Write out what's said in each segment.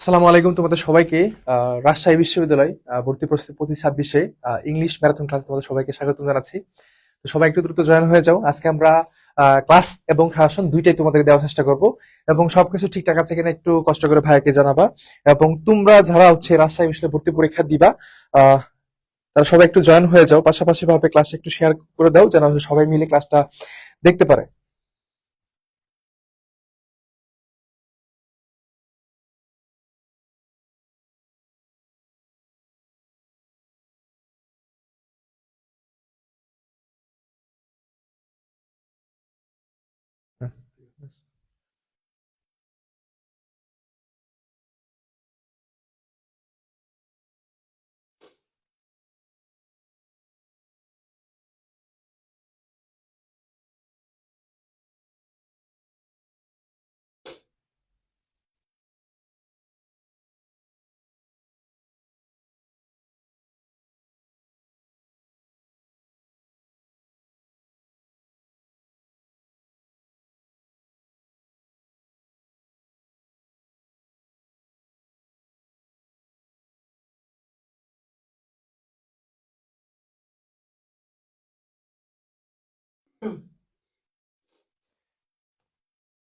আসসালামু আলাইকুম তোমাদের সবাইকে। রাজশাহী বিশ্ববিদ্যালয় ভর্তি প্রস্তুতি 25-26 ইংলিশ ম্যারাথন ক্লাস তোমাদের সবাইকে স্বাগত জানাচ্ছি। তো সবাই একটু দ্রুত জয়েন হয়ে যাও। আজকে আমরা ক্লাস এবং শাসন দুইটাই তোমাদের দেওয়ার চেষ্টা করব এবং সবকিছু ঠিকঠাক আছে কিনা একটু কষ্ট করে ভাইকে জানাবা। এবং তোমরা যারা হচ্ছে রাজশাহী বিশ্ববিদ্যালয় ভর্তি পরীক্ষা দিবা আহ তারা সবাই একটু জয়েন হয়ে যাও, পাশাপাশি ভাবে ক্লাসটা একটু শেয়ার করে দাও যেন সবাই মিলে ক্লাসটা দেখতে পারে।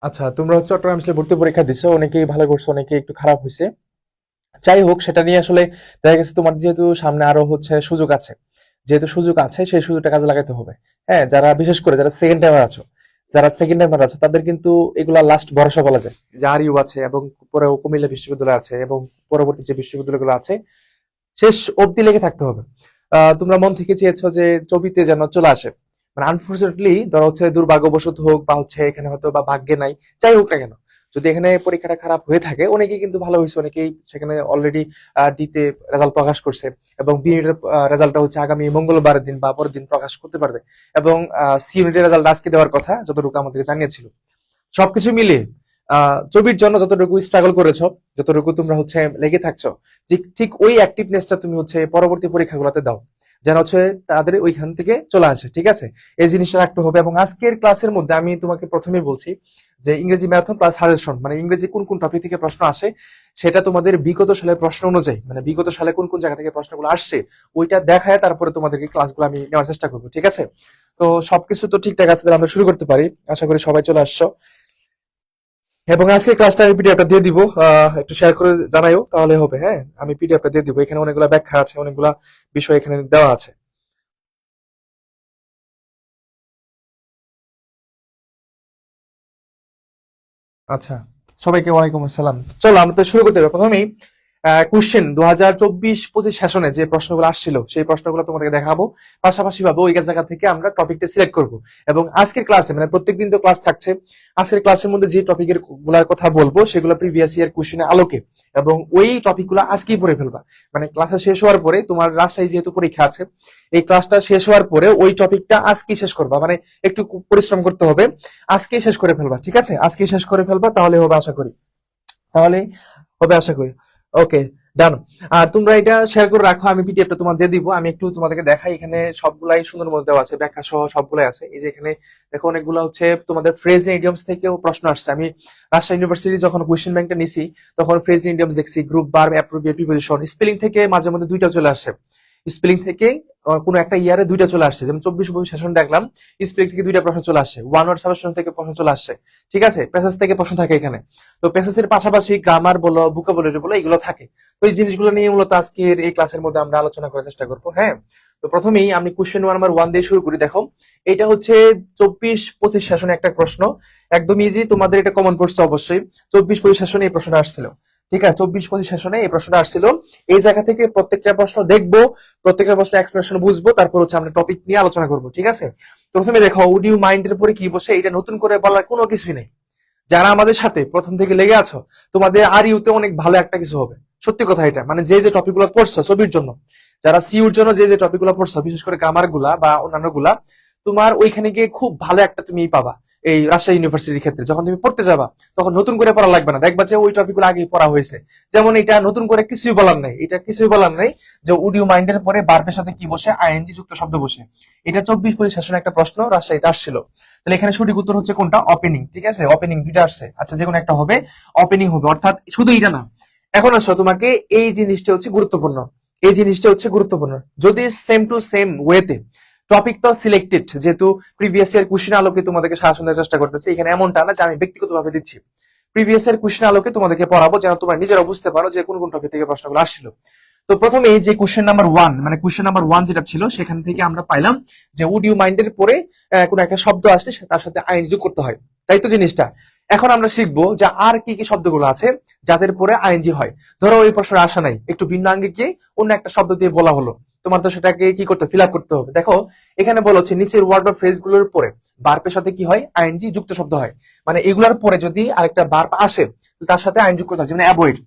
আচ্ছা, তোমরা হচ্ছে চট্টগ্রাম বিশ্ববিদ্যালয়ে ভর্তি পরীক্ষা দিছো, অনেকেই ভালো করছো, অনেকেই একটু খারাপ হয়েছে। যাই হোক, সেটা নিয়ে আসলে দেখা গেছে তোমার যেহেতু সামনে আরো হচ্ছে সুযোগ আছে, যেহেতু সুযোগ আছে সেই সুযোগটা কাজে লাগাতে হবে। হ্যাঁ, যারা বিশেষ করে যারা সেকেন্ড টাইমার আছো তাদের কিন্তু এগুলা লাস্ট ভরসা বলা যায়। যে আর ইউ আছে এবং পরে কুমিল্লা বিশ্ববিদ্যালয় আছে এবং পরবর্তী যে বিশ্ববিদ্যালয়গুলো আছে শেষ অবধি লেগে থাকতে হবে। তোমরা মন থেকে চেয়েছো যে ছবিতে যেন চলে আসে, মানে আনফর্চুনেটলি ধরো হচ্ছে দুর্ভাগ্যবশত হোক বা হচ্ছে এখানে হয়তো বা ভাগ্যে নাই, যাই হোক না কেন, যদি এখানে পরীক্ষাটা খারাপ হয়ে থাকে, অনেকেই কিন্তু ভালো হয়েছে, অনেকেই সেখানে অলরেডি ডিতে রেজাল্ট প্রকাশ করছে এবং বি ইউনিটের রেজাল্টটা হচ্ছে আগামী মঙ্গলবারের দিন বা পরের দিন প্রকাশ করতে পারবে এবং সি ইউনিটের রেজাল্ট আজকে দেওয়ার কথা যতটুকু আমাদেরকে জানিয়েছিল। সবকিছু মিলিয়ে ছবির জন্য যতটুকু স্ট্রাগল করেছো, যতটুকু তোমরা হচ্ছে লেগে থাকছো, ঠিক ওই অ্যাক্টিভনেসটা তুমি হচ্ছে পরবর্তী পরীক্ষাগুলোতে দাও, যেন হচ্ছে তাদের ওইখান থেকে চলে আসে। ঠিক আছে, এই জিনিসটা রাখতে হবে। এবং আজকের ক্লাসের মধ্যে আমি তোমাকে প্রথমেই বলছি যে ইংরেজি ম্যারাথন প্লাস সাজেশন, মানে ইংরেজি কোন কোন টপিক থেকে প্রশ্ন আসে সেটা তোমাদের বিগত সালের প্রশ্ন অনুযায়ী, মানে বিগত সালে কোন কোন জায়গা থেকে প্রশ্নগুলো আসছে ওইটা দেখায় তারপরে তোমাদেরকে ক্লাসগুলো আমি নেওয়ার চেষ্টা করবো। ঠিক আছে, তো সবকিছু তো ঠিকঠাক আছে, তাহলে আমরা শুরু করতে পারি। আশা করি সবাই চলে আসছো এবং আজকে ক্লাসটা আমি পিডিএফটা দিয়ে দিব, একটু শেয়ার করে জানাইও তাহলে হবে। হ্যাঁ, আমি পিডিএফটা দিয়ে দিব, এখানে অনেকগুলা ব্যাখ্যা আছে, অনেকগুলা বিষয় এখানে দেওয়া আছে। আচ্ছা, সবাইকে ওয়ালাইকুম আসসালাম। চলো আমরা তো শুরু করতে হবে। প্রথমেই কোশ্চেন 2024-25 সেশনে যে প্রশ্নগুলো আসছিল সেই প্রশ্নগুলো তোমাদেরকে দেখাবো, পাশাপাশি ভাবে ওই জায়গা থেকে আমরা টপিকটা সিলেক্ট করব। এবং আজকের ক্লাসে, মানে প্রত্যেকদিন তো ক্লাস থাকছে, আজকের ক্লাসের মধ্যে যে টপিকের গুলার কথা বলবো সেগুলো প্রিভিয়াস ইয়ার কোশ্চেনের আলোকে, এবং ওই টপিকগুলো আজকেই পড়ে ফেলবা। মানে ক্লাসটা শেষ হওয়ার পরে, তোমার রাজশাহী যেহেতু পরীক্ষা আছে, এই ক্লাসটা শেষ হওয়ার পরে ওই টপিকটা আজকেই শেষ করবা। মানে একটু পরিশ্রম করতে হবে, আজকেই শেষ করে ফেলবা। ঠিক আছে, আজকেই শেষ করে ফেলবা, তাহলে হবে আশা করি, তাহলে হবে আশা করি। ওকে, ডান। আর তোমরা এটা শেয়ার করে রাখো, আমি পিডিএফটা তোমার দিয়ে দিব। আমি একটু তোমাদেরকে দেখাই, এখানে সবগুলাই সুন্দর মধ্যে দেওয়া আছে, ব্যাখ্যা সহ সবগুলাই আছে। এই যে এখানে দেখো অনেকগুলো হচ্ছে তোমাদের ফ্রেজ ইডিয়মস থেকেও প্রশ্ন আসছে। আমি রাজশাহী ইউনিভার্সিটি যখন কোয়েশ্চেন ব্যাংকটা নিছি তখন ফ্রেজ ইডিয়মস দেখছি, group verb, appropriate preposition, spelling থেকে মাঝে মধ্যে দুইটা চলে আসছে। স্পেলিং থেকে কোনো একটা ইয়ারে দুইটা চলে আসছে, যেমন 24-25 সেশন দেখলাম স্পেলিং থেকে দুইটা প্রশ্ন চলে আসছে, ওয়ান ওয়ার্ড সাবস্টেন্স থেকে প্রশ্ন চলে আসছে। ঠিক আছে, প্যাসেজ থেকে প্রশ্ন থাকে এখানে। তো প্যাসেজের পাশাপাশি গ্রামার বলো, ভোকাবুলারি বলো, এগুলো থাকে। তো এই জিনিসগুলো নিয়ে মূলত আজকের এই ক্লাসের মধ্যে আমরা আলোচনা করার চেষ্টা করবো। হ্যাঁ, তো প্রথমেই আমি কোশ্চেন নাম্বার 1 দিয়ে শুরু করি। দেখো, এটা হচ্ছে 24-25 সেশনে একটা প্রশ্ন, একদম ইজি, তোমাদের এটা কমন পড়ছে অবশ্যই। 24-25 সেশনে এই প্রশ্নটা আসছিল। ঠিক আছে, 24-25 সেশনে এই প্রশ্নটা আসছিল। এই জায়গা থেকে প্রত্যেকটা প্রশ্ন দেখবো, প্রত্যেকটা প্রশ্ন এক্সপ্লেনেশন বুঝবো, তারপর হচ্ছে আমরা টপিক নিয়ে আলোচনা করবো। ঠিক আছে, প্রথমে দেখো উড ইউ মাইন্ডের পরে কি বসে, এটা নতুন করে বলার কোনো কিছুই নেই। যারা আমাদের সাথে প্রথম থেকে লেগে আছো, তোমাদের আর ইউতে অনেক ভালো একটা কিছু হবে। সত্যি কথা এটা, মানে যে যে টপিক গুলো পড়ছো ছবির জন্য, যারা সিউর জন্য যে যে টপিক গুলো পড়ছো, বিশেষ করে গ্রামার গুলা বা অন্যান্য গুলা, তোমার ওইখানে গিয়ে খুব ভালো একটা তুমি পাবা। এই রাজশাহী ইউনিভার্সিটির ক্ষেত্রে যখন তুমি পড়তে যাবা তখন নতুন করে পড়া লাগবে না, দেখবা যে ওই টপিক গুলো আগেই পড়া হয়েছে। যেমন এটা নতুন করে কিছুই বলার নাই, এটা কিছুই বলার নাই যে উড ইউ মাইন্ডের পরে বার্বের সাথে কি বসে, আইএনজি যুক্ত শব্দ বসে। এটা 24-25 সেশনে একটা প্রশ্ন রাজশাহীতে আসছিল। তাহলে এখানে সঠিক উত্তর হচ্ছে কোনটা? ওপেনিং। ঠিক আছে, ওপেনিং দুইটা আসছে, আচ্ছা যে কোনো একটা হবে, ওপেনিং হবে। অর্থাৎ শুধু এটা না, এখন আসো, তোমাকে এই জিনিসটা হচ্ছে গুরুত্বপূর্ণ, এই জিনিসটা হচ্ছে গুরুত্বপূর্ণ। যদি সেম টু সেম ওয়েতে টপিক তো সিলেক্টেড, যেহেতু প্রিভিয়াস ইয়ার কোশ্চেন আলোকে তোমাদেরকে সাজেশন দেওয়ার চেষ্টা করতেছি, এখানে এমনটা না যে আমি ব্যক্তিগতভাবে দিচ্ছি, প্রিভিয়াস ইয়ার কোশ্চেন আলোকে তোমাদেরকে পড়াবো যেন তোমরা নিজেরা বুঝতে পারো যে কোন কোন টপিক থেকে প্রশ্নগুলো আসছিল। তো প্রথমে যে কোশ্চেন নাম্বার 1, মানে কোশ্চেন নাম্বার 1 যেটা ছিল সেখান থেকে আমরা পাইলাম যে উড ইউ মাইন্ডের পরে কোনো একটা শব্দ আসলে তার সাথে আইন যোগ করতে হয়, তাই তো জিনিসটা। এখন আমরা শিখবো যে আর কি কি শব্দগুলো আছে যাদের পরে আইএনজি হয়। ধরো ওই প্রশ্নের আশা নাই, একটু ভিন্ন আঙ্গে গিয়ে অন্য একটা শব্দ দিয়ে বলা হলো, তোমার তো সেটাকে কি করতে, ফিল আপ করতে হবে। দেখো এখানে বলা হচ্ছে নিচের ওয়ার্ড বা ফ্রেজ গুলোর পরে বার্পের সাথে কি হয়, আইএনজি যুক্ত শব্দ হয়। মানে এগুলোর পরে যদি আরেকটা বার্প আসে তার সাথে আইন যোগ করতে হয়, যেমন অ্যাভয়েড,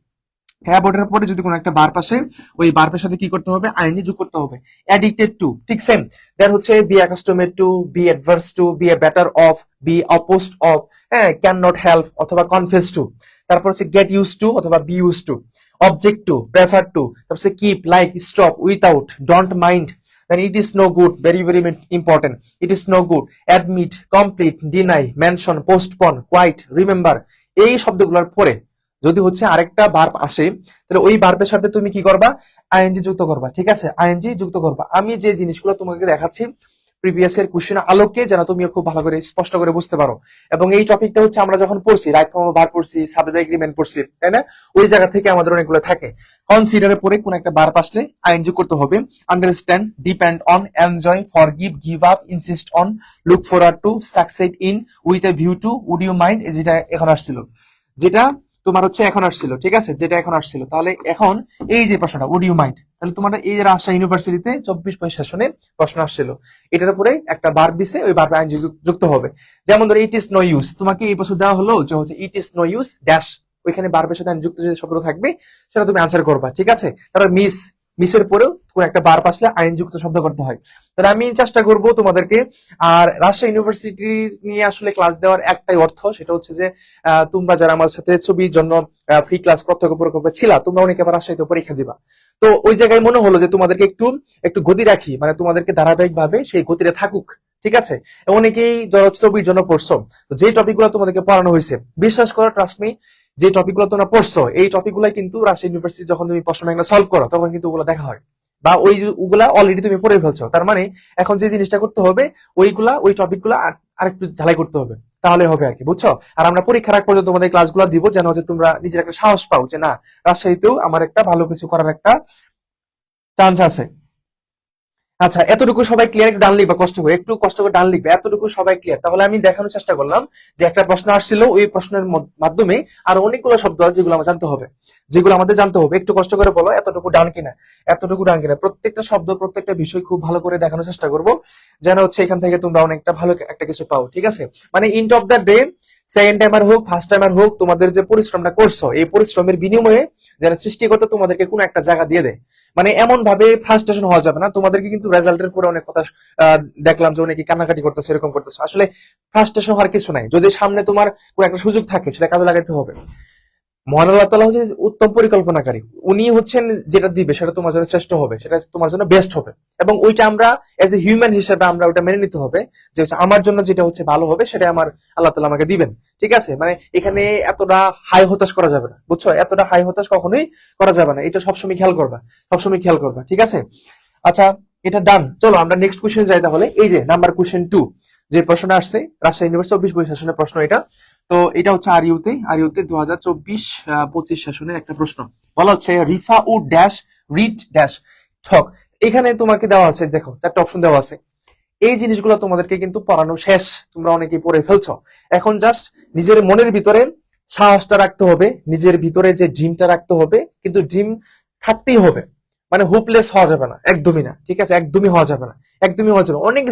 অ্যাভয়েডের পরে যদি কোনো একটা বার্প আসে ওই বার্পের সাথে কি করতে হবে, আইএনজি যোগ করতে হবে। অ্যাডিক্টেড টু, ঠিক সেম। দেন হচ্ছে be accustomed to, be adverse to, be a better off, be opposed of, হ্যাঁ, ক্যান নট হেল্প অথবা কনফেস টু। তারপর হচ্ছে গেট ইউজ টু অথবা be use to, object to, prefer to, তারপর হচ্ছে keep, like, stop, without, don't mind, then it is no good, very very important, it is no good, admit, complete, deny, mention, postpone, quite, remember. এই শব্দগুলোর পরে যদি হচ্ছে আরেকটা verb আসে তাহলে ওই ভার্বের সাথে তুমি কি করবা, আইএনজি যুক্ত করবা, ঠিক আছে, আইএনজি যুক্ত করবা। আমি যে জিনিসগুলো তোমাকে দেখাচ্ছি প্রিভিয়াস এর কোশ্চেন আলোকে যেন তুমি খুব ভালো করে স্পষ্ট করে বুঝতে পারো। এবং এই টপিকটা হচ্ছে আমরা যখন পড়ছি, রাইট ফর্ম অফ ভার্ব পড়ছি, সাবজেক্ট এগ্রিমেন্ট পড়ছি, তাই না, ওই জায়গা থেকে আমাদের অনেকগুলো থাকে। কনসিডারের পরে কোন একটা ভার্ব আসলে আইএনজি করতে হবে। Understand, depend on, enjoy, forgive, give up, insist on, look forward to, succeed in, with a view to, would you mind, যেটা এখন আসছিল, যেটা তোমার হচ্ছে এখন আসছিল, ঠিক আছে, যেটা এখন আসছিল। তাহলে এখন এই যে প্রশ্নটা উড ইউ মাইন্ড, তাহলে তোমার এই যে রাজশাহী ইউনিভার্সিটিতে 24 সেশনে প্রশ্ন আসছিল, এটার উপরে একটা বার দিছে, ওই বারবে আইন যুক্ত হবে। যেমন ধরো ইট ইজ নো ইউজ, তোমাকে এই প্রশ্ন দেওয়া হলো যে হচ্ছে it is no use dash, ওইখানে বারবের সাথে আইন যুক্ত যে শব্দ থাকবে সেটা তুমি আনসার করবা, ঠিক আছে। তারপর মিস, মিসের পরেও কোন একটা বার আসলে আইন যুক্ত শব্দ করতে হয়। তাহলে আমি চেষ্টা করব তোমাদেরকে। আর রাজশাহী ইউনিভার্সিটি নিয়ে আসলে ক্লাস দেওয়ার একটাই অর্থ, সেটা হচ্ছে যে তোমরা যারা আমার সাথে ছবির জন্য ফ্রি ক্লাস প্রত্যক্ষ পরোক্ষভাবে ছিলা, তোমরা অনেকে আবার রাজশাহীতে পরীক্ষা দিবা। তো ওই জায়গায় মনে হলো যে তোমাদেরকে একটু একটু গতি রাখি, মানে তোমাদেরকে ধারাবাহিক ভাবে সেই গতিটা থাকুক, ঠিক আছে। অনেকেই ছবির জন্য পড়ছো, যে টপিক গুলো তোমাদেরকে পড়ানো হয়েছে, বিশ্বাস করো, ট্রাস্ট মি, যে টপিক গুলো তোমরা পড়ছো এই টপিক গুলো কিন্তু রাজশাহী ইউনিভার্সিটি যখন তুমি প্রশ্ন ব্যাংকটা সলভ করো তখন কিন্তু ওগুলো দেখা হয়, বা ওইগুলা অলরেডি তুমি পড়ে ফেলছো। তার মানে এখন যে জিনিসটা করতে হবে, ওই টপিক গুলা আর একটু ঝালাই করতে হবে, তাহলে হবে আর কি, বুঝছো। আর আমরা পরীক্ষার আগ পর্যন্ত তোমাদের ক্লাসগুলো দিব যেন হচ্ছে তোমরা নিজের একটা সাহস পাও যে না, রাজশাহীতেও আমার একটা ভালো কিছু করার একটা চান্স আছে। আচ্ছা, এতটুকু সবাই ক্লিয়ার? একটু ডান লিখবা, কষ্ট করে, একটু কষ্ট করে ডান লিখবে, এতটুকু সবাই ক্লিয়ার। তাহলে আমি দেখানোর চেষ্টা করলাম যে একটা প্রশ্ন আসছিল, ওই প্রশ্নের মাধ্যমে আরো অনেকগুলো শব্দ আছে যেগুলো আমার জানতে হবে, যেগুলো আমাদের জানতে হবে। একটু কষ্ট করে বলো এতটুকু ডান কিনা, এতটুকু ডান কিনা। প্রত্যেকটা শব্দ, প্রত্যেকটা বিষয় খুব ভালো করে দেখানোর চেষ্টা করব যেন হচ্ছে এখান থেকে তোমরা অনেকটা ভালো একটা কিছু পাও, ঠিক আছে। মানে ইন্ড of the day, second timer হোক, ফার্স্ট টাইমার হোক, তোমাদের যে পরিশ্রমটা করছো এই পরিশ্রমের বিনিময়ে যেন সৃষ্টিকর্তা তোমাদেরকে কোনো একটা জায়গা দিয়ে দেয়। মানে এমন ভাবে ফ্রাস্ট্রেশন হওয়া যাবে না। তোমাদেরকে কিন্তু রেজাল্টের পরে অনেক কথা দেখলাম যে অনেকে কান্নাকাটি করতেছে, এরকম করতেছে। আসলে ফ্রাস্ট্রেশন হওয়ার কিছু নাই, যদি সামনে তোমার কোনো একটা সুযোগ থাকে সেটা কাজে লাগাতে হবে। মহান আল্লাহ তাআলা হচ্ছে উত্তম পরিকল্পনাকারী, উনি হচ্ছেন যেটা দিবে সেটা তোমার জন্য শ্রেষ্ঠ হবে, সেটা তোমার জন্য বেস্ট হবে। এবং ওইটা আমরা এজ এ হিউম্যান হিসেবে আমরা ওটা মেনে নিতে হবে যে হচ্ছে আমার জন্য যেটা হচ্ছে ভালো হবে সেটা আমার আল্লাহ তাআলা আমাকে দিবেন, ঠিক আছে। মানে এখানে এতটা হাই হতাশ করা যাবে না, বুঝছো, এতটা হাই হতাশ কখনোই করা যাবে না, এটা সবসময় খেয়াল করবা, সবসময় খেয়াল করবা, ঠিক আছে। আচ্ছা, এটা ডান। চলো আমরা নেক্সট কোশ্চেন যাই তাহলে। এই যে নাম্বার কোশ্চেন 2 যে প্রশ্নটা আসছে রাজশাহী ইউনিভার্সিটি 24 সেশনের প্রশ্ন এটা। তো এটা হচ্ছে আর ইউতে 2024-25 সেশনের একটা প্রশ্ন। বলা হচ্ছে রিফা উ ড্যাশ রিড ড্যাশ ঠক। এখানে তোমাকে দেওয়া আছে, দেখো চারটা অপশন দেওয়া আছে। এই জিনিসগুলো তোমাদেরকে কিন্তু পড়ানো শেষ, তোমরা অনেকেই পড়ে ফেলছো। এখন জাস্ট নিজের মনের ভিতরে সাহসটা রাখতে হবে, নিজের ভিতরে যে ড্রিমটা রাখতে হবে, কিন্তু ড্রিম থাকতেই হবে। মানে হোপলেস হওয়া যাবে না, একদমই না, ঠিক আছে, একদমই হওয়া যাবে না, একদমই হওয়া যাবে। অনেক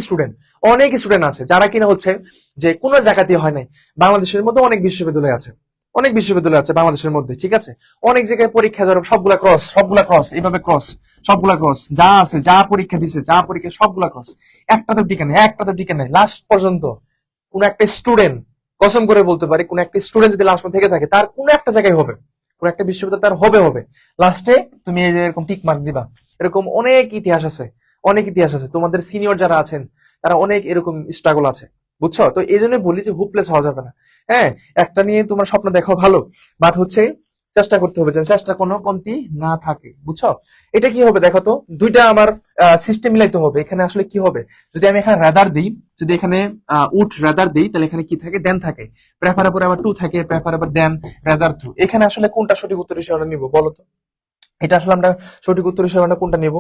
স্টুডেন্ট আছে যারা কিনা হচ্ছে যে কোনো জায়গাতেই হয় নাই। বাংলাদেশের মধ্যে অনেক বিশ্ববিদ্যালয় আছে, অনেক বিশ্ববিদ্যালয় আছে বাংলাদেশের মধ্যে, ঠিক আছে। অনেক জায়গায় পরীক্ষা ধরো সবগুলা ক্রস এইভাবে ক্রস, সবগুলা ক্রস, যা আছে, যা পরীক্ষা দিছে, যা পরীক্ষা সবগুলা ক্রস। একটাতে টিকে নেই লাস্ট পর্যন্ত। কোন একটা স্টুডেন্ট, কসম করে বলতে পারি, কোন একটা স্টুডেন্ট যদি লাস্ট থেকে থাকে তার কোন একটা জায়গায় হবে, কোন একটা বিশ্ববিদ্যালয় তার হবে লাস্টে তুমি এই যে এরকম টিক মার্ক দিবা। এরকম অনেক ইতিহাস আছে তোমাদের সিনিয়র যারা আছেন তারা অনেক এরকম স্ট্রাগল আছে, বুঝছো। তো এই জন্য বলি যে হোপলেস হওয়া যাবে না। হ্যাঁ, একটা নিয়ে তোমার স্বপ্ন দেখো ভালো, বাট হচ্ছে চেষ্টা করতে হবে যেন চেষ্টা কোনো কমতি না থাকে, বুঝছো? এটা কি হবে দেখো তো, দুইটা আমার সিস্টেম মিলাইতে হবে। এখানে আসলে কি হবে, যদি আমি এখানে রাদার দিই, যদি এখানে উড রাদার দিই, তাহলে এখানে কি থাকে, দেন থাকে, প্রেফার পরে আবার টু থাকে, প্রেফার আবার দেন, রাদার টু। এখানে আসলে কোনটা সঠিক উত্তর হিসেবে আমরা নিব বলো তো? এটা আসলে আমরা সঠিক উত্তর হিসেবে আমরা কোনটা নিব?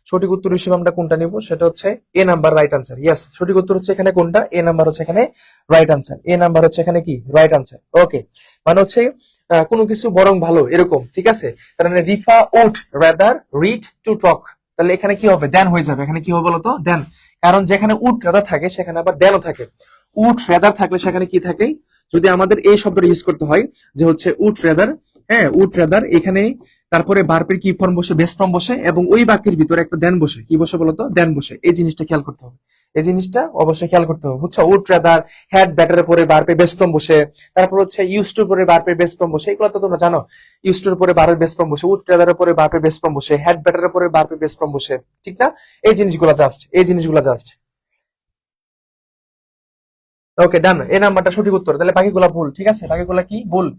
সঠিক উত্তর হিসেবে আমরা কোনটা নিব, সেটা হচ্ছে এ নাম্বার রাইট আনসার। ইয়েস, সঠিক উত্তর হচ্ছে এখানে কোনটা, এ নাম্বার হচ্ছে এখানে রাইট আনসার। এ নাম্বার হচ্ছে এখানে কি রাইট আনসার। ওকে, মানে হচ্ছে কোনো কিছু বরং ভালো এরকম, ঠিক আছে? তার মানে Rifa would rather read to talk, তাহলে এখানে কি হবে, দেন হয়ে যাবে। এখানে কি হবে বলতো, দেন। কারণ যেখানে উড রাদার থাকে সেখানে আবার দেনও থাকে। উড রাদার থাকলে সেখানে কি থাকে, যদি আমাদের এই শব্দটা ইউজ করতে হয় যে হচ্ছে উড রাদার, হ্যাঁ উড রাদার, এখানে তারপরে ভার্বের কি ফর্ম বসে, বেস ফর্ম বসে, এবং ওই বাক্যের ভিতরে একটা দেন বসে, কি বসে বলতো, দেন বসে। এই জিনিসটা খেয়াল করতে হবে, এই জিনিসটা অবশ্যই খেয়াল করতে হবে, বুঝছো? উড রাদার, হ্যাড ব্যাটারের পরে ভার্বের বেস ফর্ম বসে, তারপর হচ্ছে ইউজ টুর পরে ভার্বের বেস ফর্ম বসে, এগুলো তো তোমরা জানো। ইউজ টুর পরে ভার্বের বেস ফর্ম বসে, উড রাদারের পরে ভার্বের বেস ফর্ম বসে, হ্যাড ব্যাটারের পরে ভার্বের বেস ফর্ম বসে, ঠিক না? এই জিনিসগুলো জাস্ট, এই জিনিসগুলো জাস্ট। ওকে ডান, এই নাম্বারটা সঠিক উত্তর। তাহলে বাকিগুলা ভুল, ঠিক আছে? বাকিগুলা কি ভুল।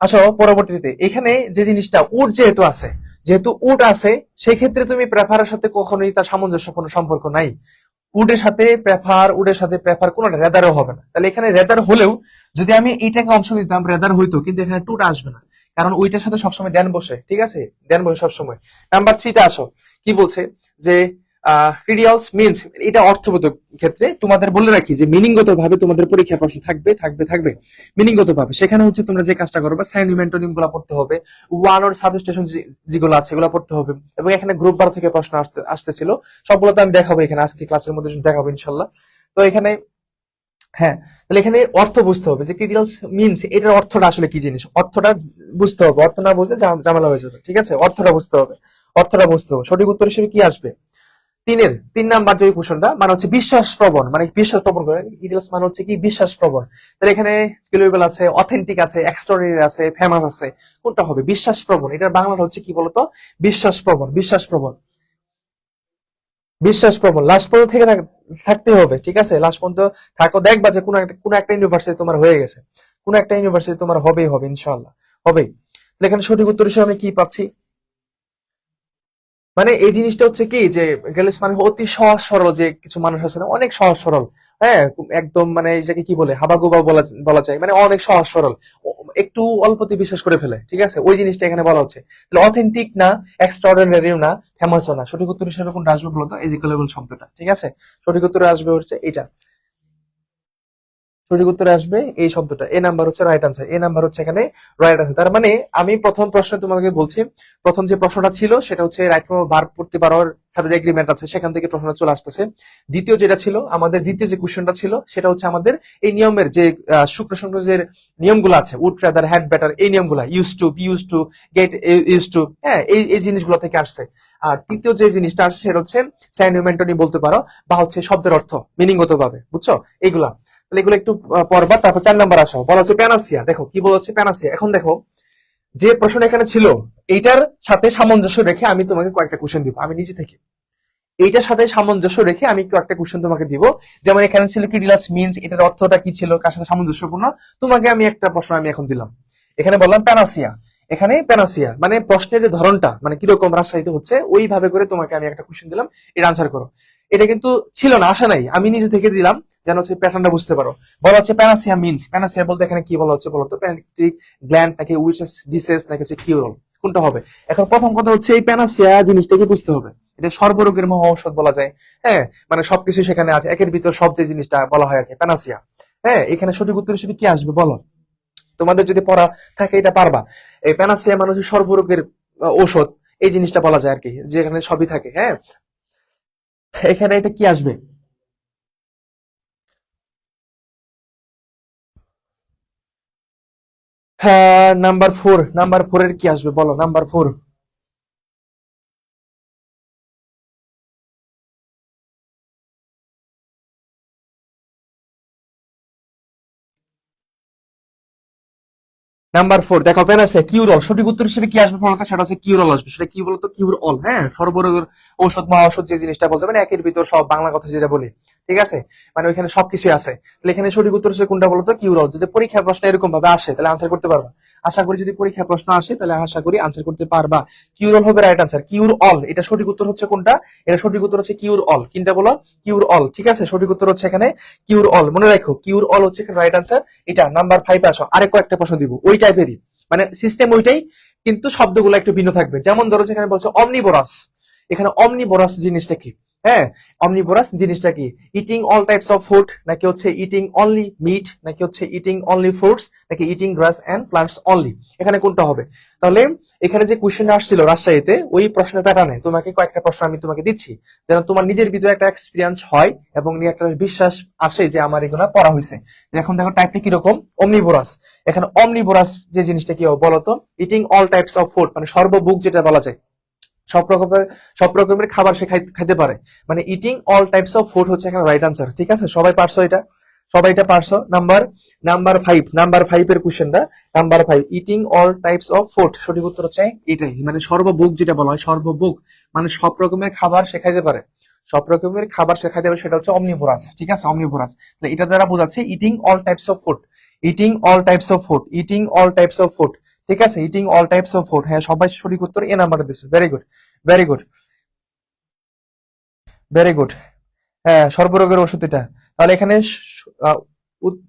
আসো পরবর্তীতে, এখানে যে জিনিসটা উড যেহেতু আছে, যেহেতু উড আছে, সেই ক্ষেত্রে তুমি প্রেফারের সাথে কখনোই তার সামঞ্জস্যপূর্ণ সম্পর্ক নাই। উডের সাথে প্রেফার, উডের সাথে প্রেফার কোনোটা রেদারও হবে না। তাহলে এখানে রেদার হলেও যদি আমি এইটাকে অংশ দিতাম রেদার হইতো, কিন্তু এখানে টুটা আসবে না, কারণ ওইটার সাথে সবসময় দেন বসে, ঠিক আছে? দেন বসে সবসময়। নাম্বার 3 তে আসো, কি বলছে যে ক্রিডিয়ালস মিনস, এটা অর্থবোধক ক্ষেত্রে তোমাদের বলে রাখি যে মিনিংগত ভাবে তোমাদের পরীক্ষা প্রশ্ন থাকবে থাকবে থাকবে মিনিংগত ভাবে। সেখানে হচ্ছে তোমরা যে কাজটা করবে, সাইনোনিম অ্যান্টোনিম গুলা পড়তে হবে, ওয়ান অর সাবস্টেশন যেগুলো আছে এগুলো পড়তে হবে, এবং এখানে গ্রুপ বার থেকে প্রশ্ন আসতেছিল, সবগুলো তো আমি দেখাবো এখানে আজকে ক্লাসের মধ্যে দেখাবো ইনশাল্লাহ। তো এখানে হ্যাঁ, তাহলে এখানে অর্থ বুঝতে হবে যে ক্রিডিয়ালস মিনস, এটার অর্থটা আসলে কি জিনিস, অর্থটা বুঝতে হবে। অর্থ না বুঝলে ঝামেলা হয়ে যাবে, ঠিক আছে? অর্থটা বুঝতে হবে, অর্থটা বুঝতে হবে। সঠিক উত্তর হিসেবে কি আসবে, 3 নাম্বার যে কোশ্চেনটা, মানে হচ্ছে বিশ্বাস প্রবণ, মানে বিশ্বাস প্রবণ করে ইডিয়ালস মানে হচ্ছে কি বিশ্বাস প্রবণ। তাহলে এখানে স্কিলেবল আছে, অথেন্টিক আছে, এক্সট্রাঅর্ডিনারি আছে, ফেমাস আছে, কোনটা হবে? বিশ্বাস প্রবণ। এটার বাংলা হচ্ছে কি বলতো, বিশ্বাস প্রবণ, বিশ্বাস প্রবণ, বিশ্বাস প্রবণ। লাস্ট পর্যন্ত থেকে থাকতে হবে, ঠিক আছে? লাস্ট পর্যন্ত থাকো, দেখবা যে কোন একটা ইউনিভার্সিটি তোমার হয়ে গেছে, কোন একটা ইউনিভার্সিটি তোমার হবেই হবে ইনশাআল্লাহ, হবেই। তাহলে এখানে সঠিক উত্তর হিসেবে আমি কি পাচ্ছি, মানে এই জিনিসটা হচ্ছে কি যে গেলেস মানে অতি সহজ সরল, যে কিছু মানুষ আছে না অনেক সহজ সরল, হ্যাঁ একদম, মানে এটাকে কি বলে, হাবাগোবা বলা বলা যায়, মানে অনেক সহজ সরল, একটু অল্পতে বিশ্বাস করে ফেলে, ঠিক আছে? ওই জিনিসটা এখানে বলা হচ্ছে। তাহলে অথেন্টিক না, এক্সট্রাঅর্ডিনারিও না, ফেমাসও না। সঠিক উত্তর হিসেবে কোনটা আসবে বলতো, এজিকেলেবল শব্দটা, ঠিক আছে? সঠিক উত্তরে আসবে হচ্ছে এটা, সঠিক উত্তরে আসবে এই শব্দটা। এ নাম্বার হচ্ছে রাইট আনসার, এ নাম্বার হচ্ছে এখানে রাইট আনসার। তার মানে আমি প্রথম প্রশ্নে তোমাকে বলছি, প্রথম যে প্রশ্নটা ছিল সেটা হচ্ছে রাইট ফর্ম ভার্ব পড়তে পারার সাবজেক্ট এগ্রিমেন্ট আছে, সেখান থেকে প্রশ্নটা চলে আসতেছে। দ্বিতীয় যেটা ছিল আমাদের, দ্বিতীয় যে কোশ্চেনটা ছিল সেটা হচ্ছে আমাদের এই নিয়মের যে শুক্র সংক্রান্ত যে নিয়মগুলো আছে, উড রাদার, হ্যাড বেটার, এই নিয়মগুলো, use to, be use to, get use to, হ্যাঁ এই জিনিসগুলো থেকে আসছে। আর তৃতীয় যে জিনিসটা আসছে সেটা হচ্ছে সাইনোনিম অ্যান্টোনিম বলতে পারো, বা হচ্ছে শব্দের অর্থ মিনিংগত ভাবে, বুঝছো? এইগুলা, তাহলে এগুলো একটু পড়বা। তারপর 4 নাম্বার আসো, বলা হচ্ছে প্যানাসিয়া। দেখো কি বলা হচ্ছে প্যানাসিয়া। এখন দেখো যে প্রশ্ন এখানে ছিল, এইটার সাথে সামঞ্জস্য রেখে আমি তোমাকে কয়েকটা কোশ্চেন দিব, আমি নিজে থেকে এইটার সাথে সামঞ্জস্য রেখে আমি কয়েকটা কোশ্চেন তোমাকে দিব। যেমন এখানে ছিল ক্রিডিলাস মিনস, এটার অর্থটা কি ছিল, কার সাথে সামঞ্জস্যপূর্ণ, তোমাকে আমি একটা প্রশ্ন আমি এখন দিলাম। এখানে বললাম প্যানাসিয়া, এখানে প্যানাসিয়া মানে প্রশ্নের যে ধরনটা, মানে কিরকম রাজশাহীতে হচ্ছে, ওইভাবে করে তোমাকে আমি একটা কোশ্চেন দিলাম, এটা আনসার করো। এটা কিন্তু ছিল না, আসা নাই, আমি নিজে থেকে দিলাম যেন হচ্ছে প্যাটার্নটা বুঝতে পারো। বলা হচ্ছে প্যানাসিয়া মিনস, প্যানাসিয়া বলতে এখানে কি বলা হচ্ছে বলতো, প্যানেক্টিক গ্ল্যান্ড নাকি উইচেস ডিসেস নাকি হচ্ছে কিউরল, কোনটা হবে? এখন প্রথম কথা হচ্ছে এই প্যানাসিয়া জিনিসটাকে বুঝতে হবে, এটা সর্বরোগের মহা ঔষধ বলা যায়, হ্যাঁ মানে সবকিছু সেখানে আছে, একের ভিতর সব, যে জিনিসটা বলা হয় আর কি প্যানাসিয়া। হ্যাঁ, এখানে সঠিক উত্তর হিসেবে কি আসবে বলো? তোমাদের যদি পড়া থাকে এটা পারবা। এই প্যানাসিয়া মানুষের সর্বরোগের ঔষধ, এই জিনিসটা বলা যায় আর কি, যেখানে সবই থাকে। হ্যাঁ, এখানে এটা কি আসবে? হ্যাঁ, নাম্বার 4, নাম্বার 4 এর কি আসবে বলো, নাম্বার 4। নাম্বার 4 দেখো, পেন আছে কিউরল, সঠিক উত্তর হিসেবে কি আসবে বলতো, সেটা হচ্ছে কিউরল আসবে। সেটা কি বলতো, কিউর অল, হ্যাঁ সর্বরোগের ঔষধ মহা ঔষধ, যে জিনিসটা বলতে মানে একের ভিতর সব, বাংলা কথা যেটা বলি, ঠিক আছে, মানে ওইখানে সবকিছু আছে। তাহলে এখানে সঠিক উত্তর হচ্ছে কোনটা বলতো, কিউর অল। যদি পরীক্ষা প্রশ্ন এরকম ভাবে আসে তাহলে আনসার করতে পারবা। আশা করি যদি পরীক্ষা প্রশ্ন আসে তাহলে আশা করি আনসার করতে পারবা। কিউর অল হবে রাইট আনসার, কিউর অল। এটা সঠিক উত্তর হচ্ছে কোনটা, এটা সঠিক উত্তর হচ্ছে কিউর অল। কিনটা বলো, কিউর অল। ঠিক আছে, সঠিক উত্তর হচ্ছে এখানে কিউর অল। মনে রাখো কিউর অল হচ্ছে এখানে রাইট আনসার। এটা নাম্বার 5 আসো, আরেক কয়েকটা প্রশ্ন দিব ওই টাইপেরই, মানে সিস্টেম ওইটাই, কিন্তু শব্দগুলো একটু ভিন্ন থাকবে। যেমন ধরো এখানে বলছে অমনিবোরাস, এখানে অমনিবোরাস জিনিসটা কি? হ্যাঁ, অমনিবোরাস জিনিসটা কি? Eating all types of food, নাকি হচ্ছে ইটিং অনলি মিট, নাকি হচ্ছে ইটিং অনলি ফ্রুটস, নাকি eating grass and plants only? এখানে কোনটা হবে? তাহলে এখানে যে কোশ্চেন আসছিল রাজশাহীতে, ওই প্রশ্নের প্যাটার্নে তোমাকে কয়েকটা প্রশ্ন আমি তোমাকে দিচ্ছি, যেন তোমার নিজের ভিতরে একটা এক্সপিরিয়েন্স হয় এবং একটা বিশ্বাস আসে যে আমার এগুলা পড়া হয়েছে। এখন দেখো টাইপটা কিরকম, অমনিবোরাস। এখানে অমনিবোরাস যে জিনিসটা কি হবে বলতো, eating all types of food, মানে সর্বভুক যেটা বলা যায়, সব রকমের খাবার সে খাইতে পারে, মানে eating all types of food হচ্ছে এখানে রাইট আনসার। ঠিক আছে, সবাই পারছো এটা, সবাই এটা পারছো। নাম্বার 5 এর কোশ্চেনটা, number 5, eating all types of food, সঠিক উত্তর হচ্ছে এটাই, মানে সর্বভোগ যেটা বলা হয়, সর্বভোগ মানে সব রকমের খাবার সে খাইতে পারে, সব রকমের খাবার সে খাইতে পারে, সেটা হচ্ছে অমনিভোরাস। ঠিক আছে, অমনিভোরাস। তাহলে এটা দ্বারা বোঝাচ্ছে eating all types of food, eating all types of food, eating all types of food. ঠিক আছে, eating all types of food. হ্যাঁ, সবাই সঠিক উত্তর এ নাম্বারে দিচ্ছে। Very good, very good, very good. হ্যাঁ, সর্বরোগের ওষুধ এটা। তাহলে এখানে উত-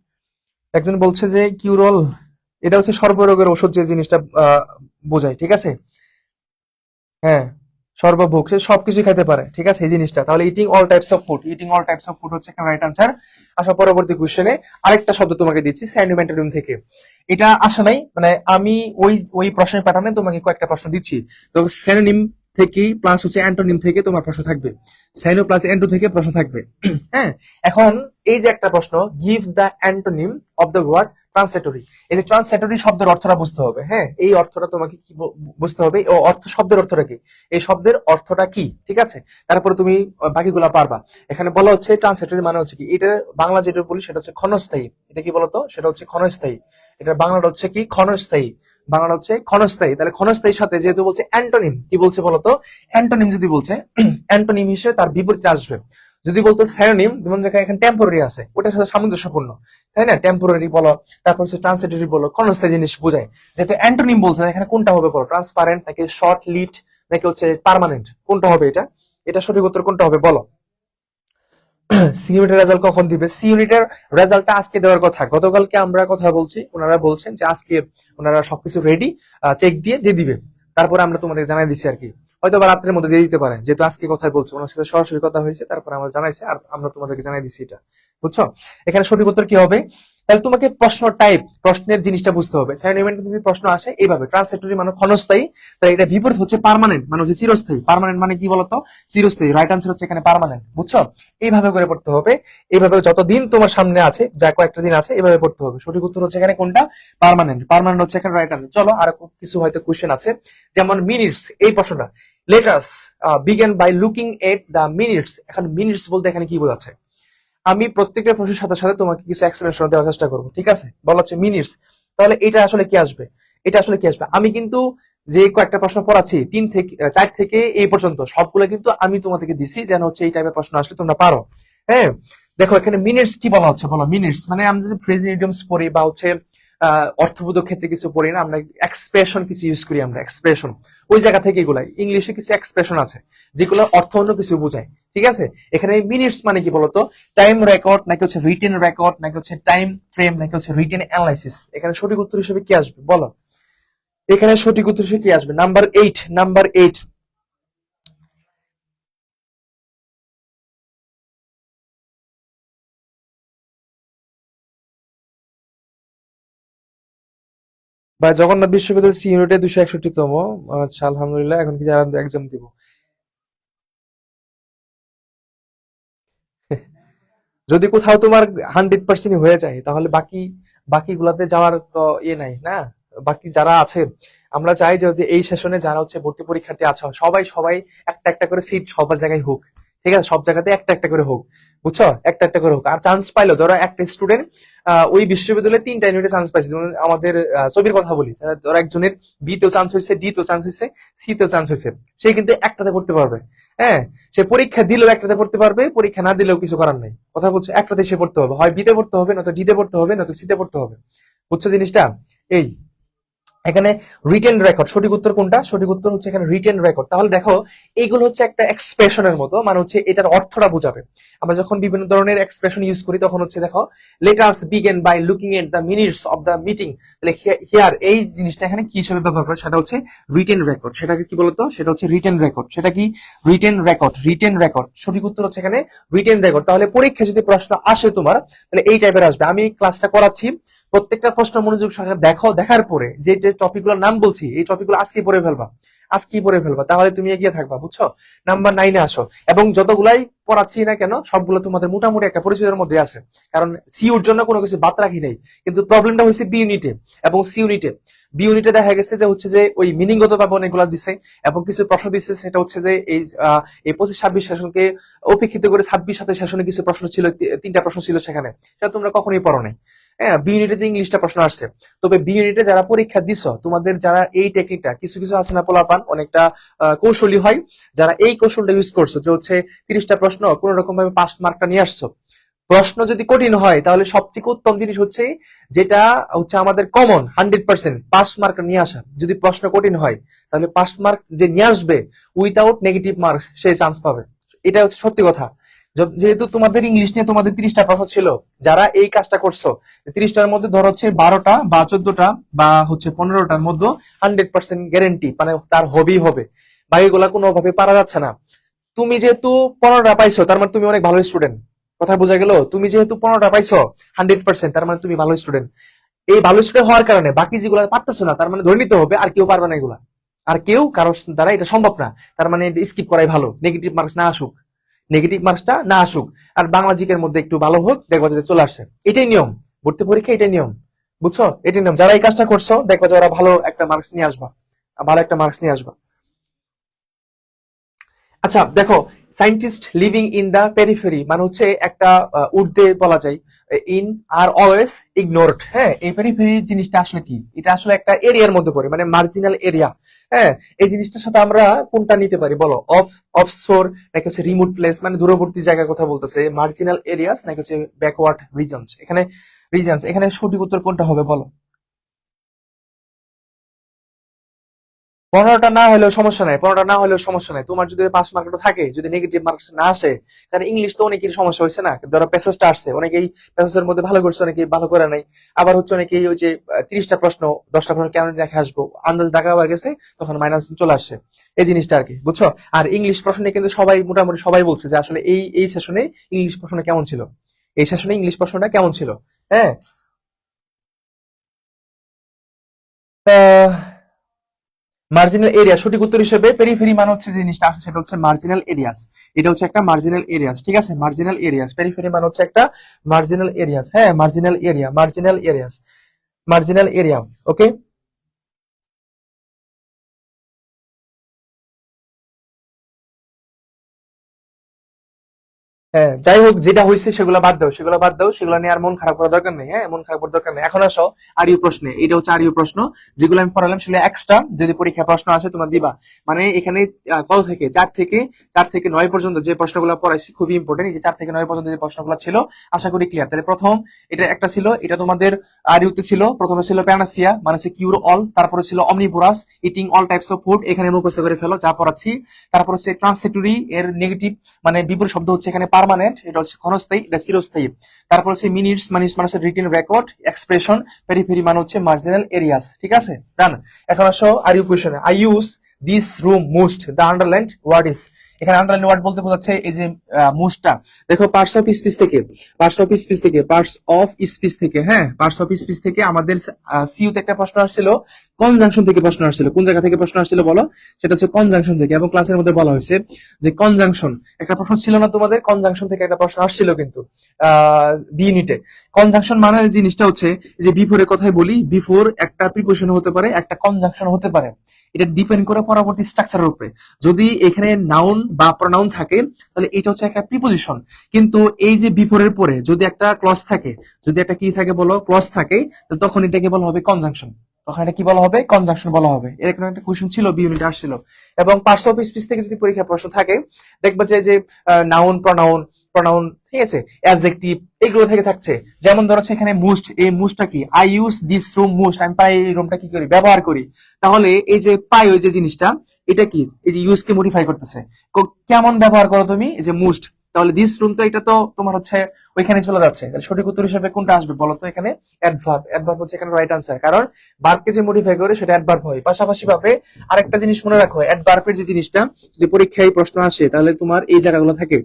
একজন বলছে যে কিউরল, এটা হচ্ছে সর্বরোগের ওষুধ যে জিনিসটা বোঝায়। ঠিক আছে, হ্যাঁ, সর্বভোগ, সে সবকিছু খেতে পারে। ঠিক আছে, এই জিনিসটা। তাহলে eating all types of food, eating all types of food হচ্ছে এখানে রাইট আনসার। আসা পরবর্তী কোশ্চেনে আরেকটা শব্দ তোমাকে দিচ্ছি স্যানিমেন্টারিয়াম থেকে। এটা আসা নাই, মানে আমি ওই ওই প্রশ্নের প্যাটার্নে তোমাকে কয়েকটা প্রশ্ন দিচ্ছি। তো স্যানোনিম থেকে প্লাস হচ্ছে অ্যান্টোনিম থেকে তোমার প্রশ্ন থাকবে, স্যানো প্লাস অ্যান্টো থেকে প্রশ্ন থাকবে। হ্যাঁ, এখন এই যে একটা প্রশ্ন, give the antonym of the word translatory. এই যে ট্রান্সলেটরি শব্দের অর্থটা বুঝতে হবে। হ্যাঁ, এই অর্থটা তোমাকে কি বুঝতে হবে, ও অর্থ, শব্দের অর্থটা কি, এই শব্দের অর্থটা কি। ঠিক আছে, তারপরে তুমি বাকিগুলা পারবা। এখানে বলা হচ্ছে ট্রান্সলেটরি মানে হচ্ছে কি, এটা বাংলা যেটা বলি সেটা হচ্ছে ক্ষণস্থায়ী। এটা কি বলতো, সেটা হচ্ছে ক্ষণস্থায়ী। এটা বাংলাটা হচ্ছে কি, ক্ষণস্থায়ী। বাংলাটা হচ্ছে ক্ষণস্থায়ী। তাহলে ক্ষণস্থায়ীর সাথে যেহেতু বলছে অ্যান্টোনিম, কি বলছে বলতো, অ্যান্টোনিম যদি বলছে, অ্যান্টোনিম হিসেবে তার বিপরীতে আসবে। যদি বলতো স্যানোনিম, যেমন এখানে টেম্পোরারি আছে, ওটার সাথে সামঞ্জস্যপূর্ণ, তাই না? টেম্পোরারি বলো, তারপর হচ্ছে ট্রান্সলেটরি বলো, ক্ষণস্থায়ী জিনিস বোঝায়। যেহেতু অ্যান্টোনিম বলছে, এখানে কোনটা হবে বলো, ট্রান্সপারেন্ট নাকি শর্ট লিভড নাকি হচ্ছে পার্মানেন্ট, কোনটা হবে এটা? এটা সঠিক উত্তর কোনটা হবে বলো? সি ইউনিটের রেজাল্ট কখন দিবে? সি ইউনিটের রেজাল্টটা আজকে দেওয়ার কথা, গতকালকে আমরা কথা বলছি, ওনারা বলছেন যে আজকে ওনারা সবকিছু রেডি, চেক দিয়ে দিবে। তারপরে আমরা তোমাদের জানাই দিচ্ছি আর কি, হয়তো বা রাত্রের মধ্যে দিয়ে দিতে পারে, যেহেতু আজকে কথাই বলছি, ওনার সাথে সরাসরি কথা হয়েছে, তারপরে আমরা জানাইছি আর আমরা তোমাদেরকে জানাই দিচ্ছি এটা। বুঝছো? এখানে সঠিক উত্তর কি হবে? তাহলে তোমাকে প্রশ্ন টাইপ, প্রশ্নের জিনিসটা বুঝতে হবে। অ্যাসাইনমেন্ট যদি প্রশ্ন আসে এইভাবে, ট্রান্সলেটরি মানে ক্ষণস্থায়ী, তাই এটা বিপরীত হচ্ছে পার্মানেন্ট, মানে হচ্ছে চিরস্থায়ী। পার্মানেন্ট মানে কি বলতো, চিরস্থায়ী। রাইট আনসার হচ্ছে এখানে পার্মানেন্ট। বুঝছো? এইভাবে করে পড়তে হবে, এইভাবে যতদিন তোমার সামনে আছে, যা কয়েকটা দিন আছে, এভাবে পড়তে হবে। সঠিক উত্তর হচ্ছে এখানে কোনটা, পার্মানেন্ট। পার্মানেন্ট হচ্ছে এখানে রাইট আনসার। চলো আর কিছু হয়তো কোশ্চেন আছে, যেমন মিনিটস, এই প্রশ্নটা, let us begin by looking at the minutes. এখন মিনিটস বলতে এখানে কি বোঝাচ্ছে, আমি প্রত্যেকটা প্রশ্নের সাথে সাথে তোমাকে কিছু এক্সপ্লেনেশন দেওয়ার চেষ্টা করবো। ঠিক আছে, বলা হচ্ছে মিনিটস, তাহলে এটা আসলে কি আসবে, এটা আসলে কি আসবে? আমি কিন্তু যে কয়েকটা প্রশ্ন পড়াচ্ছি 3 থেকে 4 থেকে এই পর্যন্ত সবগুলো কিন্তু আমি তোমাদেরকে দিছি, যেন হচ্ছে এই টাইপের প্রশ্ন আসলে তোমরা পারো। হ্যাঁ, দেখো এখানে মিনিটস কি বলা হচ্ছে বলো, মিনিটস মানে আমরা যদি ফ্রেজ ইডিয়মস পড়ি বা হচ্ছে অর্থবোধক ক্ষেত্রে কিছু পড়ি না আমরা, এক্সপ্রেশন কিছু ইউজ করি আমরা, এক্সপ্রেশন, ওই জায়গা থেকে এগুলাই ইংলিশে কিছু এক্সপ্রেশন আছে যেগুলো অর্থ অন্য কিছু বোঝায়। ঠিক আছে, এখানে মিনিটস মানে কি বলতো, টাইম রেকর্ড নাকি হচ্ছে রিটেন রেকর্ড নাকি হচ্ছে টাইম ফ্রেম নাকি হচ্ছে রিটেন অ্যানালাইসিস। এখানে সঠিক উত্তর হিসেবে কি আসবে বলো? এখানে সঠিক উত্তর হিসেবে কি আসবে? Number 8, number 8। বা জগন্নাথ বিশ্ববিদ্যালয় সি ইউনিটে 261তম। আচ্ছা, আলহামদুলিল্লাহ। এখন কি যারা এক্সাম দিব, যদি কোথাও তোমার 100% হয়ে যায় তাহলে বাকিগুলাতে যাওয়ার তো ইয়ে নাই না। বাকি যারা আছে, আমরা চাই যে এই সেশনে যারা হচ্ছে ভর্তি পরীক্ষার্থী আছে, সবাই সবাই একটা একটা করে সিট সবার জায়গায় হোক। ঠিক আছে, সব জায়গাতে একটা একটা করে হোক, বুঝছো, একটা একটা করে হোক। আর চান্স পাইলো, ধরো একটা স্টুডেন্ট ওই বিশ্ববিদ্যালয়ে 3টা ইউনিটে চান্স পাইছে, যেমন আমাদের ছবির কথা বলি, ধরো একজনের বি তেও চান্স হয়েছে, ডি তেও চান্স হয়েছে, সি তেও চান্স হয়েছে, সে কিন্তু একটাতে পড়তে পারবে। হ্যাঁ, সে পরীক্ষা দিলেও একটাতে পড়তে পারবে, পরীক্ষা না দিলেও কিছু করার নাই, কথা বলছে, একটাতে সে পড়তে হবে, হয় বিতে পড়তে হবে, নয়তো ডিতে পড়তে হবে, নয়তো সিতে পড়তে হবে, বুঝছো জিনিসটা? এই এখানে রিটেন রেকর্ড, সঠিক উত্তর কোনটা? সঠিক উত্তর হচ্ছে এখানে রিটেন রেকর্ড। তাহলে দেখো, এইগুলো হচ্ছে একটা এক্সপ্রেশনের মতো, মানে হচ্ছে এটার অর্থটা বোঝাবে। আমরা যখন বিভিন্ন ধরনের এক্সপ্রেশন ইউজ করি তখন হচ্ছে দেখো, let us begin by looking at the minutes of the meeting, তাহলে হিয়ার এই জিনিসটা এখানে কি হিসেবে ব্যবহার করে, সেটা হচ্ছে রিটেন রেকর্ড। সেটাকে কি বলতো? সেটা হচ্ছে রিটেন রেকর্ড। সেটা কি? Written record, written record. সঠিক উত্তর হচ্ছে এখানে রিটেন রেকর্ড। তাহলে পরীক্ষা যদি প্রশ্ন আসে তোমার, তাহলে এই টাইপের আসবে। আমি ক্লাসটা করাচ্ছি, প্রত্যেকটা প্রশ্ন মনোযোগ সহকারে দেখো, দেখার পরে যে টপিক গুলোর নাম বলছি, এই টপিক গুলো আজকেই পড়ে ফেলবা, আজকেই পড়ে ফেলবা, তাহলে তুমি এগিয়ে থাকবা, বুঝছো? নাম্বার 9-এ আসো, এবং যতগুলাই পড়াচ্ছি না কেন সবগুলো তোমাদের মোটামুটি একটা পরিচয়ের মধ্যে আছে, কারণ সিউর জন্য কোনো কিছু বাদ রাখি নাই। কিন্তু প্রবলেমটা হয়েছে বি ইউনিটে এবং সি ইউনিটে। বি ইউনিটে দেখা গেছে যে হচ্ছে যে ওই মিনিংগত ভাবে অনেকগুলো দিছে, এবং কিছু প্রশ্ন দিচ্ছে, সেটা হচ্ছে যে এই 25-26 সেশনকে উপেক্ষিত করে 26-27 সেশনে কিছু প্রশ্ন ছিল, 3টা প্রশ্ন ছিল সেখানে, সেটা তোমরা কখনোই পড়ো নাই। হ্যাঁ, বি ইউনিটে যে ইংলিশটা প্রশ্ন আসছে, তবে বি ইউনিটে যারা পরীক্ষা দিছ, তোমাদের যারা এই টেকনিকটা, কিছু কিছু আছে না পোলাপান অনেকটা কৌশলী হয়, যারা এই কৌশলটা ইউজ করছো, যে হচ্ছে 30টা প্রশ্ন কোন রকম ভাবে পাস মার্কটা নিয়ে আসছো। প্রশ্ন যদি কঠিন হয়, তাহলে সবচেয়ে উত্তম জিনিস হচ্ছে যেটা হচ্ছে আমাদের কমন 100% পাস মার্ক নিয়ে আসা। যদি প্রশ্ন কঠিন হয়, তাহলে পাস মার্ক যে নিয়ে আসবে উইথাউট নেগেটিভ মার্কস, সে চান্স পাবে। এটা হচ্ছে সত্যি কথা। যেহেতু তোমাদের ইংলিশ নিয়ে তোমাদের 30টা প্রশ্ন ছিল, যারা এই কাজটা করছো, 30টার মধ্যে ধরো হচ্ছে 12টা বা 14টা বা হচ্ছে 15টার মধ্যে 100% গ্যারেন্টি, মানে তার হবেই হবে, বাকিগুলা কোনোভাবে পারা যাচ্ছে না। তুমি যেহেতু 15টা পাইছো, তার মানে তুমি অনেক ভালো স্টুডেন্ট, কথা বোঝা গেল? তুমি যেহেতু 15টা পাইছো 100%, তার মানে তুমি ভালো স্টুডেন্ট। এই ভালো স্টুডেন্ট হওয়ার কারণে বাকি যেগুলো পারতেছো না, তার মানে ধরে নিতে হবে আর কেউ পারবে না এগুলা, আর কেউ কারোর দ্বারা এটা সম্ভব না। তার মানে স্কিপ করাই ভালো, নেগেটিভ মার্কস না আসুক, নেগেটিভ মার্কসটা না আসুক, আর বাংলা জিকের মধ্যে একটু ভালো হোক, দেখবা যে চলে আসে। এটাই নিয়ম, ভর্তি পরীক্ষা এটাই নিয়ম, বুঝছো? এটাই নিয়ম। যারা এই কাজটা করছো, দেখবা যে ওরা ভালো একটা মার্কস নিয়ে আসবা, ভালো একটা মার্কস নিয়ে আসবা। আচ্ছা দেখো, scientist living in the periphery মানে হচ্ছে একটা উর্দে বলা যায়, ইন আর অলওয়েজ ইগনোরড। হ্যাঁ, এই পেরিফেরি জিনিসটা আসলে কি? এটা আসলে একটা এরিয়ার মধ্যে পড়ে, মানে মার্জিনাল এরিয়া। হ্যাঁ, এই জিনিসটার সাথে আমরা কোনটা নিতে পারি বলো? অফশোর নাকি হচ্ছে রিমোট প্লেস, মানে দূরবর্তী জায়গার কথা বলতেছে, মার্জিনাল এরিয়াস নাকি হচ্ছে ব্যাকওয়ার্ড রিজনস? এখানে রিজনস, এখানে সঠিক উত্তর কোনটা হবে বলো? 15টা না হলেও সমস্যা নাই, 15টা না হলেও সমস্যা নাই। তোমার যদি পাস মার্কটা থাকে, যদি নেগেটিভ মার্কস না আসে, কারণ ইংলিশ তো অনেকেরই সমস্যা হয়েছে না, ধরো প্যাসেজটা আসছে, অনেকেই প্যাসেজের মধ্যে ভালো করছে, অনেকেই ভালো করে নাই। আবার হচ্ছে অনেকেই ওই যে 30টা প্রশ্ন 10টা প্রশ্ন কেন রেখে আসবো, আন্দাজ দেখা হয়ে গেছে, তখন মাইনাস চলে আসছে, এই জিনিসটা আর কি, বুঝছো? আর ইংলিশ প্রশ্নে কিন্তু সবাই মোটামুটি সবাই বলছে যে আসলে এই সেশনে ইংলিশ প্রশ্নটা কেমন ছিল, এই সেশনে ইংলিশ প্রশ্নটা কেমন ছিল। হ্যাঁ, মার্জিনাল এরিয়া সঠিক উত্তর হিসেবে, পেরিফেরি মানে হচ্ছে যে জিনিসটা আসছে, সেটা হচ্ছে মার্জিনাল এরিয়াস। এটা হচ্ছে একটা মার্জিনাল এরিয়াস, ঠিক আছে? মার্জিনাল এরিয়াস, পেরিফেরি মানে হচ্ছে একটা মার্জিনাল এরিয়াস। হ্যাঁ, marginal area, marginal areas, marginal area. Okay, হ্যাঁ, যাই হোক, যেটা হয়েছে সেগুলো বাদ দাও, সেগুলো বাদ দাও, সেগুলো নিয়ে আর মন খারাপ করার দরকার নেই। হ্যাঁ, মন খারাপ করার দরকার নেই। এখন আসো আরিউ প্রশ্নে। এটা হচ্ছে আরিউ প্রশ্ন, যেগুলো আমি পড়ালাম সেগুলো এক্সট্রা, যদি পরীক্ষা প্রশ্ন আসে তোমরা দিবা। মানে এখানে কত থেকে 4 থেকে 9 পর্যন্ত যে প্রশ্নগুলো পড়াইছি খুবই ইম্পর্টেন্ট। এই যে 4 থেকে 9 পর্যন্ত যে প্রশ্নগুলো ছিল, আশা করি ক্লিয়ার। তাহলে প্রথম এটা একটা ছিল, এটা তোমাদের আরিউতে ছিল। প্রথমে ছিল প্যানাসিয়া, মানে হচ্ছে কিউর অল। তারপরে ছিল omnivorous, eating all types of food, এখানে মুখস্থ করে ফেলো যা পড়াচ্ছি। তারপর হচ্ছে ট্রান্সিটরি, এর নেগেটিভ মানে বিপরীত শব্দ হচ্ছে এখানে পার্মানেন্ট, এটা হচ্ছে ক্ষণস্থায়ী, এটা চিরস্থায়ী। তারপর হচ্ছে মিনিটস মানে হচ্ছে রিটেন রেকর্ড, এক্সপ্রেশন, পেরিফেরি মানে হচ্ছে মার্জিনাল এরিয়াস। ঠিক আছে, ডান। এখন আসো আর ইউ কোয়েশনে। I use this room most, the underlined word is. এখানে আন্ডারলাইন ওয়ার্ড বলতে বোঝাচ্ছে এই যে মোস্টটা। দেখো, পার্টস অফ স্পিচ থেকে, পার্টস অফ স্পিচ থেকে, হ্যাঁ, পার্টস অফ স্পিচ থেকে আমাদের সিইউতে একটা প্রশ্ন আসছিল, কনজাংশন থেকে প্রশ্ন আসছিল। কোন জায়গা থেকে প্রশ্ন আসছিল বলো? সেটা হচ্ছে কনজাংশন থেকে। এবং ক্লাসের মধ্যে বলা হয়েছে যে কনজাংশন একটা প্রশ্ন ছিল না তোমাদের? কনজাংশন থেকে একটা প্রশ্ন আসছিল কিন্তু বি ইউনিটে। কনজাংশন মানে জিনিসটা হচ্ছে যে বিফোর এর কথাই বলি, বিফোর একটা প্রিপোজিশন হতে পারে, একটা কনজাংশন হতে পারে। এটা ডিপেন্ড করে পরবর্তী স্ট্রাকচারের উপরে। যদি এখানে নাউন বা প্রনাউন থাকে তাহলে এটা হচ্ছে একটা প্রিপোজিশন। কিন্তু এই যে বিফোর এর পরে যদি একটা ক্লজ থাকে, যদি একটা কি থাকে বলো, ক্লজ থাকে, তো তখন এটাকে বলা হবে কনজাংশন। তখন এটা কি বলা হবে? কনজাংশন বলা হবে। এরকম একটা কোশ্চেন ছিল, বি ইউনিটে আসছিল। এবং পার্টস অফ স্পিচ থেকে যদি পরীক্ষা প্রশ্ন থাকে, দেখবা যে নাউন, প্রনাউন, প্রনাউন, ঠিক আছে, অ্যাডজেক্টিভ, এগুলো থেকে থাকছে। যেমন ধরো হচ্ছে এখানে মুস্ট, এই মুস্টটা কি? আই ইউজ দিস রুম মুস্ট, আমি পাই এই রুমটা কি করি? ব্যবহার করি। তাহলে এই যে পাই, ওই যে জিনিসটা, এটা কি? এই যে ইউজ কে মডিফাই করতেছে। কেমন ব্যবহার করো তুমি? এই যে মুস্ট। তাহলে দিস রুম তো এটা তো তোমার হচ্ছে ওইখানে চলে যাচ্ছে। তাহলে সঠিক উত্তর হিসেবে কোনটা আসবে বলো তো? এখানে অ্যাডভার্ব। অ্যাডভার্ব হচ্ছে এখানে রাইট আনসার, কারণ ভার্বকে যে মডিফাই করে সেটা অ্যাডভার্ব হয়। পাশাপাশি ভাবে আরেকটা জিনিস মনে রাখো, অ্যাডভার্বের যে জিনিসটা যদি পরীক্ষায় প্রশ্ন আসে তাহলে তোমার এই জায়গাগুলো থাকে।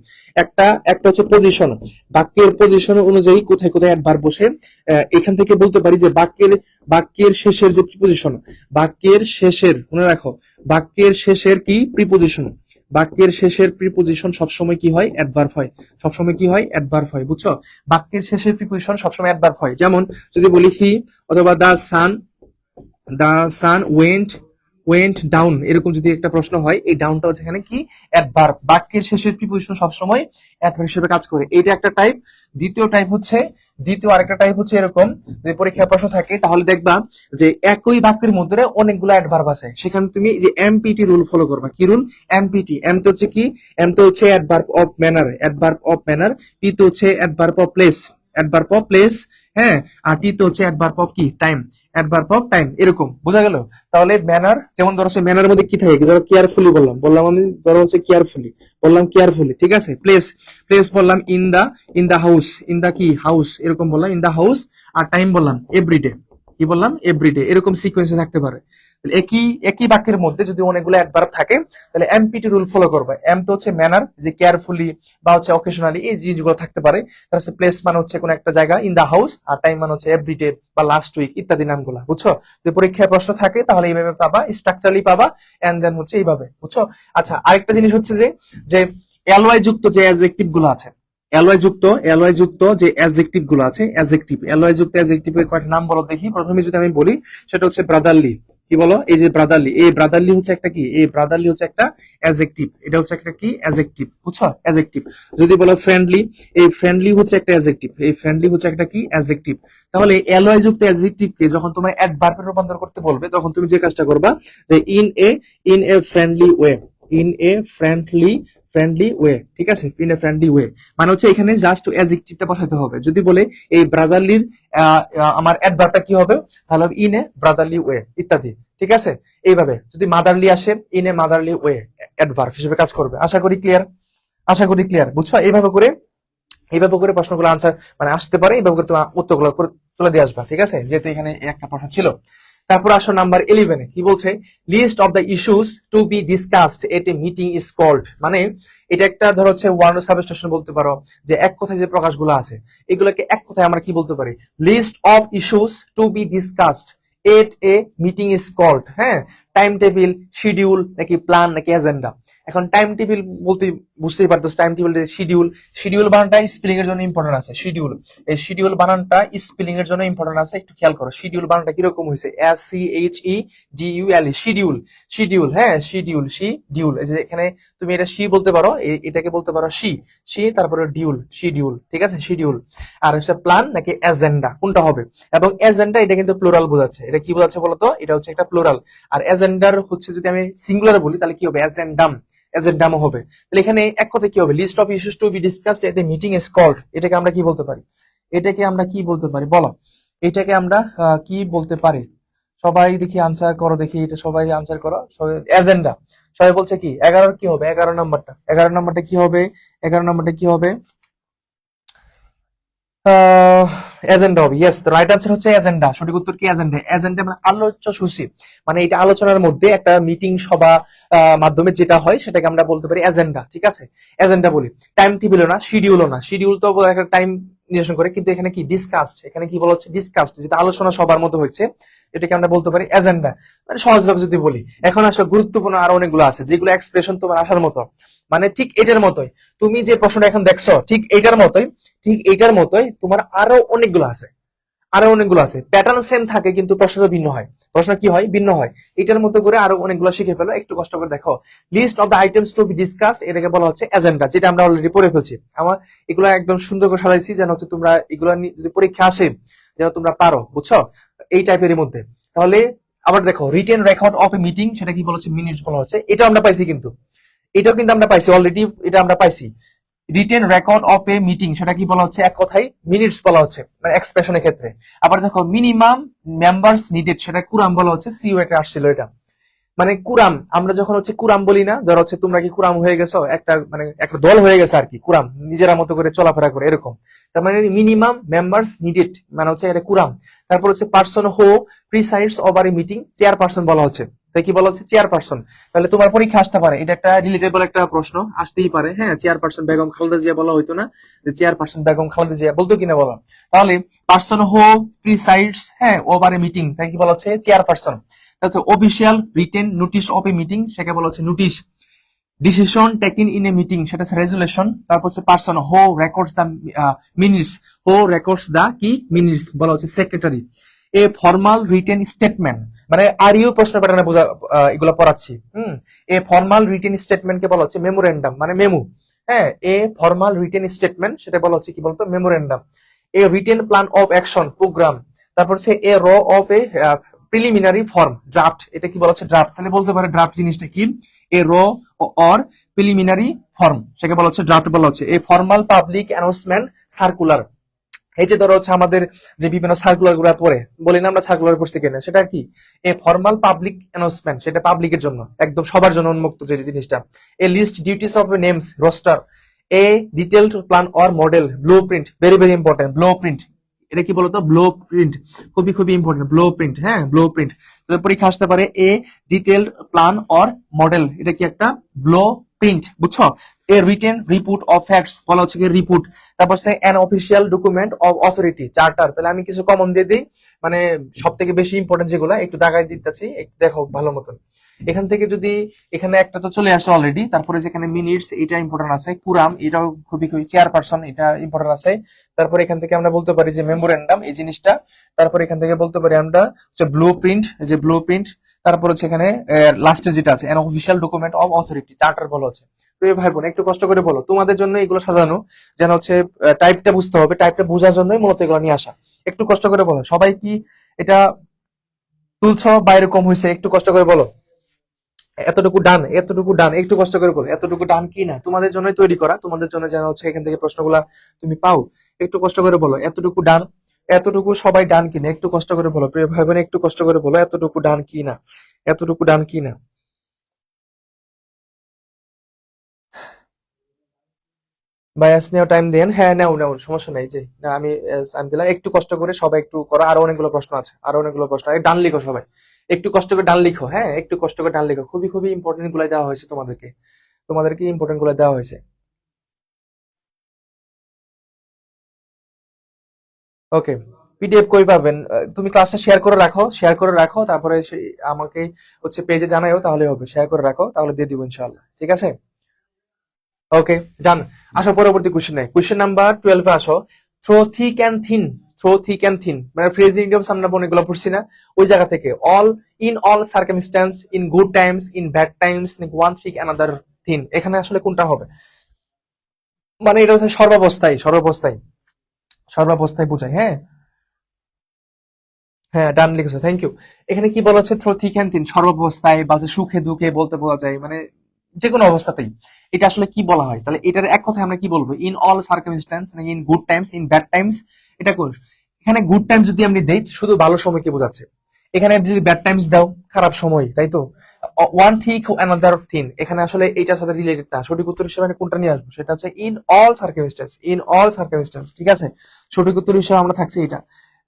একটা একটা হচ্ছে পজিশন, বাক্যের পজিশন অনুযায়ী কোথায় কোথায় অ্যাডভার্ব বসে। এখান থেকে বলতে পারি যে বাক্যের শেষের যে প্রিপোজিশন, বাক্যের শেষের, মনে রাখো, বাক্যের শেষের কি? প্রিপোজিশন। বাক্যের শেষের প্রিপোজিশন সবসময় কি হয়? অ্যাডভার্ব হয়। সবসময় কি হয়? অ্যাডভার্ব হয়, বুঝছো? বাক্যের শেষের প্রিপোজিশন সবসময় অ্যাডভার্ব হয়। যেমন যদি বলি হি, অথবা দ্য সান ওয়েন্ট ডাউন, এরকম যদি একটা প্রশ্ন হয়, এই ডাউনটা হচ্ছে এখানে কি? অ্যাডভার্ব। বাক্যের শেষের প্রিপোজিশন সবসময় অ্যাডভার্ব হিসেবে কাজ করে। এটা একটা টাইপ। দ্বিতীয় আরেকটা টাইপ হচ্ছে এরকম, যদি পরীক্ষায় প্রশ্ন থাকে তাহলে দেখবা যে একই বাক্যের মধ্যে অনেকগুলো অ্যাডভার্ব আছে, সেখানে তুমি যে এমপিটি রুল ফলো করবা। কি রুল? এমপিটি। এম তো হচ্ছে কি? এম তো হচ্ছে adverb of manner, adverb of manner. P তো হচ্ছে adverb of place, adverb of place, হ্যাঁ। আর টি তো হচ্ছে অ্যাডভার্ব অফ কি? Time, adverb of time. এরকম বোঝা গেল? তাহলে ম্যানার, যেমন ধরো ম্যানার মধ্যে কি থাকে? ধরো কেয়ারফুলি বললাম আমি, ধরো হচ্ছে কেয়ারফুলি, ঠিক আছে। প্লেস বললাম in the house, in the কি? হাউস, এরকম বললাম ইন দা হাউস। আর টাইম বললাম এভরিডে। কি বললাম? এভরিডে। এরকম সিকোয়েন্সে থাকতে পারে। একই বাক্যের মধ্যে যদি অনেকগুলো অ্যাডভার্ব থাকে তাহলে এমপিটি রুল ফলো করবে। এম তো হচ্ছে ম্যানার, যে কেয়ারফুলি বা হচ্ছে অকেশনালি, এই জিনিসগুলো থাকতে পারে। তার হচ্ছে প্লেস মানে হচ্ছে কোন একটা জায়গা, ইন দা হাউস, আর টাইম মানে হচ্ছে এভরিডে বা লাস্ট উইক ইত্যাদি নামগুলা, বুঝছো? যদি পরীক্ষায় প্রশ্ন থাকে তাহলে এইভাবে পাবা, স্ট্রাকচারালি পাবা, এন্ড দেন হচ্ছে এইভাবে, বুঝছো? আচ্ছা, আরেকটা জিনিস হচ্ছে যে এলওয়াই যুক্ত যে অ্যাডজেক্টিভ গুলো আছে, এলওয়াই যুক্ত যে অ্যাডজেক্টিভ গুলো আছে, এলওয়াই যুক্ত অ্যাডজেক্টিভের কয়েকটা নাম বলো দেখি। প্রথমে যদি আমি বলি, সেটা হচ্ছে ব্রাদারলি। কি বলো? এই যে ব্রাদারলি, এই ব্রাদারলি হচ্ছে একটা কি? এই ব্রাদারলি হচ্ছে একটা অ্যাডজেক্টিভ। এটা হচ্ছে একটা কি? অ্যাডজেক্টিভ, বুঝছো? অ্যাডজেক্টিভ। যদি বলো ফ্রেন্ডলি, এই ফ্রেন্ডলি হচ্ছে একটা অ্যাডজেক্টিভ। এই ফ্রেন্ডলি হচ্ছে একটা কি? অ্যাডজেক্টিভ। তাহলে এলওয়াই যুক্ত অ্যাডজেক্টিভকে যখন তোমার অ্যাডভার্বে রূপান্তর করতে বলবে, তখন তুমি যে কাজটা করবা, যে in a friendly way, in a friendly way, ঠিক আছে? ইন এ ফ্রেন্ডলি ওয়ে মানে হচ্ছে এখানে জাস্ট অ্যাডজেক্টিভটা বসাতে হবে। যদি বলে এই ব্রাদারলির আমার অ্যাডভার্বটা কি হবে, তাহলে ইন এ ব্রাদারলি ওয়ে ইত্যাদি, ঠিক আছে? এইভাবে যদি মাদারলি আসে, in a motherly way adverb হিসেবে কাজ করবে। আশা করি ক্লিয়ার, বুঝছো? এইভাবে করে প্রশ্নগুলো আনসার মানে আসতে পারে। এইভাবে করে তোমার উত্তরগুলো করে তুলে দিয়ে আসবা, ঠিক আছে? যেহেতু এখানে একটা প্রশ্ন ছিল। তারপর আসো নাম্বার 11-এ, কি বলছে? List of the issues to be discussed at a meeting is called. মানে এটা একটা ধরো হচ্ছে ওয়ার্ড সাবস্টেশন বলতে পারো, যে এক কথায় যে প্রকাশগুলো আছে এগুলোকে এক কথায় আমরা কি বলতে পারি? List of issues to be discussed at a meeting is called. হ্যাঁ, টাইম টেবিল, শিডিউল, নাকি প্ল্যান, নাকি এজেন্ডা। এখন টাইম টেবিল বলতে বুঝতেই পারতেছ, টাইম টেবিল শিডিউল বানানটা স্পেলিং এর জন্য ইম্পর্টেন্ট আছে। এই শিডিউল বানানটা স্পেলিং এর জন্য ইম্পর্টেন্ট আছে, একটু খেয়াল করো। শিডিউল বানানটা কিরকম হয়েছে? SCHEDUL, schedule. হ্যাঁ, শিডিউল। এই যে এখানে তুমি এটা শি বলতে পারো, এটাকে বলতে পারো শি, তারপরে শিডিউল, ঠিক আছে? শিডিউল। আর হচ্ছে প্ল্যান নাকি এজেন্ডা, কোনটা হবে? এবং এজেন্ডা এটা কিন্তু প্লুরাল বোঝাচ্ছে। এটা কি বোঝাচ্ছে বলতো? এটা হচ্ছে একটা প্লুরাল। আর এজেন্ডার হচ্ছে যদি আমি সিঙ্গুলার বলি তাহলে কি হবে? এজেন্ডামও হবে। তাহলে এখানে এক কথায় কি হবে? List of issues to be discussed at a meeting is called. এটাকে আমরা কি বলতে পারি? বলো, এটাকে আমরা কি বলতে পারি? সবাই দেখি আনসার করো, দেখি এটা সবাই আনসার করো। এজেন্ডা। সবাই বলছে কি? 11 কি হবে? 11 নাম্বারটা কি হবে? 11 নাম্বারটা কি হবে? এজেন্ডা হবে। ইয়েস, রাইট আনসার হচ্ছে এজেন্ডা। সঠিক উত্তর কি? এজেন্ডা মানে আলোচ্য সূচি। মানে এটা আলোচনার মধ্যে একটা মিটিং সভা মাধ্যমে যেটা হয় সেটাকে আমরা বলতে পারি এজেন্ডা, ঠিক আছে? এজেন্ডা বলি। টাইম টেবিলও না, শিডিউলও না। শিডিউল তো একটা টাইম নিরসন করে, কিন্তু এখানে কি ডিসকাস্ট, এখানে কি বলা হচ্ছে ডিসকাস্ট, যেটা আলোচনা সবার মধ্যে হচ্ছে, এটাকে আমরা বলতে পারি এজেন্ডা। মানে সহজভাবে যদি বলি, এখন আসলে গুরুত্বপূর্ণ আরো অনেকগুলো আছে যেগুলো এক্সপ্রেশন তোমার আসার মতো, মানে ঠিক এটার মতোই, তুমি যে প্রশ্নটা এখন দেখছো ঠিক এইটার মতোই, ঠিক এইটার মতোই তোমার আরো অনেকগুলো আছে, আরো অনেকগুলো আছে, প্যাটার্ন সেম থাকে কিন্তু প্রশ্নটা ভিন্ন হয়। প্রশ্ন কি হয়? ভিন্ন হয়। এটার মতো করে আরো অনেকগুলো শিখে ফেলো, একটু কষ্ট করে দেখো। List of the items to be discussed, এটাকে বলা হচ্ছে এজেন্ডা, যেটা আমরা অলরেডি পড়ে ফেলছি। আমার এগুলো একদম সুন্দর করে সাজাইছি যেন হচ্ছে তোমরা এগুলো যদি পরীক্ষা আসে যেন তোমরা পারো, বুঝছো, এই টাইপের মধ্যে। তাহলে আবার দেখো, written record of A meeting, সেটা কি বলা হচ্ছে? মিনিটস বলা হচ্ছে। এটা আমরা পাইছি, কিন্তু এটাও কিন্তু আমরা পাইছি অলরেডি, এটা আমরা পাইছি। Written record of A meeting, সেটা কি বলা হচ্ছে? এক কথায় মিনিটস বলা হচ্ছে, মানে এক্সপ্রেশনের ক্ষেত্রে। আবার দেখো, মিনিমাম মেম্বার্স নিডেড, সেটা কুরাম বলা হচ্ছে, সিইও এটা আসছিল এটা। মানে কুরাম, আমরা যখন হচ্ছে কুরাম বলি না, ধর হচ্ছে তোমরা কি কুরাম হয়ে গেছো, একটা মানে একটা দল হয়ে গেছে আর কি, কুরাম নিজেরা মতো করে চলাফেরা করে এরকম। তার মানে মিনিমাম মেম্বার্স নিডেড মানে হচ্ছে এটা কুরাম। তারপর হচ্ছে পার্সন হো প্রিসাইডস ওভার এ মিটিং, চেয়ারপারসন বলা হচ্ছে। তাই কি বলা হচ্ছে? চেয়ারপারসন। তাহলে তোমার পরীক্ষা আসতে পারে, এটা একটা রিলেটেবল একটা প্রশ্ন আসতেই পারে। হ্যাঁ, চেয়ারপারসন বেগম খালেদা জিয়া বলা হইতো না, যে চেয়ারপারসন বেগম খালেদা জিয়া বলতো কিনা বলা। তাহলে পার্সন হো প্রিসাইডস, হ্যাঁ, ওভার এ মিটিং, তাই কি বলা হচ্ছে? Chairperson. Official written notice of A meeting, সেকে বলা হচ্ছে notice. Decision taken in a meeting, সেটা হচ্ছে রেজুলেশন। তারপর হচ্ছে পার্সন হো রেকর্ডস দ্য মিনিটস, হো রেকর্ডস দ্য কি মিনিটস বলা হচ্ছে secretary. A formal written statement, মানে আর ইউ প্রশ্ন প্যাটার্নে বোঝা, এগুলো পড়াচ্ছি। এ ফর্মাল রিটেন স্টেটমেন্ট কে বলা হচ্ছে মেমোরেন্ডাম, মানে মেমু। হ্যাঁ, এ ফর্মাল রিটেন স্টেটমেন্ট, সেটা বলা হচ্ছে কি বলতো? Memorandum. A written plan of action, programme. তারপর হচ্ছে a rough of a preliminary form, draft, এটা কি বলা হচ্ছে? ড্রাফট। তাহলে বলতে পারে ড্রাফট জিনিসটা কি? এ র অর প্রিলিমিনারি ফর্ম, সেকে বলা হচ্ছে ড্রাফট বলা হচ্ছে। A formal public announcement circular, এই যে ধরো হচ্ছে আমাদের যে বিভিন্ন সার্কুলার গুলা পড়ে, বলি না আমরা সার্কুলার পড়ছি কিনা, সেটা কি? এ ফর্মাল পাবলিক অ্যানাউন্সমেন্ট, সেটা পাবলিকের জন্য, একদম সবার জন্য উন্মুক্ত যে জিনিসটা। A list duties of names roster. A detailed plan or model blueprint, very very important blueprint. এটা কি বলতো? ব্লু প্রিন্ট, খুবই খুবই ইম্পর্টেন্ট ব্লু প্রিন্ট। হ্যাঁ, ব্লু প্রিন্ট। তাহলে পরীক্ষা আসতে পারে a detailed plan or model, এটা কি একটা ব্লু প্রিন্ট, বুঝছো? A written report of facts বলা হচ্ছে কি রিপোর্ট। তারপর সে an official document of authority, charter. তাহলে আমি কিছু কমন দিয়ে দিই, মানে সব থেকে বেশি ইম্পর্টেন্ট যেগুলো একটু দাগাই দিতেছি, একটু দেখো ভালো মতন। এখান থেকে যদি এখানে একটা তো চলে আসে অলরেডি, তারপরে যেখানে মিনিটস, এটা ইম্পর্টেন্ট আছে। কুরাম, এটাও খুবই খুবই, চেয়ারপারসন, এটা ইম্পর্টেন্ট আছে। তারপর এখান থেকে আমরা বলতে পারি যে মেমোরেন্ডাম, এই জিনিসটা। তারপর এখান থেকে বলতে পারি আমরা হচ্ছে ব্লু প্রিন্ট, যে ব্লু প্রিন্ট। তারপর হচ্ছে এখানে লাস্টে যেটা আছে an official document of authority, charter বলা হচ্ছে। প্রিয় ভাই বোন, একটু কষ্ট করে বলো, তোমাদের জন্য এগুলো সাজানো, যেন হচ্ছে টাইপটা বুঝতে হবে, টাইপটা বোঝার জন্যই মূলত এগুলো নিয়ে আসা। একটু কষ্ট করে বলো, সবাই কি এটা তুলছ বা এরকম হয়েছে? একটু কষ্ট করে বলো। এতটুকু ডান, এতটুকু ডান, একটু কষ্ট করে বলো, এতটুকু ডান কি না? তোমাদের জন্যই তৈরি করা, তোমাদের জন্য যেন হচ্ছে এখান থেকে প্রশ্নগুলা তুমি পাও। একটু কষ্ট করে বলো, এতটুকু ডান, এতটুকু সবাই ডান কিনা? একটু কষ্ট করে বলো প্রিয় ভাই বোন, একটু কষ্ট করে বলো, এতটুকু ডান কি না? এতটুকু ডান কি না? বায়াস নেও, টাইম দেন। হ্যাঁ, নাও নাও, সমস্যা নাই। যে না, আমি দিলাম, একটু কষ্ট করে সবাই একটু করো, আরো অনেকগুলো প্রশ্ন আছে, আরো অনেকগুলো প্রশ্ন। ডান লিখো সবাই, একটু কষ্ট করে ডান লিখো। হ্যাঁ, একটু কষ্ট করে ডান লিখো, খুবই খুবই ইম্পর্টেন্ট গুলাই দেওয়া হয়েছে তোমাদেরকে, তোমাদেরকে ইম্পর্টেন্ট গুলো দেওয়া হয়েছে। ওকে, পিডিএফ কই পাবেন? তুমি ক্লাসটা শেয়ার করে রাখো, শেয়ার করে রাখো, তারপরে আমাকে হচ্ছে পেজে জানাইও, তাহলে হবে। শেয়ার করে রাখো, তাহলে দিয়ে দিব ইনশাআল্লাহ, ঠিক আছে? ওকে, ডান। আসো পরবর্তী কোশ্চেনে, কোশ্চেন নাম্বার 12 এ আসো। Through thick and thin, through thick and thin মানে ফ্রেজ ইডিয়মস আমরা অনেকগুলো পড়ছি না, ওই জায়গা থেকে all, in all circumstances, in good times, in bad times, one thick another thin, এখানে আসলে কোনটা হবে? মানে এটা হচ্ছে সর্বাবস্থায়, সর্বাবস্থায়, সর্বাবস্থায় বোঝায়। হ্যাঁ, হ্যাঁ, ডান লিখেছো, থ্যাংক ইউ। এখানে কি বলা হচ্ছে? থ্রো থিক অ্যান্ড থিন, সর্বাবস্থায় বা হচ্ছে সুখে দুঃখে বলতে বোঝা যায়, মানে যে কোনো অবস্থাতেই। এটা আসলে কি বলা হয়? তাহলে এটার এক কথায় আমরা কি বলবো? ইন অল সার্কামস্ট্যান্স, নাকি in good times, in bad Times? এটা কোন? এখানে গুড টাইম যদি আমি দেই, শুধু ভালো সময়কে বোঝাচ্ছে। এখানে যদি ব্যাড টাইমস দাও, খারাপ সময়, তাই তো? ওয়ান থিক অ্যানাদার থিন, এখানে আসলে এইটার সাথে রিলেটেড না। সঠিক উত্তর হিসেবে আমি কোনটা নিয়ে আসবো? সেটা হচ্ছে in all circumstances, in all circumstance, ঠিক আছে? সঠিক উত্তর হিসেবে আমরা থাকছি এটা,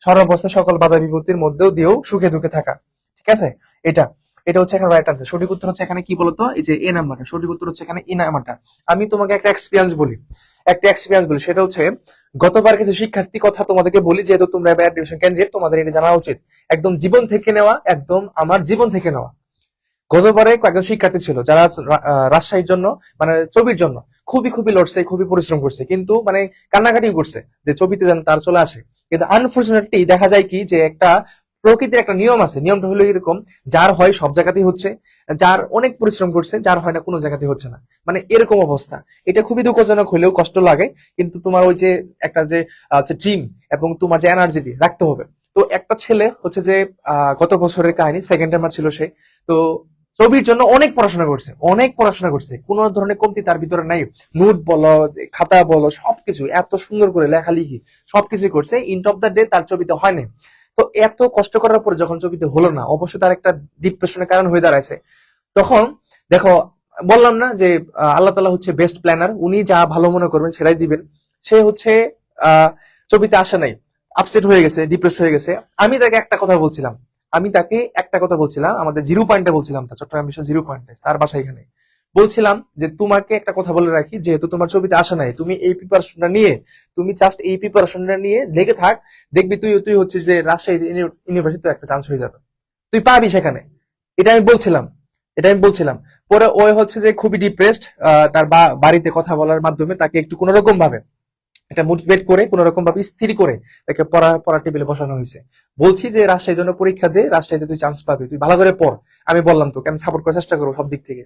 সর্বাবস্থায় সকল বাধা বিপত্তির মধ্যেও দিয়েও সুখে দুঃখে থাকা, ঠিক আছে? এটা, এটা হচ্ছে এখানে রাইট আনসার। সঠিক উত্তর হচ্ছে এখানে কি বলতো? এই যে এ নাম্বারটা, সঠিক উত্তর হচ্ছে এখানে এ নাম্বারটা। আমি তোমাকে একটা এক্সপিরিয়েন্স বলি, একটা এক্সপিরিয়েন্স বলি, সেটা হচ্ছে গতবার কিছু শিক্ষার্থী কথা তোমাদেরকে বলি, যেহেতু তোমরা এবার অ্যাডমিশন ক্যান্ডিডেট, তোমাদের এটা জানা উচিত। একদম জীবন থেকে নেওয়া, একদম আমার জীবন থেকে নেওয়া। গতবারে কয়েকজন শিক্ষার্থী ছিল যারা রাজশাহীর জন্য, মানে ছবির জন্য খুবই খুবই লড়ছে, খুবই পরিশ্রম করছে, কিন্তু মানে কান্নাকাটি করছে যে ছবিতে যেন তার চলে আসে। কিন্তু আনফর্চুনেটলি দেখা যায় কি, যে একটা প্রকৃতির একটা নিয়ম আছে, নিয়মটা হলো এরকম, যার হয় সব জায়গাতেই হচ্ছে, যার অনেক পরিশ্রম করছে, যার হয় না কোনো জায়গাতেই হচ্ছে না, মানে এরকম অবস্থা। এটা খুবই দুঃখজনক হলেও কষ্ট লাগে, কিন্তু তোমার ওই যে একটা যে ড্রিম এবং তোমার যে এনার্জি রাখতে হবে। তো একটা ছেলে হচ্ছে যে গত বছরের কাহিনী, সেকেন্ড টাইমার ছিল সে। তো ছবির জন্য অনেক পড়াশোনা করছে, অনেক পড়াশোনা করছে, কোন ধরনের কমতি তার ভিতরে নাই। নোট বলো, খাতা বলো, সবকিছু এত সুন্দর করে লেখালেখি সবকিছু করছে। ইন্ড অফ দ্য ডে তার ছবিতে হয়নি। তো এত কষ্ট করার পরে যখন ছবিতে হলো না, অবশ্যই তার একটা ডিপ্রেশনের কারণ হয়ে দাঁড়াইছে। তখন দেখো, বললাম না যে আল্লাহ তাআলা হচ্ছে বেস্ট প্ল্যানার, উনি যা ভালো মনে করবেন সেটাই দিবেন। সে হচ্ছে ছবিতে আসে নাই, আপসেট হয়ে গেছে, ডিপ্রেস হয়ে গেছে। আমি তাকে একটা কথা বলছিলাম, আমাদের জিরো পয়েন্টে বলছিলাম, তার চট্টগ্রাম বিশ্ব জিরো পয়েন্টে, তার বাসা এখানে। বলছিলাম যে তোমাকে একটা কথা বলে রাখি, যেহেতু তোমার ছবিতে আসা নাই, তুমি এই প্রিপারেশনটা নিয়ে, তুমি জাস্ট এই প্রিপারেশনটা নিয়ে লেগে থাক, দেখবি তুই তুই হচ্ছে যে রাজশাহী ইউনিভার্সিটি একটা চান্স হয়ে যাবে, তুই পাবি সেখানে। এটা আমি বলছিলাম, পরে ওই হচ্ছে যে খুবই ডিপ্রেসড। তার বাড়িতে কথা বলার মাধ্যমে তাকে একটু কোন রকম ভাবে এটা মোটিভেট করে, কোন রকম ভাবে স্থির করে তাকে পড়া টেবিলে বসানো হয়েছে। বলছি যে রাজশাহীর জন্য পরীক্ষা দে, রাজশাহীতে তুই চান্স পাবি, তুই ভালো করে পড়। আমি বললাম তোকে, আমি সাপোর্ট করার চেষ্টা করবো সব দিক থেকে।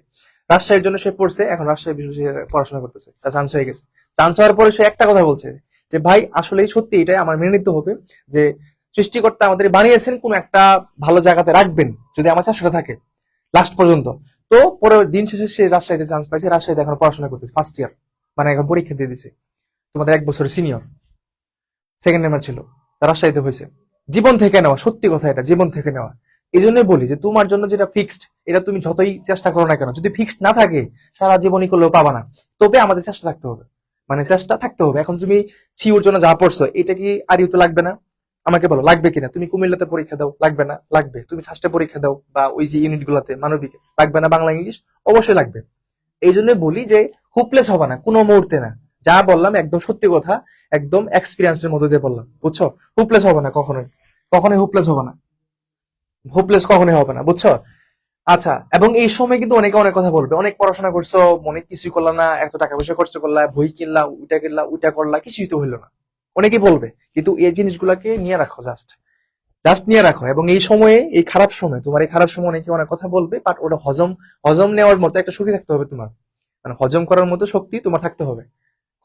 রাজশাহীর জন্য সে পড়ছে, এখন রাজশাহী বিশ্ববিদ্যালয়ে পড়াশোনা করতেছে, তার চান্স হয়ে গেছে। চান্স হওয়ার পরে সে একটা কথা বলছে যে ভাই, আসলে সত্যি এটাই আমার মেনে নিতে হবে যে সৃষ্টিকর্তা আমাদের বানিয়েছেন কোন একটা ভালো জায়গাতে রাখবেন, যদি আমার চেষ্টাটা থাকে লাস্ট পর্যন্ত। তো পরে দিন শেষে সে রাজশাহীতে চান্স পাইছে, রাজশাহীতে এখন পড়াশোনা করতেছে, ফার্স্ট ইয়ার, মানে এখন পরীক্ষা দিয়ে দিছে। তোমাদের এক বছরের সিনিয়র, সেকেন্ড নাম্বার ছিল, রাজশাহীতে হয়েছে। জীবন থেকে নেওয়া, সত্যি কথা, এটা জীবন থেকে নেওয়া। এই জন্যই বলি যে তোমার জন্য যেটা ফিক্সড, এটা তুমি যতই চেষ্টা করো না কেন, যদি ফিক্সড না থাকে সারা জীবনই করলেও পাবা না। তবে আমাদের চেষ্টা থাকতে হবে, মানে চেষ্টা থাকতে হবে। এখন তুমি সিউর জন্য যা পড়ছো, এটা কি আর ইউতে লাগবে না? আমাকে বলো লাগবে কিনা? তুমি কুমিল্লাতে পরীক্ষা দাও, লাগবে না? লাগবে। তুমি সাস্টে পরীক্ষা দাও, বা ওই যে ইউনিট গুলাতে মানবিক, লাগবে না? বাংলা ইংলিশ অবশ্যই লাগবে। এই জন্য বলি যে হোপলেস হবে না কোনো মুহূর্তে না। যা বললাম একদম সত্যি কথা, একদম এক্সপিরিয়েন্সের মধ্যে দিয়ে বললাম, বুঝছো? হোপলেস হবে না কখনোই, কখনোই হোপলেস হবে না, হোপলেস কখনোই হবে না, বুঝছো? আচ্ছা, এবং এই সময় কিন্তু অনেকে অনেক কথা বলবে, অনেক পড়াশোনা করছো, মনে কিছুই করলা না, এত টাকা পয়সা খরচ করলা, বই কিনলা, ওইটা করলা, কিছুই তো হইলো না, অনেকেই বলবে। কিন্তু এই জিনিসগুলাকে নিয়ে রাখো, জাস্ট জাস্ট নিয়ে রাখো। এবং এই সময়ে, এই খারাপ সময়, তোমার এই খারাপ সময় অনেকে অনেক কথা বলবে, বাট ওটা হজম হজম নেওয়ার মতো একটা শক্তি থাকতে হবে তোমার, মানে হজম করার মতো শক্তি তোমার থাকতে হবে।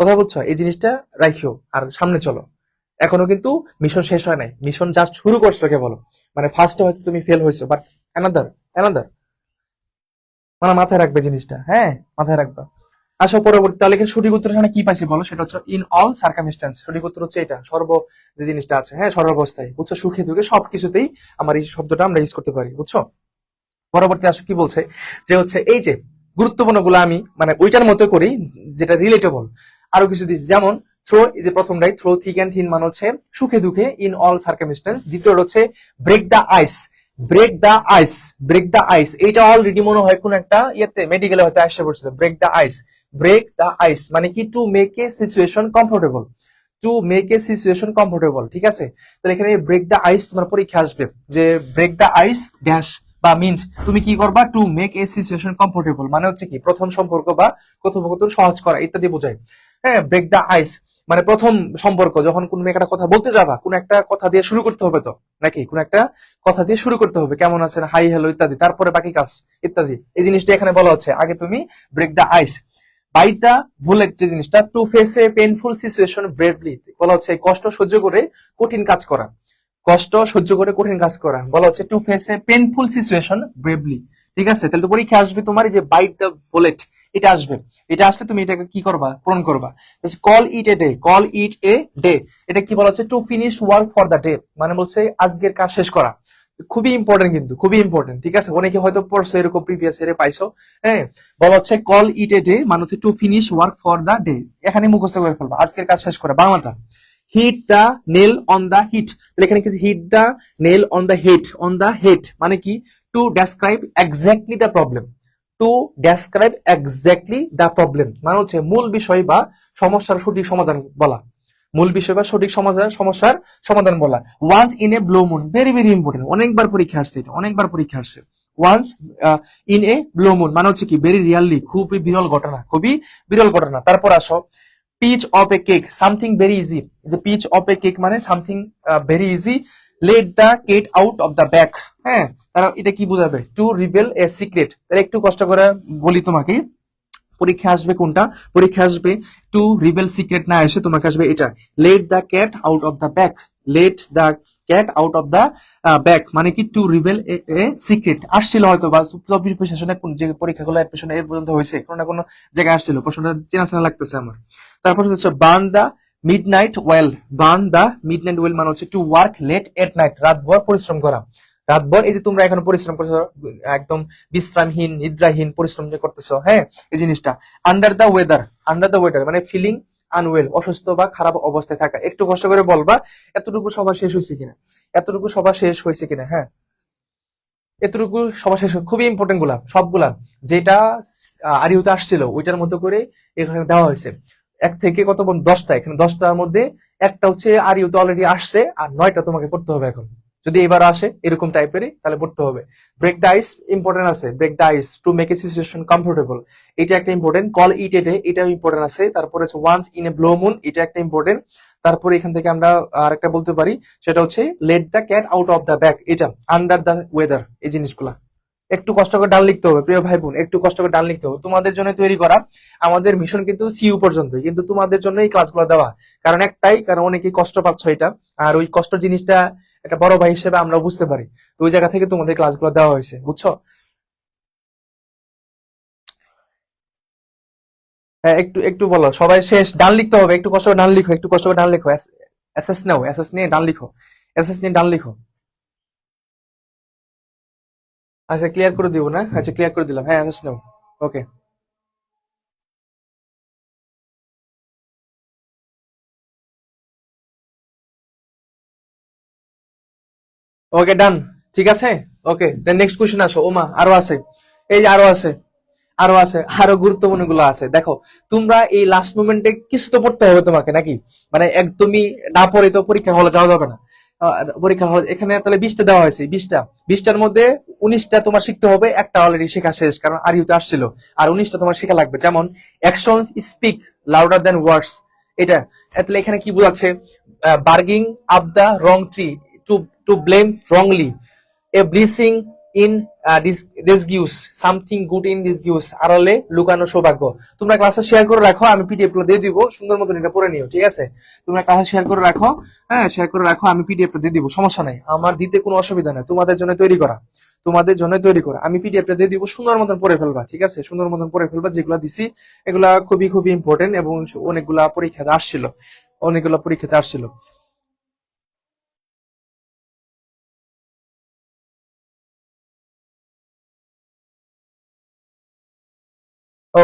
কথা বলছো, এই জিনিসটা রাখিও, আর সামনে চলো। এখনো কিন্তু মিশন শেষ হয় নাই, মিশন জাস্ট শুরু করছো কেবল। মানে ফার্স্টে হয়তো তুমি ফেল হয়েছো, বাট অ্যানাদার অ্যানাদার, মানে মাথায় রাখবে জিনিসটা, হ্যাঁ, মাথায় রাখবা। আসো পরবর্তী, তাহলে এখানে সঠিক উত্তর এখানে কি পাইছি বলো? সেটা হচ্ছে ইন অল সার্কামস্টেন্স, সঠিক উত্তর হচ্ছে এটা, যে জিনিসটা আছে, হ্যাঁ, সর্বাবস্থায়, বুঝছো? সুখে দুঃখে সবকিছুতেই আমার এই শব্দটা আমরা ইউজ করতে পারি, বুঝছো? পরবর্তী আসো কি বলছে, যে হচ্ছে এই যে গুরুত্বপূর্ণ গুলো আমি মানে ওইটার মতো করি, যেটা রিলেটেবল। আরো কিছু দিচ্ছি, যেমন থ্রো, এই যে প্রথমটাই থ্রো থিক এন্ড থিন, মানে হচ্ছে সুখে দুঃখে, ইন অল সার্কামস্টেন্স। দ্বিতীয়টা হচ্ছে ব্রেক দা আইস, ব্রেক দা আইস, ব্রেক দা আইস। এইটা অলরেডি মনে হয় কোন একটা ইয়েতে মেডিকেলে হয়তো আসে পড়ছিল, ব্রেক দা আইস। ব্রেক দা আইস মানে কি? Two make a situation comfortable, two make a situation comfortable, ঠিক আছে? তাহলে এখানে ব্রেক দা আইস তোমার পরীক্ষা আসবে, যে ব্রেক দা আইস ড্যাশ বা মিন্স তুমি কি করবা? Two make a situation comfortable মানে হচ্ছে কি? প্রথম সম্পর্ক বা কথোপকথন সহজ করা ইত্যাদি বোঝায়। হ্যাঁ, ব্রেক দা আইস মানে প্রথম সম্পর্ক, যখন কোন একটা কথা বলতে যাবা, কোন একটা কথা দিয়ে শুরু করতে হবে তো, নাকি? কোন একটা কথা দিয়ে শুরু করতে হবে, কেমন আছেন, হাই হ্যালো ইত্যাদি, তারপরে বাকি কাজ ইত্যাদি। এই জিনিসটা এখানে বলা হচ্ছে, আগে তুমি ব্রেক দা আইস। বাইট দা বুলেট যে জিনিসটা, to face A painful situation bravely, বলা হচ্ছে কষ্ট সহ্য করে কঠিন কাজ করা, কষ্ট সহ্য করে কঠিন কাজ করা, বলা হচ্ছে to face A painful situation bravely, ঠিক আছে? তাহলে তো পরীক্ষা আসবে তোমার যে বাইট দা বুলেট, এটা আসবে। এটা আসলে তুমি এটাকে কি করবা? পূরণ করবা। Call it a day, call it a day, এটা কি বলা হচ্ছে? To finish work for the day, মানে বলছে আজকের কাজ শেষ করা। খুবই ইম্পর্টেন্ট, কিন্তু খুবই ইম্পর্টেন্ট, ঠিক আছে? অনেকে হয়তো পড়ছো এরকম, প্রিভিয়াস ইয়ারে পাইছো। হ্যাঁ, বলা হচ্ছে কল ইট এ ডে মানে হচ্ছে to finish work for the day, এখানে মুখস্থ করে ফেলবা, আজকের কাজ শেষ করা। বাংলাটা hit the nail on the hit, এখানে কি? Hit the nail on the head, on the head মানে কি? To describe exactly the problem, to describe exactly the problem, মানে হচ্ছে মূল বিষয় বা সমস্যার সঠিক সমাধান বলা, মূল বিষয় বা সঠিক সমস্যার সমাধান বলা। Once in a blue moon, very very important, অনেকবার পরীক্ষা আসছে এটা, অনেকবার পরীক্ষা আসছে। Once in a blue moon মানে হচ্ছে কি ভেরি রিয়ারলি, খুবই বিরল ঘটনা, খুবই বিরল ঘটনা। তারপর আসো piece of a cake, something very easy, যে পিচ অফ এ কেক মানে something very easy, let the cat out of the bag, হ্যাঁ, তারা এটা কি বোঝাবে, টু রিভেল এ সিক্রেট। তাহলে একটু কষ্ট করে বলি তোমাকে, পরীক্ষা আসবে কোনটা, পরীক্ষা আসবে টু রিভেল সিক্রেট না এসে তোমাকে আসবে এটা, let the cat out of the bag, let the cat out of the bag মানে কি টু রিভেল এ সিক্রেট। আসছিল হয়তো বা চব্বিশ সেশনে যে পরীক্ষাগুলো এর পেছনে এর পর্যন্ত হয়েছে, কোনো না কোনো জায়গায় আসছিল, প্রশ্নটা চেনা চেনা লাগতেছে আমার। তারপর হচ্ছে বার্ন দা মিড নাইট ওয়েল, বার্ন দা মিড নাইট ওয়েল মানে হচ্ছে to work late at night, রাতভর পরিশ্রম করা, রাতভর এই যে তোমরা এখন পরিশ্রম করছো, একদম বিশ্রামহীন নিদ্রাহীন পরিশ্রম যে করতেছো, হ্যাঁ, এই জিনিসটা। Under the weather, under the weather মানে ফিলিং আনওয়েল, অসুস্থ বা খারাপ অবস্থায় থাকা। একটু কষ্ট করে বলবা এতটুকু সভা শেষ হয়েছে কিনা, এতটুকু সভা শেষ হয়েছে কিনা, হ্যাঁ, এতটুকু সভা শেষ, খুবই ইম্পর্টেন্ট গুলা সবগুলা, যেটা আরিহুতে আসছিল ওইটার মতো করে এখানে দেওয়া হয়েছে। এক থেকে কত 10টা, এখানে 10টার মধ্যে একটা হচ্ছে আরিহুতে অলরেডি আসছে, আর 9টা তোমাকে পড়তে হবে এখন, যদি এবার আসে এরকম টাইপেরই তাহলে পড়তে হবে। ব্রেক দ্য আইস ইম্পর্টেন্ট আছে, break the ice to make a situation comfortable, এটা একটা important. Call it a day, এটাও ইম্পর্টেন্ট আছে। তারপরে হচ্ছে once in a blue moon, এটা একটা ইম্পর্টেন্ট। তারপরে এখান থেকে আমরা আরেকটা বলতে পারি, সেটা হচ্ছে let the cat out of the bag, এটা আন্ডার দ্য ওয়েদার, এই জিনিসগুলা একটু কষ্ট করে ডান লিখতে হবে প্রিয় ভাই বোন, একটু কষ্ট করে ডান লিখতে হবে। তোমাদের জন্য তৈরি করা আমাদের মিশন কিন্তু সিইউ পর্যন্ত, কিন্তু তোমাদের জন্য এই ক্লাসগুলো দেওয়া, কারণ একটাই, কারণ অনেকেই কষ্ট পাচ্ছ এটা, আর ওই কষ্ট জিনিসটা একটা বড় ভাই হিসেবে আমরা বুঝতে পারি, তো ওই জায়গা থেকে তোমাদের ক্লাসগুলো দেওয়া হয়েছে, বুঝছো? হ্যাঁ, একটু একটু বলো সবাই, শেষ ডান লিখতে হবে, একটু কষ্ট করে ডান লিখো, একটু কষ্ট করে ডান লিখো, এসএস নাও, এসএস নিয়ে ডান লিখো, এসএস নিয়ে ডান লিখো। আচ্ছা ক্লিয়ার করে দিব না, আচ্ছা ক্লিয়ার করে দিলাম, হ্যাঁ এসএস নাও। ওকে, ওকে ডান, ঠিক আছে। ওকে দেন নেক্সট কোশ্চেন আসো, ওমা আরো আছে, এই যে আরো আছে, আরো আছে, আরো গুরুত্বপূর্ণ গুলো আছে। দেখো তোমরা এই লাস্ট মোমেন্টে কিছু তো পড়তে হবে তোমাকে নাকি, মানে একদমই না পড়ে তো পরীক্ষা হলে যাওয়া যাবে না। পরীক্ষা হল এখানে তাহলে 20টা দেওয়া হয়েছে, 20টা, 20টার মধ্যে 19টা তোমার শিখতে হবে, একটা অলরেডি শেখা শেষ, কারণ আর ইউতে আসছিল, আর 19টা তোমার শেখা লাগবে। যেমন action speak louder than words, এটা, তাহলে এখানে কি বোঝাচ্ছে, barking up the wrong tree, to to blame wrongly, a blessing in disguise, something good in disguise, আড়ালে লুকানো সৌভাগ্য। তোমরা ক্লাসে শেয়ার করে রাখো, আমি পিডিএফ গুলো দিয়ে দিব, সুন্দর মতন এটা পড়ে নিও, ঠিক আছে? তোমরা ক্লাসে শেয়ার করে রাখো, হ্যাঁ শেয়ার করে রাখো, আমি পিডিএফ টা দিয়ে দিব, সমস্যা নাই, আমার দিতে কোনো অসুবিধা নাই, তোমাদের জন্য তৈরি করা, তোমাদের জন্য তৈরি করা, আমি পিডিএফ টা দিয়ে দিব, সুন্দর মতন পড়ে ফেলবা, ঠিক আছে? সুন্দর মতন পড়ে ফেলবা, যেগুলা দিছি এগুলা খুবই খুবই ইম্পর্টেন্ট, এবং অনেকগুলা পরীক্ষাতে আসছিল, অনেকগুলা পরীক্ষাতে আসছিল।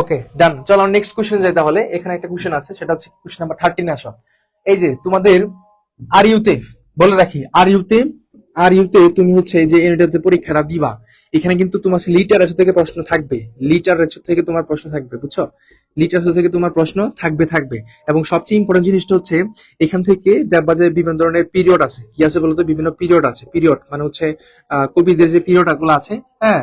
ওকে ডান, চলো নেক্সট কোশ্চেন যাই তাহলে। এখানে একটা কোশ্চেন আছে, সেটা হচ্ছে কোশ্চেন নাম্বার 13 আসো। এই যে তোমাদের আর ইউতে, বলে রাখি আর ইউতে, আর ইউতে তুমি হচ্ছে যে এটাতে পরীক্ষাটা দিবা, এখানে কিন্তু তোমার লিটারেচার থেকে প্রশ্ন থাকবে, লিটারেচার থেকে তোমার প্রশ্ন থাকবে, বুঝছো? লিটারেচার থেকে তোমার প্রশ্ন থাকবে থাকবে। এবং সবচেয়ে ইম্পর্টেন্ট জিনিসটা হচ্ছে এখান থেকে দেখবা যে বিভিন্ন ধরনের পিরিয়ড আছে, কি আছে বলতো, বিভিন্ন পিরিয়ড আছে, পিরিয়ড মানে হচ্ছে কবিদের যে পিরিয়ড গুলো আছে, হ্যাঁ,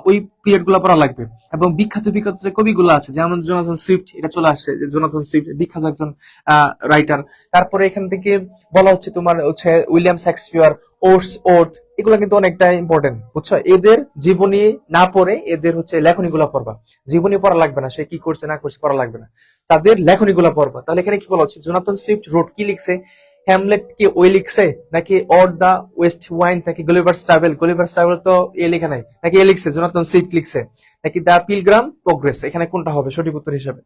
ওই পিরিয়ড গুলো পড়া লাগবে। এবং বিখ্যাত বিখ্যাত যে কবিগুলো আছে, যেমন জোনাথন সুইফট, এটা চলে আসছে যে জোনাথন সুইফট বিখ্যাত একজন রাইটার। তারপরে এখান থেকে বলা হচ্ছে তোমার হচ্ছে উইলিয়াম শেক্সপিয়ার, ওটস ওর্থ, এগুলো কিন্তু অনেকটা ইম্পর্টেন্ট, বুঝছো? এদের জীবনী না পড়ে এদের হচ্ছে লেখনী গুলা পড়বা, জীবনী পড়া লাগবে না, সে কি করছে না করছে পড়া লাগবে না, তাদের লেখনী গুলা পড়বা। তাহলে এখানে কি বলা হচ্ছে, জোনাথন সুইফট রোড কি লিখছে, হ্যামলেট কি ওই লিখছে, নাকি অর দা ওয়েস্ট ওয়াইন, নাকি গলিভার্স ট্রাভেল, গলিভার্স ট্রাভেল তো এ লেখা নাই, নাকি এ লিখছে জোনাথন সুইফট লিখছে, নাকি দা পিলগ্রাম প্রোগ্রেস, এখানে কোনটা হবে সঠিক উত্তর হিসাবে?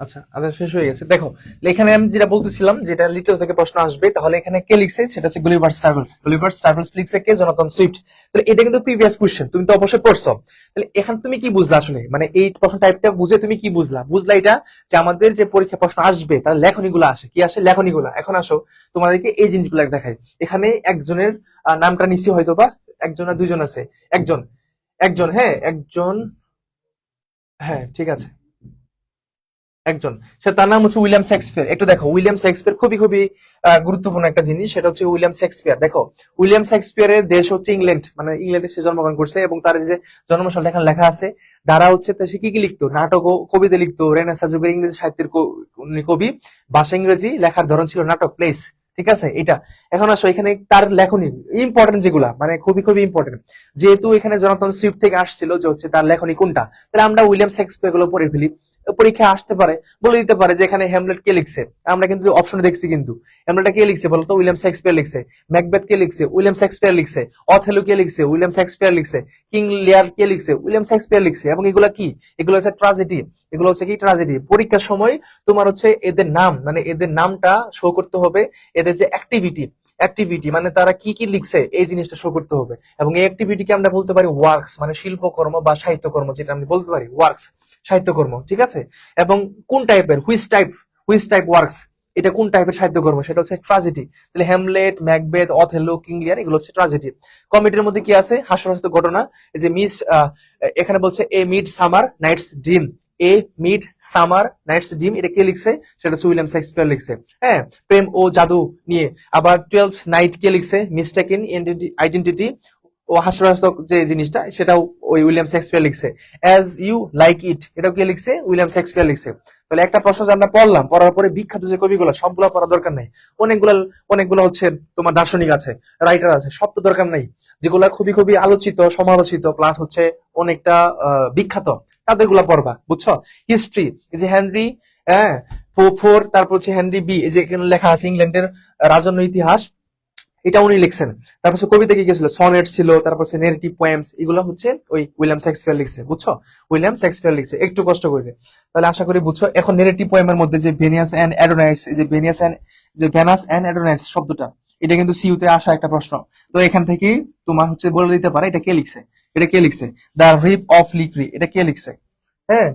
আচ্ছা আচ্ছা, শেষ হয়ে গেছে। দেখো এখানে আমি যেটা বলতেছিলাম, যেটা লিটাস থেকে প্রশ্ন আসবে, তাহলে এখানে কে লিখছে সেটা হচ্ছে গুলিভার স্ট্রাভেলস। গুলিভার স্ট্রাভেলস লিখছে কে? Jonathan Swift. তাহলে এটা কিন্তু প্রিভিয়াস কোশ্চেন, তুমি তো অবশ্যই পড়ছো। তাহলে এখানে তুমি কি বুঝলা আসলে, মানে এই প্রশ্ন টাইপটা বুঝে তুমি কি বুঝলা? বুঝলা এটা যে আমাদের যে পরীক্ষা প্রশ্ন আসবে তার লেখনীগুলো আসে, কি আসে? লেখনীগুলো। এখন আসো তোমাদেরকে এই জিনিসগুলো দেখাই। এখানে একজনের নামটা নিশ্চয়ই হয়তো বা একজন আর দুইজন আছে। একজন, একজন, হ্যাঁ একজন, হ্যাঁ ঠিক আছে, একজন, সে তার নাম হচ্ছে উইলিয়াম শেক্সপিয়ার। একটু দেখো, উইলিয়াম শেক্সপিয়ার খুবই খুবই গুরুত্বপূর্ণ একটা জিনিস, সেটা হচ্ছে উইলিয়াম শেক্সপিয়ার। দেখো উইলিয়াম শেক্সপিয়ারের দেশ হচ্ছে ইংল্যান্ড, মানে ইংল্যান্ডে সে জন্মগ্রহণ করছে, এবং তার যে জন্মসাল এখানে লেখা আছে। দ্বারা হচ্ছে সে কি কি লিখতো? নাটক ও কবিতা লিখতো। রেনেসাঁ যুগের ইংরেজি সাহিত্যের উনি কবি। ভাষা ইংরেজি, লেখার ধরন ছিল নাটক, প্লেস। ঠিক আছে এটা। এখন আসো এখানে তার লেখনী ইম্পর্টেন্ট যেগুলা, মানে খুবই খুবই ইম্পর্টেন্ট। যেহেতু এখানে জনাথন সুইফট থেকে আসছিল যে হচ্ছে তার লেখনী কোনটা, তাহলে আমরা উইলিয়াম শেক্সপিয়ার গুলো পড়ে ফেলি। পরীক্ষায় আসতে পারে, বলে দিতে পারে যে এখানে হ্যামলেট কে লিখছে। আমরা কিন্তু অপশনে দেখছি, কিন্তু হ্যামলেটটা কে লিখছে বলতো? উইলিয়াম শেক্সপিয়ার লিখছে। ম্যাকবেথ কে লিখছে? উইলিয়াম শেক্সপিয়ার লিখছে। অথেলো কে লিখছে? উইলিয়াম শেক্সপিয়ার লিখছে। কিং লিয়ার কে লিখছে? উইলিয়াম শেক্সপিয়ার লিখছে। এবং এগুলা কি? এগুলো হচ্ছে ট্রাজেডি। এগুলো হচ্ছে কি? ট্রাজেডি। পরীক্ষার সময় তোমার হচ্ছে এদের নাম, মানে এদের নামটা শো করতে হবে। এদের যে অ্যাক্টিভিটি, অ্যাক্টিভিটি মানে তারা কি কি লিখছে এই জিনিসটা শো করতে হবে। এবং এই অ্যাক্টিভিটিকে আমরা বলতে পারি ওয়ার্কস, মানে শিল্পকর্ম বা সাহিত্যকর্ম, যেটা আমি বলতে পারি ওয়ার্কস, সাহিত্যকর্ম। ঠিক আছে। এবং কোন টাইপের, হুইচ টাইপ ওয়ার্কস, এটা কোন টাইপের সাহিত্যকর্ম, সেটা হচ্ছে ট্রাজেডি। তাহলে হ্যামলেট, ম্যাকবেথ, অথেলো, কিং লিয়ার এগুলো হচ্ছে ট্রাজেডি। কমেডির মধ্যে কি আছে? হাস্যরসিত ঘটনা। এই যে এখানে বলছে এ মিড সামার নাইটস ড্রিম। এ মিড সামার নাইটস ড্রিম, এটা কে লিখছে? সেটা হচ্ছে উইলিয়াম শেক্সপিয়ার লিখছে। হ্যাঁ, প্রেম ও জাদু নিয়ে। আবার 12th নাইট কে লিখছে? মিস্টেকেন আইডেন্টিটি ও হাস্যরসাত্মক যে জিনিসটা, সেটাও ওই উইলিয়াম শেক্সপিয়ার লিখছে। অ্যাজ ইউ লাইক ইট, এটাও কে লিখছে? উইলিয়াম শেক্সপিয়ার লিখছে। তাহলে একটা প্রশ্ন যে আমরা পড়লাম, পড়ার পরে বিখ্যাত যে কবিগুলো সবগুলো পড়ার দরকার নাই। অনেকগুলো, অনেকগুলো হচ্ছে তোমার দার্শনিক আছে, রাইটার আছে, সব তো দরকার নাই। যেগুলা খুবই খুবই আলোচিত, সমালোচিত, প্লাস হচ্ছে অনেকটা বিখ্যাত, তাদেরগুলা পড়বা, বুঝছো? হিস্ট্রি, এই যে হেনরি, হ্যাঁ, ফোর, তারপর হচ্ছে হেনরি বি, এই যে এখানে লেখা আছে ইংল্যান্ডের রাজন্য ইতিহাস, এটা উনি লিখছেন। তারপর হচ্ছে কবিতা কি কি ছিল? সনেট ছিল, তারপর হচ্ছে নেরেটিভ পোয়েমস, এগুলো হচ্ছে ওই উইলিয়াম শেক্সপিয়ার লিখছে, বুঝছো? উইলিয়াম শেক্সপিয়ার লিখছে, একটু কষ্ট করে। তাহলে আশা করি বুঝছো। এখন নেরেটিভ পোয়েমের মধ্যে যে ভেনিয়াস এন্ড অ্যাডোনাইস, যে ভেনাস এন্ড অ্যাডোনাইস শব্দটা, এটা কিন্তু সিইউতে আসা একটা প্রশ্ন। তো এখান থেকেই তোমার হচ্ছে বলে দিতে পারে এটা কে লিখছে। এটা কে লিখছে? দ্য রিপ অফ লিক্রি, এটা কে লিখছে? হ্যাঁ,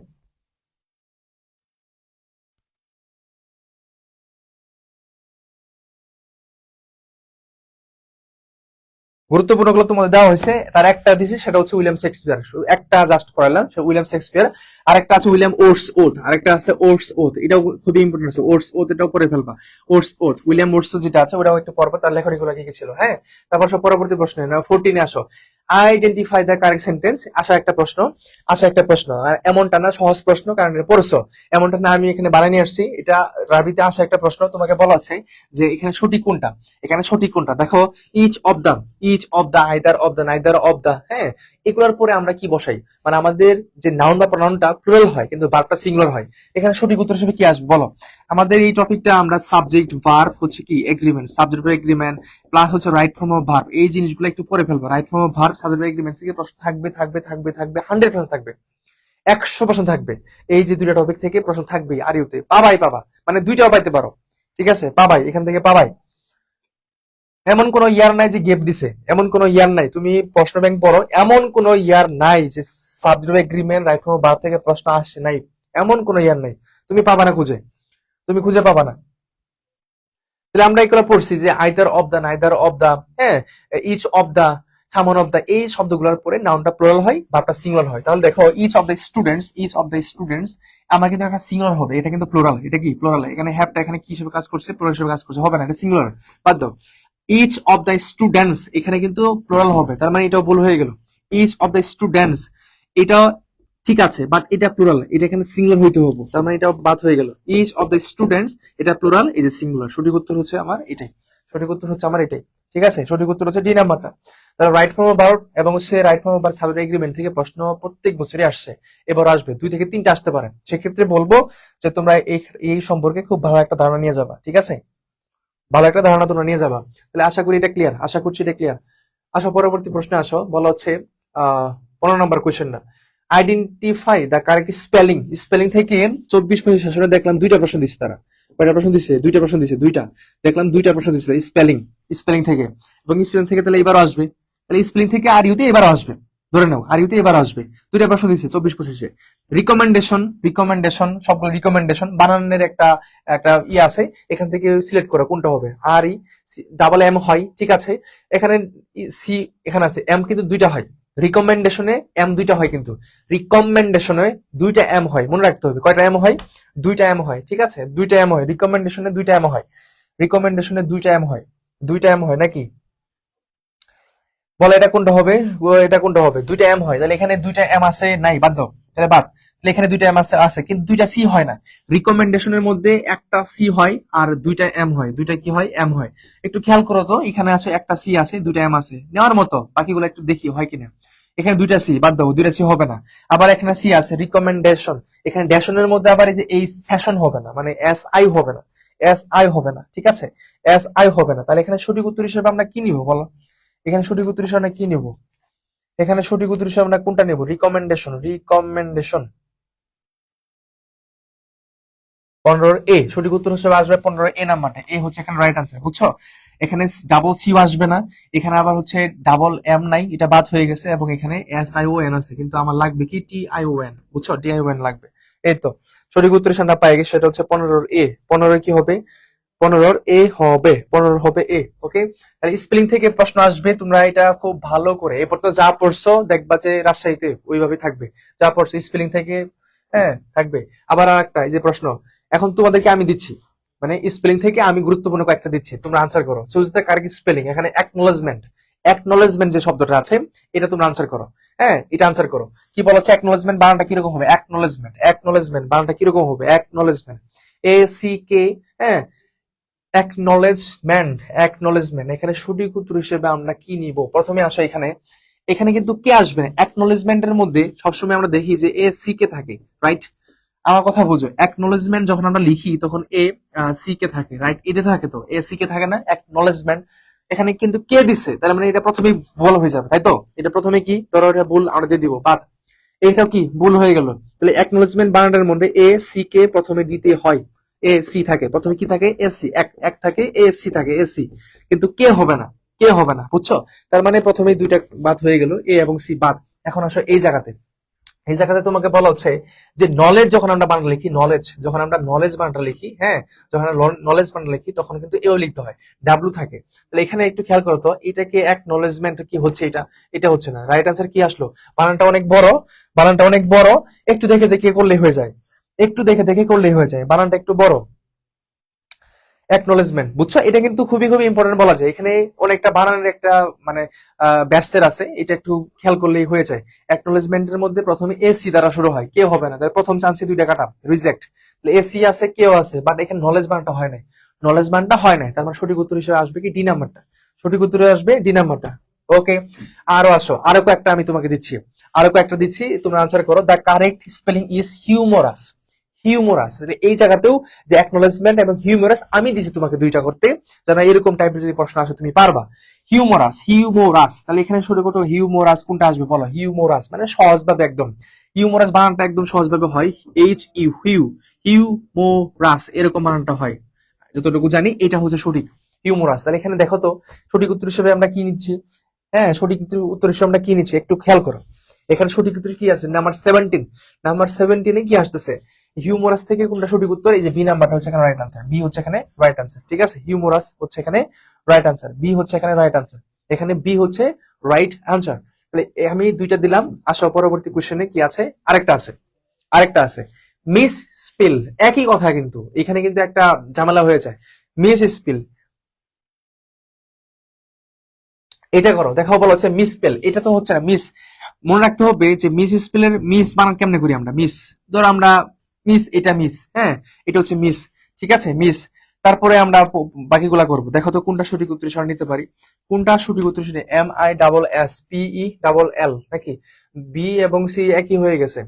গুরুত্বপূর্ণ গুলো তোমাদের দেওয়া হয়েছে, তার একটা দিছি, সেটা হচ্ছে উইলিয়াম শেক্সপিয়ার। একটা জাস্ট করালাম, সে উইলিয়াম শেক্সপিয়ার। আরেকটা আছে উইলিয়াম ওটস ওথ, আরেকটা আছে ওটস ওথ, এটাও খুবই ইম্পর্টেন্ট আছে। ওটস ওথ, এটাও পড়ে ফেলবা। ওটস ওথ, উইলিয়াম ওটস যেটা আছে ওটাও একটু পড়বা, তার লেখনীগুলো কি কি ছিল। হ্যাঁ, তারপর সব পরবর্তী প্রশ্নে না, 14 আসো। Identify the correct sentence. আসা একটা প্রশ্ন, আর এমনটা না সহজ প্রশ্ন, কারণ এটা পড়ছো। এমনটা না আমি এখানে বানিয়ে নিয়ে আসছি, এটা রাবিতে আসা একটা প্রশ্ন। তোমাকে বলা আছে যে এখানে সঠিক কোনটা, এখানে সঠিক কোনটা। দেখো, each of the, either of the, neither of the, হ্যাঁ, এগুলোর পরে আমরা কি বসাই? মানে আমাদের যে নাউন বা প্রনাউনটা প্লুরাল হয় কিন্তু ভার্বটা সিঙ্গুলার হয়। এখানে সঠিক উত্তর হিসেবে কি আসবে বলো? আমাদের এই টপিকটা আমরা সাবজেক্ট ভার্ব হচ্ছে কি agreement, subject verb agreement, plus হচ্ছে রাইট ফর্ম অফ ভার্ব, এই জিনিসগুলো একটু পরে ফেলবো। Right form of verb, subject verb agreement থেকে প্রশ্ন থাকবে, থাকবে, থাকবে, থাকবে, 100% থাকবে, 100% থাকবে। এই যে দুইটা টপিক থেকে প্রশ্ন থাকবেই, আর ইউতে পাবাই পাবা, মানে দুইটাও পাইতে পারো। ঠিক আছে, পাবাই, এখান থেকে পাবাই। এমন কোন ইয়ার নাই যে গেপ দিছে, এমন কোন ইয়ার নাই, তুমি প্রশ্ন ব্যাংক পড়ো, এমন কোন ইয়ার নাই যে সাবজেক্ট এগ্রিমেন্ট রাইট ফ্রম বার থেকে প্রশ্ন আসছে নাই। এমন কোন ইয়ার নাই, তুমি পাবা না খুঁজে, তুমি খুঁজে পাবা না। তাহলে আমরা এগুলো পড়ছি যে either of the, neither of the, হ্যাঁ, ইচ অফ দা, সামন অফ দা, এই শব্দগুলোর পরে নাউনটা প্লুরাল হয়, ভার্বটা সিঙ্গুলার হয়। তাহলে দেখো, ইচ অফ দ্য স্টুডেন্টস, আমার কিন্তু একটা সিঙ্গুলার হবে, এটা কিন্তু প্লুরাল, এটা কি প্লুরাল? এখানে হ্যাভটা এখানে কি হিসেবে কাজ করছে? প্লুরাল হিসেবে কাজ করছে, হবে না, এটা সিঙ্গুলার, বাদ দাও। ইচ অফ দ্য স্টুডেন্টস, এখানে কিন্তু প্লুরাল হবে, তার মানে এটাও ভুল হয়ে গেল। ইচ অফ দ্য স্টুডেন্টস, এটা ঠিক আছে, বাট এটা প্লুরাল, এটা এখানে সিঙ্গুলার হইতে হবে, তার মানে এটাও বাদ হয়ে গেল। ইচ অফ দ্য স্টুডেন্টস, এটা প্লুরাল, এই যে সিঙ্গুলার। সঠিক উত্তর হচ্ছে আমার এটাই, সঠিক উত্তর হচ্ছে আমার এটাই। ঠিক আছে, সঠিক উত্তর হচ্ছে ডি নাম্বারটা। তাহলে রাইট ফর্ম অফ ভার্ব এবং সে right form of verb subject agreement থেকে প্রশ্ন প্রত্যেক বছরই আসছে, এবার আসবে 2 থেকে 3টা আসতে পারে। সেক্ষেত্রে বলবো যে তোমরা এই এই সম্পর্কে খুব ভালো একটা ধারণা নিয়ে যাবা। ঠিক আছে, ভালো একটা ধারণা তোমরা নিয়ে যাবা। তাহলে আশা করি এটা ক্লিয়ার, আশা করছি এটা ক্লিয়ার। আসো পরবর্তী প্রশ্নে আসো, বলা হচ্ছে 15 নম্বর কোয়েশ্চেন না। Identify the correct spelling. Spelling থেকে 24-25 সেশনে দেখলাম দুইটা প্রশ্ন দিচ্ছে তারা। কয়টা প্রশ্ন দিচ্ছে? দুইটা প্রশ্ন দিচ্ছে, দুইটা। দেখলাম দুইটা প্রশ্ন দিচ্ছে স্পেলিং, স্পেলিং থেকে। এবং স্পেলিং থেকে তাহলে এবারও আসবে, তাহলে স্পেলিং থেকে আর ইউতে এবারও আসবে, ধরে নাও আর ইউতে এবারও আসবে। দুইটা প্রশ্ন দিচ্ছে 24-25-এ। রিকমেন্ডেশন, রিকমেন্ডেশন, সবগুলো রিকমেন্ডেশন বানানের একটা একটা আছে, এখান থেকে সিলেক্ট করো কোনটা হবে। আর ই ডাবল এম হয়, ঠিক আছে। এখানে সি, এখানে আছে এম, কিন্তু দুইটা হয়। রিকমেন্ডেশনে এম দুইটা হয়, কিন্তু রিকমেন্ডেশনে দুইটা এম হয়, মনে রাখতে হবে। কয়টা এম হয়? দুইটা এম হয়, ঠিক আছে, দুইটা এম হয়। রিকমেন্ডেশনে দুইটা এম হয়, রিকমেন্ডেশনে দুইটা এম হয়, দুইটা এম হয় নাকি? বলে এটা কোনটা হবে? এটা কোনটা হবে? দুইটা এম হয়, তাহলে এখানে দুইটা এম আছে নাই, বাদ দাও, তাহলে বাদ। তাহলে এখানে দুইটা এম আছে, আছে, কিন্তু দুইটা সি হয় না। রিকমেন্ডেশনের মধ্যে একটা সি হয় আর দুইটা এম হয়, দুইটা কি হয়? এম হয়। একটু খেয়াল করো তো, এখানে আছে একটা সি আছে, দুইটা এম আছে, নেওয়ার মতো। বাকিগুলো একটু দেখি হয় কিনা। এখানে দুইটা সি, বাদ দাও, দুইটা সি হবে না। আবার এখানে সি আছে, রিকমেন্ডেশন, এখানে ড্যাশনের মধ্যে আবার এই যে এই সেশন হবে না, মানে এস আই হবে না, এস আই হবে না, ঠিক আছে, এস আই হবে না। তাহলে এখানে সঠিক উত্তর হিসেবে আমরা কি নিব বলো? এখানে সঠিক উত্তর হিসেবে আমরা কি নেব? এখানে সঠিক উত্তর হিসেবে আমরা কোনটা নেব? রিকমেন্ডেশন, রিকমেন্ডেশন 15 এ সঠিক উত্তর হিসেবে আসবে। 15 এ নাম্বারটা, এ হচ্ছে এখানে রাইট আনসার, বুঝছো? এখানে ডাবল সিও আসবে না, এখানে আবার হচ্ছে ডাবল এম নাই, এটা বাদ হয়ে গেছে, এবং এখানে এস আই ও এন আছে, কিন্তু আমার লাগবে কি? টি আই ও এন, বুঝছো? টি আই ও এন লাগবে। এই তো সঠিক উত্তর হিসেবে আমরা পাই গেছি, সেটা হচ্ছে 15 এ। 15 কি হবে? 15 এ হবে, 15 হবে এ। ওকে, তাহলে স্পেলিং থেকে প্রশ্ন আসবে, তোমরা এটা খুব ভালো করে এরপর তো যা পড়ছো দেখবা যে রাজশাহীতে ওইভাবে থাকবে, যা পড়ছো স্পেলিং থেকে, হ্যাঁ থাকবে। আবার আর একটা, এই যে প্রশ্ন এখন তোমাদেরকে আমি দিচ্ছি, মানে স্পেলিং থেকে আমি গুরুত্বপূর্ণ কয়েকটা দিচ্ছি, তোমরা আনসার করো। Choose the correct spelling. এখানে অ্যাকনোলেজমেন্ট, অ্যাকনোলেজমেন্ট যে শব্দটা আছে, এটা তোমরা আনসার করো। হ্যাঁ, এটা আনসার করো। কি বলা হচ্ছে? অ্যাকনোলেজমেন্ট বানানটা কিরকম হবে? অ্যাকনোলেজমেন্ট, অ্যাকনোলেজমেন্ট বানানটা কিরকম হবে? অ্যাকনোলেজমেন্ট, এ সি কে, হ্যাঁ, অ্যাকনোলেজমেন্ট, অ্যাকনোলেজমেন্ট। এখানে সঠিক উত্তর হিসেবে আমরা কি নিব? প্রথমে আসো এখানে, এখানে কিন্তু কে আসবে না। অ্যাকনোলেজমেন্টের মধ্যে সবসময় আমরা দেখি যে এ সি কে থাকে, রাইট? আমার কথা বুঝো, অ্যাকনোলেজমেন্ট যখন আমরা লিখি তখন এ সি কে থাকে, রাইট? এটা থাকে তো, এ সি কে থাকে না অ্যাকনোলেজমেন্ট। এখানে কিন্তু কে দিছে, তার মানে এটা প্রথমেই ভুল হয়ে যাবে, তাই তো? এটা প্রথমে কি ধরো, এটা ভুল, আমরা দিয়ে দিব বাদ। এটাও কি ভুল হয়ে গেল? তাহলে অ্যাকনোলেজমেন্ট বানানোর মধ্যে এ সি কে প্রথমে দিতে হয়। এ সি থাকে প্রথমে, কি থাকে? এসি, এক এক থাকে, এ সি থাকে, এসি, কিন্তু কে হবে না, কে হবে না, বুঝছো? তার মানে প্রথমে দুইটা বাদ হয়ে গেল, এ এবং সি বাদ। এখন আসো এই জায়গাতে, এই জায়গাতে তোমাকে বলা হচ্ছে যে নলেজ যখন আমরা বানান লিখি, নলেজ যখন আমরা নলেজ বানানটা লিখি, হ্যাঁ, যখন নলেজ বানান লিখি তখন কিন্তু এও লিখতে হয়, ডাব্লু থাকে। তাহলে এখানে একটু খেয়াল করো তো, এটাকে অ্যাকনোলেজমেন্ট কি হচ্ছে? এটা, এটা হচ্ছে না। রাইট আনসার কি আসলো? বানানটা অনেক বড়, বানানটা অনেক বড়, একটু দেখে দেখে করলেই হয়ে যায়, একটু দেখে দেখে করলেই হয়ে যায়, বানানটা একটু বড়। অ্যাকনোলেজমেন্ট, বুঝছো? এটা কিন্তু খুবই খুবই ইম্পর্টেন্ট বলা যায়। এখানে অনেকটা বানানের একটা মানে ব্যাটসের আছে, এটা একটু খেয়াল করলেই হয়ে যায়। অ্যাকনোলেজমেন্টের মধ্যে প্রথমে এসি দ্বারা শুরু হয়, কেউ হবে না, তার প্রথম চান্সে দুইটা কাটা, রিজেক্ট। এসি আছে, কেউ আছে, বাট এখানে নলেজ বানটা হয় নাই, নলেজ বানটা হয় নাই, তার মানে সঠিক উত্তর হিসেবে আসবে কি? ডি নাম্বারটা, সঠিক উত্তরে আসবে ডি নাম্বারটা। ওকে, আরো আসো, আরো কয়েকটা আমি তোমাকে দিচ্ছি, আরো কয়েকটা দিচ্ছি, তোমরা আনসার করো। The correct spelling is humorous, humorous. এই জায়গাতেও যে অ্যাকনোলেজমেন্ট এবং হিউমোরাস আমি দিছি তোমাকে দুইটা করতে, যেন এরকম টাইপের যদি প্রশ্ন আসে তুমি পারবা। হিউমোরাস, হিউমোরাস, তাহলে এখানে সঠিক উত্তর হিউমোরাস কোনটা আসবে বলো? হিউমোরাস মানে সহজভাবে একদম, হিউমোরাস বানানটা একদম সহজভাবে হয়, এইচ ইউ, হিউ, হিউমোরাস এরকম বানানটা হয়, যতটুকু জানি এটা হচ্ছে সঠিক, হিউমোরাস। তাহলে এখানে দেখো তো সঠিক উত্তর হিসেবে আমরা কি নিচ্ছি? হ্যাঁ, সঠিক উত্তর হিসেবে আমরা কি নিচ্ছি একটু খেয়াল করো। এখানে সঠিক উত্তর কি আছে? নাম্বার 17, নাম্বার 17-এ কি আসতেছে? হিউমোরাস থেকে কোনটা সঠিক উত্তর? এই যে বি নাম্বারটা হচ্ছে এখানে রাইট আনসার, বি হচ্ছে এখানে রাইট আনসার, ঠিক আছে? হিউমোরাস হচ্ছে এখানে রাইট আনসার, বি হচ্ছে এখানে রাইট আনসার, এখানে বি হচ্ছে রাইট আনসার। তাহলে আমি দুইটা দিলাম। আসো পরবর্তী কোশ্চেনে কি আছে? আরেকটা আছে, আরেকটা আছে, মিস স্পেল। একই কথা, কিন্তু এখানে কিন্তু একটা ঝামেলা হয়ে যায়। মিস স্পেল, এটা করো, দেখাও, বলা হচ্ছে মিস স্পেল, এটা তো হচ্ছে না মিস। মনে রাখতে হবে যে মিস স্পেলের মিস বানান কেমনে করি আমরা? মিস, ধর আমরা মিস, এটা মিস, হ্যাঁ, এটা হচ্ছে মিস, ঠিক আছে, মিস। তারপরে আমরা বাকিগুলা করবো। দেখো তো কোনটা সঠিক উত্তর হিসেবে নিতে পারি, কোনটা সঠিক উত্তর হিসেবে? M I double S P E double L নাকি? বি এবং সি একই হয়ে গেছে,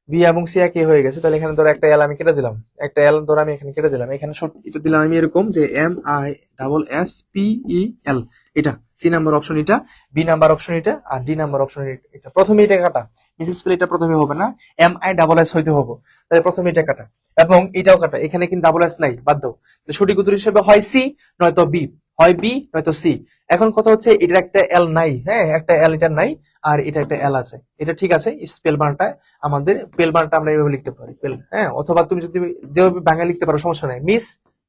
বি এবং সি একই হয়ে গেছে, তাহলে এখানে ধরো একটা এল আমি কেটে দিলাম, একটা এল ধরো আমি এখানে কেটে দিলাম, এখানে এটা দিলাম আমি এরকম যে MISSPEL, এটা সি নাম্বার অপশন, এটা বি নাম্বার অপশন, এটা আর ডি নাম্বার অপশন এটা। প্রথমে এটা কাটা, মিসেস স্পেল এটা প্রথমে হবে না, MISS হইতে হবে, তাহলে প্রথমে এটা কাটা এবং এটাও কাটা, এখানে কিন্তু ডাবল এস নাই, বাদ দাও। সঠিক উত্তর হিসেবে হয় সি নয়তো বি, হয় বি নয়তো সি। এখন কথা হচ্ছে এটার একটা এল নাই, হ্যাঁ একটা এল এটা নাই, আর এটা একটা এল আছে, এটা ঠিক আছে। স্পেল বারটা আমাদের পেল বারটা আমরা এইভাবে লিখতে পারি পেল, হ্যাঁ, অথবা তুমি যদি যেভাবে বাংলা লিখতে পারো সমস্যা নাই, মিস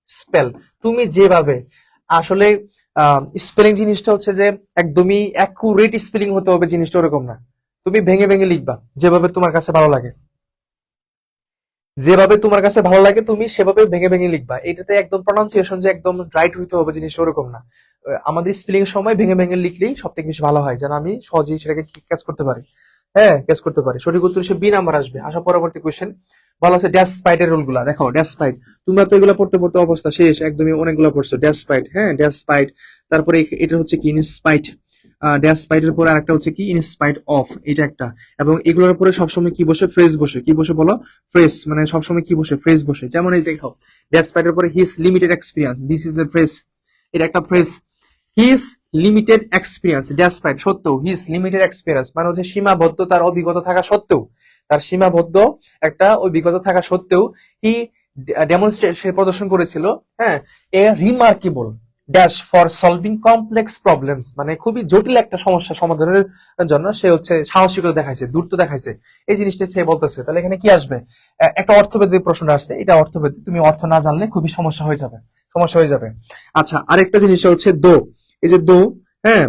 স্পেল, তুমি যেভাবে আসলে স্পেলিং জিনিসটা হচ্ছে যে একদমই অ্যাকুরেট স্পেলিং হতে হবে, জিনিসটা ওরকম না, তুমি ভেঙে ভেঙে লিখবা যেভাবে তোমার কাছে ভালো লাগে, যেভাবে তোমার কাছে ভালো লাগে তুমি সেভাবে ভেঙে ভেঙে লিখবা, এটাতে একদম প্রনাউন্সিয়েশন যে একদম রাইট হইতে হবে জিনিসটা ওরকম না। আমাদের স্পেলিং এর সময় ভেঙে ভেঙে লিখলেই সব থেকে বেশি ভালো হয়, যেন আমি সহজেই সেটাকে ক্যাচ করতে পারি, হ্যাঁ ক্যাচ করতে পারি। সঠিক উত্তর হিসেবে বি নাম্বার আসবে। আসা পরবর্তী কোয়েশ্চেন, বলা হচ্ছে ড্যাশ স্পাইডের রুল গুলা দেখো, ড্যাশ স্পাইড তোমরা তো এগুলো পড়তে পড়তে অবস্থা শেষ, একদমই অনেকগুলো পড়ছো, ড্যাশ স্পাইড, হ্যাঁ ড্যাশ স্পাইড, তারপরে এটা হচ্ছে কি ইনস্পাইট, ড্যাশ স্পাইডের পরে আরেকটা হচ্ছে কি ইনস্পাইট অফ, এটা একটা, এবং এগুলোর উপরে সবসময় কি বসে, ফ্রেজ বসে, কি বসে বলো, ফ্রেজ, মানে সবসময় কি বসে, ফ্রেজ বসে। যেমন এই দেখো ড্যাশ স্পাইডের পরে his limited experience, this is a phrase, এটা একটা phrase, his limited experience, dash spite সত্ত্বেও, হিজ লিমিটেড এক্সপিরিয়েন্স মানে হচ্ছে সীমাবদ্ধ তার অভিজ্ঞতা থাকা সত্ত্বেও, তার সীমাবদ্ধ একটা অভিজ্ঞতা থাকা সত্ত্বেও হি ডেমনস্ট্রেট, সে প্রদর্শন করেছিল, হ্যাঁ a remarkable dash for solving complex problems, মানে খুবই জটিল একটা সমস্যা সমাধানের জন্য সে হচ্ছে সাহসিকতা দেখাইছে, দূরত্ব দেখাইছে, এই জিনিসটা সে বলতেছে। তাহলে এখানে কি আসবে, একটা অর্থভেদিক প্রশ্ন আসছে, এটা অর্থভেদিক, তুমি অর্থ না জানলে খুবই সমস্যা হয়ে যাবে, সমস্যা হয়ে যাবে। আচ্ছা আরেকটা জিনিস হচ্ছে দো, এই যে দো, হ্যাঁ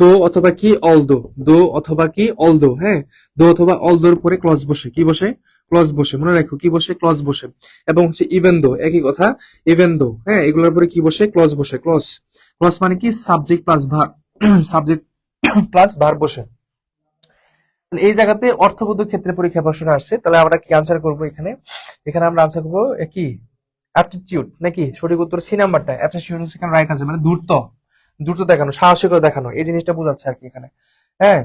দো অথবা কি অল দো, দো অথবা কি অল দো, হ্যাঁ দো অথবা অল দোর পরে ক্লজ বসে, কি বসে, ক্লজ বসে, মনে রাখো কি বসে, ক্লজ বসে। এবং হচ্ছে ইভেন দো, একই কথা, ইভেন দো, হ্যাঁ এগুলোর পরে কি বসে, ক্লজ বসে, ক্লজ, ক্লজ মানে কি subject plus verb, subject plus verb বসে। এই জায়গাতে অর্থবোধক ক্ষেত্রে পরীক্ষা প্রশ্ন আসছে, তাহলে আমরা কি আনসার করবো এখানে, এখানে আমরা আনসার করবো কি অ্যাপটিটিউড, নাকি সঠিক উত্তর সি নাম্বারটা, অ্যাপটিটিউড হচ্ছে এখানে রাইট আনসার, মানে দ্রুত, দ্রুত দেখানো, সাহসিকতা দেখানো, এই জিনিসটা বোঝাচ্ছে আর কি এখানে, হ্যাঁ।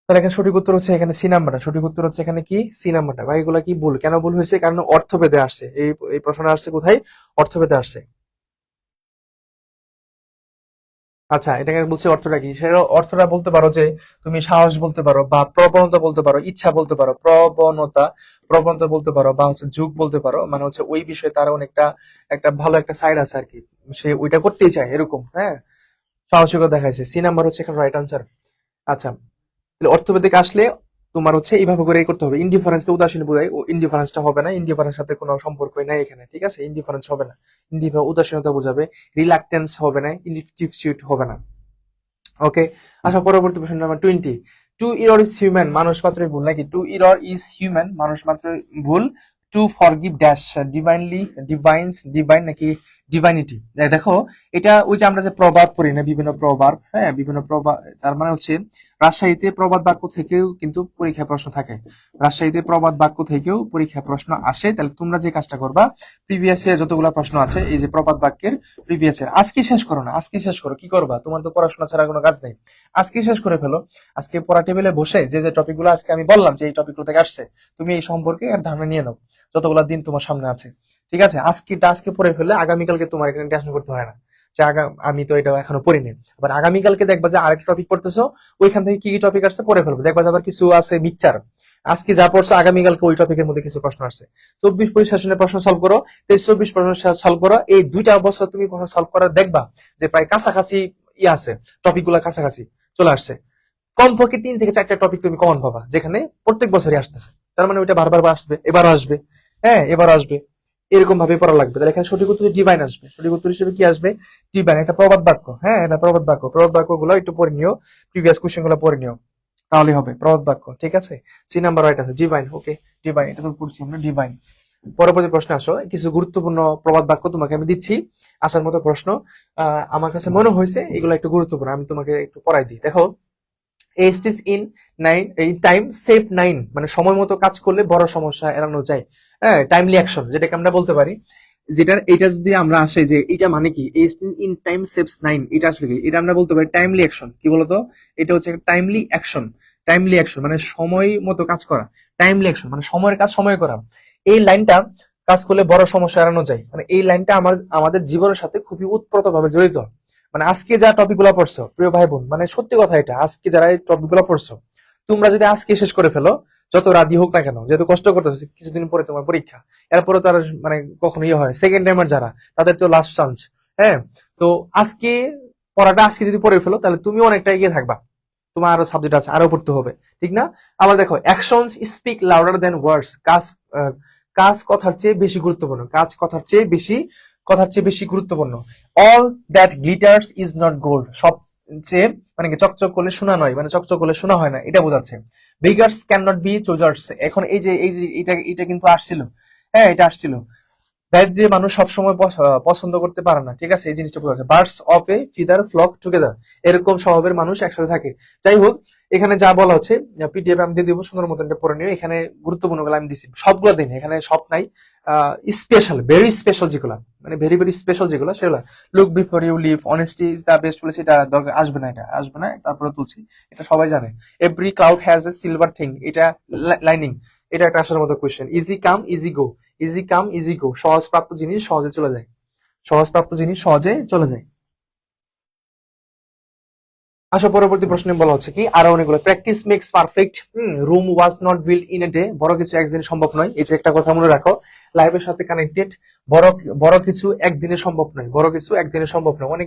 তাহলে এখানে সঠিক উত্তর হচ্ছে এখানে সি নাম্বারটা, সঠিক উত্তর হচ্ছে এখানে কি সি নাম্বারটা। ভাই এগুলা কি ভুল, কেন ভুল হয়েছে, কারণ অর্থভেদে আসছে, এই প্রশ্নটা আসছে কোথায়, অর্থভেদে আসছে। আচ্ছা এটাকে বলছে অর্থটা কি, সেটা অর্থটা বলতে পারো যে তুমি সাহস বলতে পারো, বা প্রবণতা বলতে পারো, ইচ্ছা বলতে পারো, প্রবণতা, প্রবণতা বলতে পারো, বা হচ্ছে যুগ বলতে পারো, মানে হচ্ছে ওই বিষয়ে তার অনেকটা একটা ভালো একটা সাইড আছে আর কি, সে ওইটা করতেই চায় এরকম, হ্যাঁ সাহসিকতা দেখাইছে, সি নাম্বার হচ্ছে এখানে রাইট আনসার। আচ্ছা তাহলে অর্থবেদিক আসলে তোমার হচ্ছে এইভাবে করে করতে হবে, ইনডিফারেন্স তো উদাসীন বোঝায়, ও ইনডিফারেন্সটা হবে না, ইনডিফারেন্স সাথে কোনো সম্পর্কই নাই এখানে, ঠিক আছে, ইনডিফারেন্স হবে না, উদাসীনতা বোঝাবে, রিলাক্টেন্স হবে না, ইনডিফিউট হবে না। ওকে, আচ্ছা পরবর্তী প্রশ্ন number 20, to err is human, মানুষ মাত্রই ভুল, নাকি টু ইরর ইজ হিউম্যান, মানুষ মাত্রই ভুল, to forgive dash divinely, divines, divine নাকি ডিভাইনিটি। দেখো এটা ওই যে আমরা যে প্রবাদ পড়ি না, বিভিন্ন প্রবাদ, হ্যাঁ বিভিন্ন প্রবাদ, তার মানে হচ্ছে রাজশাহীতে প্রবাদ বাক্য থেকেও কিন্তু পরীক্ষা প্রশ্ন থাকে, রাজশাহীতে প্রবাদ বাক্য থেকেও পরীক্ষা প্রশ্ন আসে। তাহলে তোমরা যে কাজটা করবা, প্রিভিয়াস ইয়ার যতগুলো প্রশ্ন আছে এই যে প্রবাদ বাক্যের প্রিভিয়াস ইয়ার, আজকে শেষ করো না, আজকে শেষ করো, কি করবা, তোমার তো পড়াশোনা ছাড়া কোনো কাজ নেই, আজকে শেষ করে ফেলো। আজকে পড়া টেবিলে বসে যে যে টপিকগুলো আজকে আমি বললাম যে এই টপিকগুলো থেকে আসছে, তুমি এই সম্পর্কে আর ধারণা নিয়ে নাও, যতগুলো দিন তোমার সামনে আছে, ঠিক আছে, আজকে পড়ে ফেললে আগামীকালকে তোমার এখানে টেনশন করতে হয় না যে আমি তো এটা এখনো পড়িনি। আবার আগামীকালকে দেখবা যে আরেকটা টপিক পড়তেছো, ওইখান থেকে কি কি টপিক আসছে পড়ে ফেলবো, দেখবা যে আবার কিছু আছে মিক্সচার, আজকে যা পড়ছো আগামীকালকে ওই টপিকের মধ্যে কিছু প্রশ্ন আসছে। 24-25 সেশনের প্রশ্ন সলভ করো, 23-24 প্রশ্ন সলভ করো, এই 2টা বছর তুমি প্রশ্ন সলভ করা দেখবা যে প্রায় কাছাকাছি আছে, টপিক গুলা কাছাকাছি চলে আসছে, কমপক্ষে 3 থেকে 4টা টপিক তুমি কমন পাবা, যেখানে প্রত্যেক বছরই আসতেছে, তার মানে ওইটা বারবার আসবে, এবারও আসবে, হ্যাঁ এবারও আসবে, এরকম ভাবে পড়া লাগবে। তাহলে এখানে সঠিক উত্তর ডিভাইন আসবে, সঠিক উত্তর হিসেবে কি আসবে, ডিভাইন, একটা প্রবাদ বাক্য, হ্যাঁ এটা প্রবাদ বাক্য, প্রবাদ বাক্য গুলো একটু পড়ে নিও, প্রিভিয়াস কোশ্চেন গুলো পড়ে নিও, তাহলে হবে প্রবাদ বাক্য, ঠিক আছে, সি নাম্বার রাইট আছে, ডিভাইন, ওকে ডিভাইন, এটা তো পড়ছি আমরা ডিভাইন। পরবর্তী প্রশ্ন আসো, কিছু গুরুত্বপূর্ণ প্রবাদ বাক্য তোমাকে আমি দিচ্ছি, আসার মতো প্রশ্ন, আমার কাছে মনে হয়েছে এগুলো একটু গুরুত্বপূর্ণ, আমি তোমাকে একটু পড়াই দিই। দেখো এস্টিস ইন নাইন, এই টাইম সেভ নাইন, মানে সময় মতো কাজ করলে বড় সমস্যা এড়ানো যায়, হ্যাঁ টাইমলি অ্যাকশন যেটাকে আমরা বলতে পারি, যেটার এটা যদি আমরা আসে যে এটা মানে কি ইন টাইম সেভস নাইন, এটা আসলে কি, এটা আমরা বলতে পারি টাইমলি অ্যাকশন, কি বলতো, এটা হচ্ছে টাইমলি অ্যাকশন, টাইমলি অ্যাকশন মানে সময় মতো কাজ করা, টাইমলি অ্যাকশন মানে সময়ের কাজ সময় করা। এই লাইনটা কাজ করলে বড় সমস্যা এড়ানো যায়। মানে এই লাইনটা আমাদের জীবনের সাথে খুবই ওতপ্রোতভাবে জড়িত। মানে আজকে যা টপিক গুলা পড়ছো প্রিয় ভাই বোন, মানে সত্যি কথা এটা, আজকে যারা এই টপিক গুলা পড়ছো তোমরা যদি আজকে শেষ করে ফেলো, যত রাতি হোক না কেন, যেহেতু কষ্ট করতেছে, কিছুদিন পরে তোমার পরীক্ষা, এরপরে তো আর মানে কখনো ইয়ে হয় সেকেন্ড টাইমার যারা, তাদের তো লাস্ট চান্স। হ্যাঁ, তো আজকে পড়াটা আজকে যদি পড়ে ফেলো তাহলে তুমি অনেকটা এগিয়ে থাকবা। তোমার আরো সাবজেক্ট আছে, আরো পড়তে হবে, ঠিক না? আবার দেখো, অ্যাকশনস স্পিক লাউডার দেন ওয়ার্ডস। কাজ কথার চেয়ে বেশি গুরুত্বপূর্ণ। কাজ কথার চেয়ে বেশি গুরুত্বপূর্ণ। All that glitters is not gold. সবচেয়ে মানে কি চকচক করলে সোনা নয়, মানে চকচক করলে সোনা হয় না, এটা বোঝাচ্ছে। Beggars can not be choosers. এখন এই যে এটা কিন্তু আসছিল। হ্যাঁ, এটা আসছিল। দারিদ্র্য মানুষ সবসময় পছন্দ করতে পারে না, ঠিক আছে, এই জিনিসটা বোঝা যায়। Birds of a feather flock together. এরকম স্বভাবের মানুষ একসাথে থাকে। যাই হোক, এখানে যা বলা হচ্ছে পিডিএফ আমি দিয়ে দিব, সুন্দর মতন এটা পড়ে নিও। এখানে গুরুত্বপূর্ণ গুলো আমি দিচ্ছি, সবগুলো দিন, এখানে সব নাই। স্পেশাল, ভেরি স্পেশাল যেগুলো, মানে ভেরি ভেরি স্পেশাল যেগুলো, সেগুলো look before you leap, honesty is the best বলেছি, এটা দরকার আসবে না, এটা আসবে না, তারপরে তুলছি, এটা সবাই জানে। Every cloud has a silver thing, এটা লাইনিং, এটা একটা আসার মতো কোয়েশ্চেন। ইজি কাম ইজি গো, ইজি কাম ইজি গো, সহজপ্রাপ্ত জিনিস সহজে চলে যায়, সহজপ্রাপ্ত জিনিস সহজে চলে যায়। আসো পরবর্তী প্রশ্নে বলা হচ্ছে কি, আরো অনেকগুলো। Practice makes perfect. Rome was not built in a day. বড় কিছু একদিনে সম্ভব নয়, এই যে একটা কথা মনে রাখো, লাইফের সাথে কানেক্টেড। বড় বড় কিছু একদিনে সম্ভব নয়, বড় কিছু একদিনে সম্ভব নয়। অনেক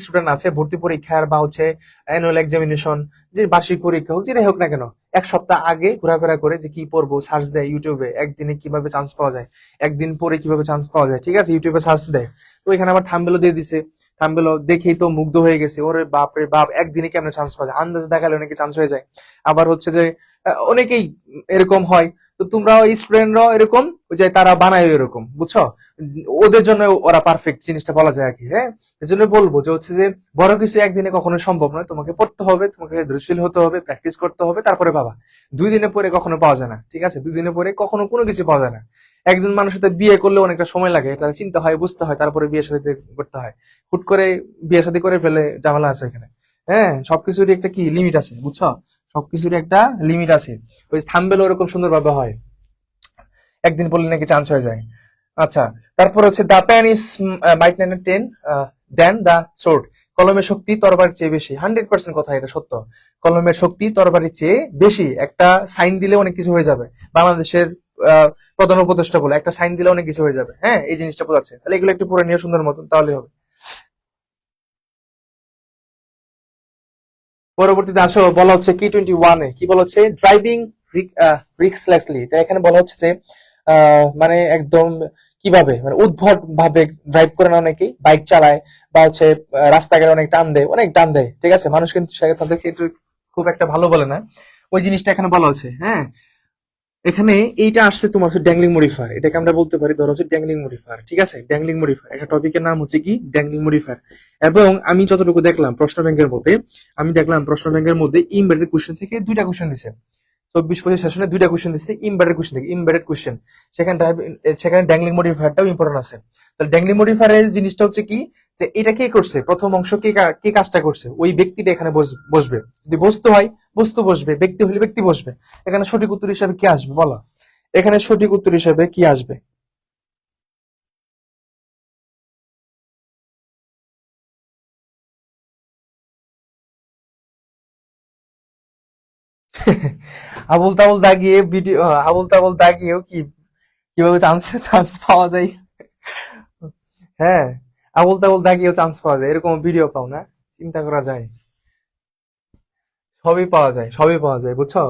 স্টুডেন্ট আছে ভর্তি পরীক্ষার বা হচ্ছে অ্যানুয়াল এক্সামিনেশন, যে বার্ষিক পরীক্ষা হোক, যেটাই হোক না কেন, এক সপ্তাহ আগে ঘোরাফেরা করে যে কি পড়বো সার্চ দেয় ইউটিউবে, একদিনে কিভাবে চান্স পাওয়া যায়, একদিন পরে কিভাবে চান্স পাওয়া যায়, ঠিক আছে, ইউটিউবে সার্চ দেয়। তো এখানে আবার থাম্বনেলও দিয়ে দিছে, থাম্বনেল দেখেই তো মুগ্ধ হয়ে গেছে, ওরে বাপ রে বাপ, একদিনে কেমন চান্স পাওয়া যায়, আন্দাজে দেখালে অনেকে চান্স হয়ে যায়। আবার হচ্ছে যে অনেকেই এরকম হয়। তো তোমরাও এই স্টুডেন্টরাও এরকম, ওই যে তারা বানায় এরকম, বুঝছো, ওদের জন্য ওরা পারফেক্ট জিনিসটা বলা যায় আর কি। হ্যাঁ, এই জন্য বলবো যে হচ্ছে যে বড় কিছু একদিনে কখনো সম্ভব নয়, তোমাকে পড়তে হবে, তোমাকে ধৈর্যশীল হতে হবে, প্র্যাকটিস করতে হবে, তারপরে বাবা। 2 দিনে পরে কখনো পাওয়া যায় না, ঠিক আছে, 2 দিনে পরে কখনো কোনো কিছু পাওয়া যায় না। একজন মানুষের সাথে বিয়ে করলে অনেকটা সময় লাগে, এটা চিন্তা হয়, বুঝতে হয়, তারপরে বিয়ে সাথে করতে হয়। হুট করে বিয়ে শাদী করে ফেলে ঝামেলা আছে এখানে। হ্যাঁ, সবকিছুরই একটা কি লিমিট আছে, বুঝছো, সবকিছুরই একটা লিমিট আছে। ওই থাম্বেল ওরকম সুন্দর ভাবে হয়, একদিন পড়লে নাকি চান্স হয়ে যায়। আচ্ছা, তারপর হচ্ছে the pen is might nine ten than the sword. কলমের শক্তি তরবারির চেয়ে বেশি। 100% কথা, এটা সত্য। কলমের শক্তি তরবারির চেয়ে বেশি। একটা সাইন দিলে অনেক কিছু হয়ে যাবে। বাংলাদেশের আহ, প্রধান উপদেষ্টা বলে একটা সাইন দিলে অনেক কিছু হয়ে যাবে। হ্যাঁ, এই জিনিসটা বোঝাচ্ছে। তাহলে এগুলো একটু পড়ে নিয়ে সুন্দর মতন, তাহলে হবে। পরবর্তীতে আসো, বলা হচ্ছে T21 কি বলা হচ্ছে, ড্রাইভিং রিস্কলেসলি। তাই এখানে বলা হচ্ছে যে মানে একদম কিভাবে, মানে উদ্ভট ভাবে ড্রাইভ করে না, অনেকেই বাইক চালায় বা হচ্ছে রাস্তাঘাটে অনেক টান দেয়, ঠিক আছে, মানুষ কিন্তু তাদেরকে একটু খুব একটা ভালো বলে না। ওই জিনিসটা এখানে বলা হচ্ছে। হ্যাঁ, এখানে এইটা আসছে তোমার হচ্ছে ড্যাংলিং মডিফায়ার, এটাকে আমরা বলতে পারি ধরো হচ্ছে ড্যাংলিং মডিফায়ার, ঠিক আছে, ড্যাংলিং মডিফায়ার একটা টপিকের নাম হচ্ছে কি ড্যাংলিং মডিফায়ার। এবং আমি যতটুকু দেখলাম প্রশ্ন ব্যাংকের মধ্যে ইমবেডেড কোশ্চেন থেকে 2টা কোশ্চেন দিছে। 24-25 সেশনে 2টা কোশ্চেন দিচ্ছে ইমবেডেড কোশ্চেন থেকে, ইমবেডেড কোশ্চেন। সেখানে ড্যাংলিং মডিফায়ারটাও ইম্পর্টেন্ট আছে। তাহলে ড্যাংলিং মডিফায়ারের জিনিসটা হচ্ছে কি, যে এটা কে করছে, প্রথম অংশ কে কাজটা করছে, ওই ব্যক্তিটা এখানে বসবে। যদি বস্তু হয় বস্তু বসবে, ব্যক্তি হলে ব্যক্তি বসবে। এখানে সঠিক উত্তর হিসাবে কি আসবে বলো, এখানে সঠিক উত্তর হিসাবে কি আসবে? আবুল তাবুল দাগিয়ে ভিডিও, আবুল তাবুল দাগিয়েও কি কিভাবে চান্স চান্স পাওয়া যায়? হ্যাঁ, আবুল তাবুল দাগিয়েও চান্স পাওয়া যায়, এরকম ভিডিও পাও না? চিন্তা করা যায়। সবই পাওয়া যায় বুঝছো।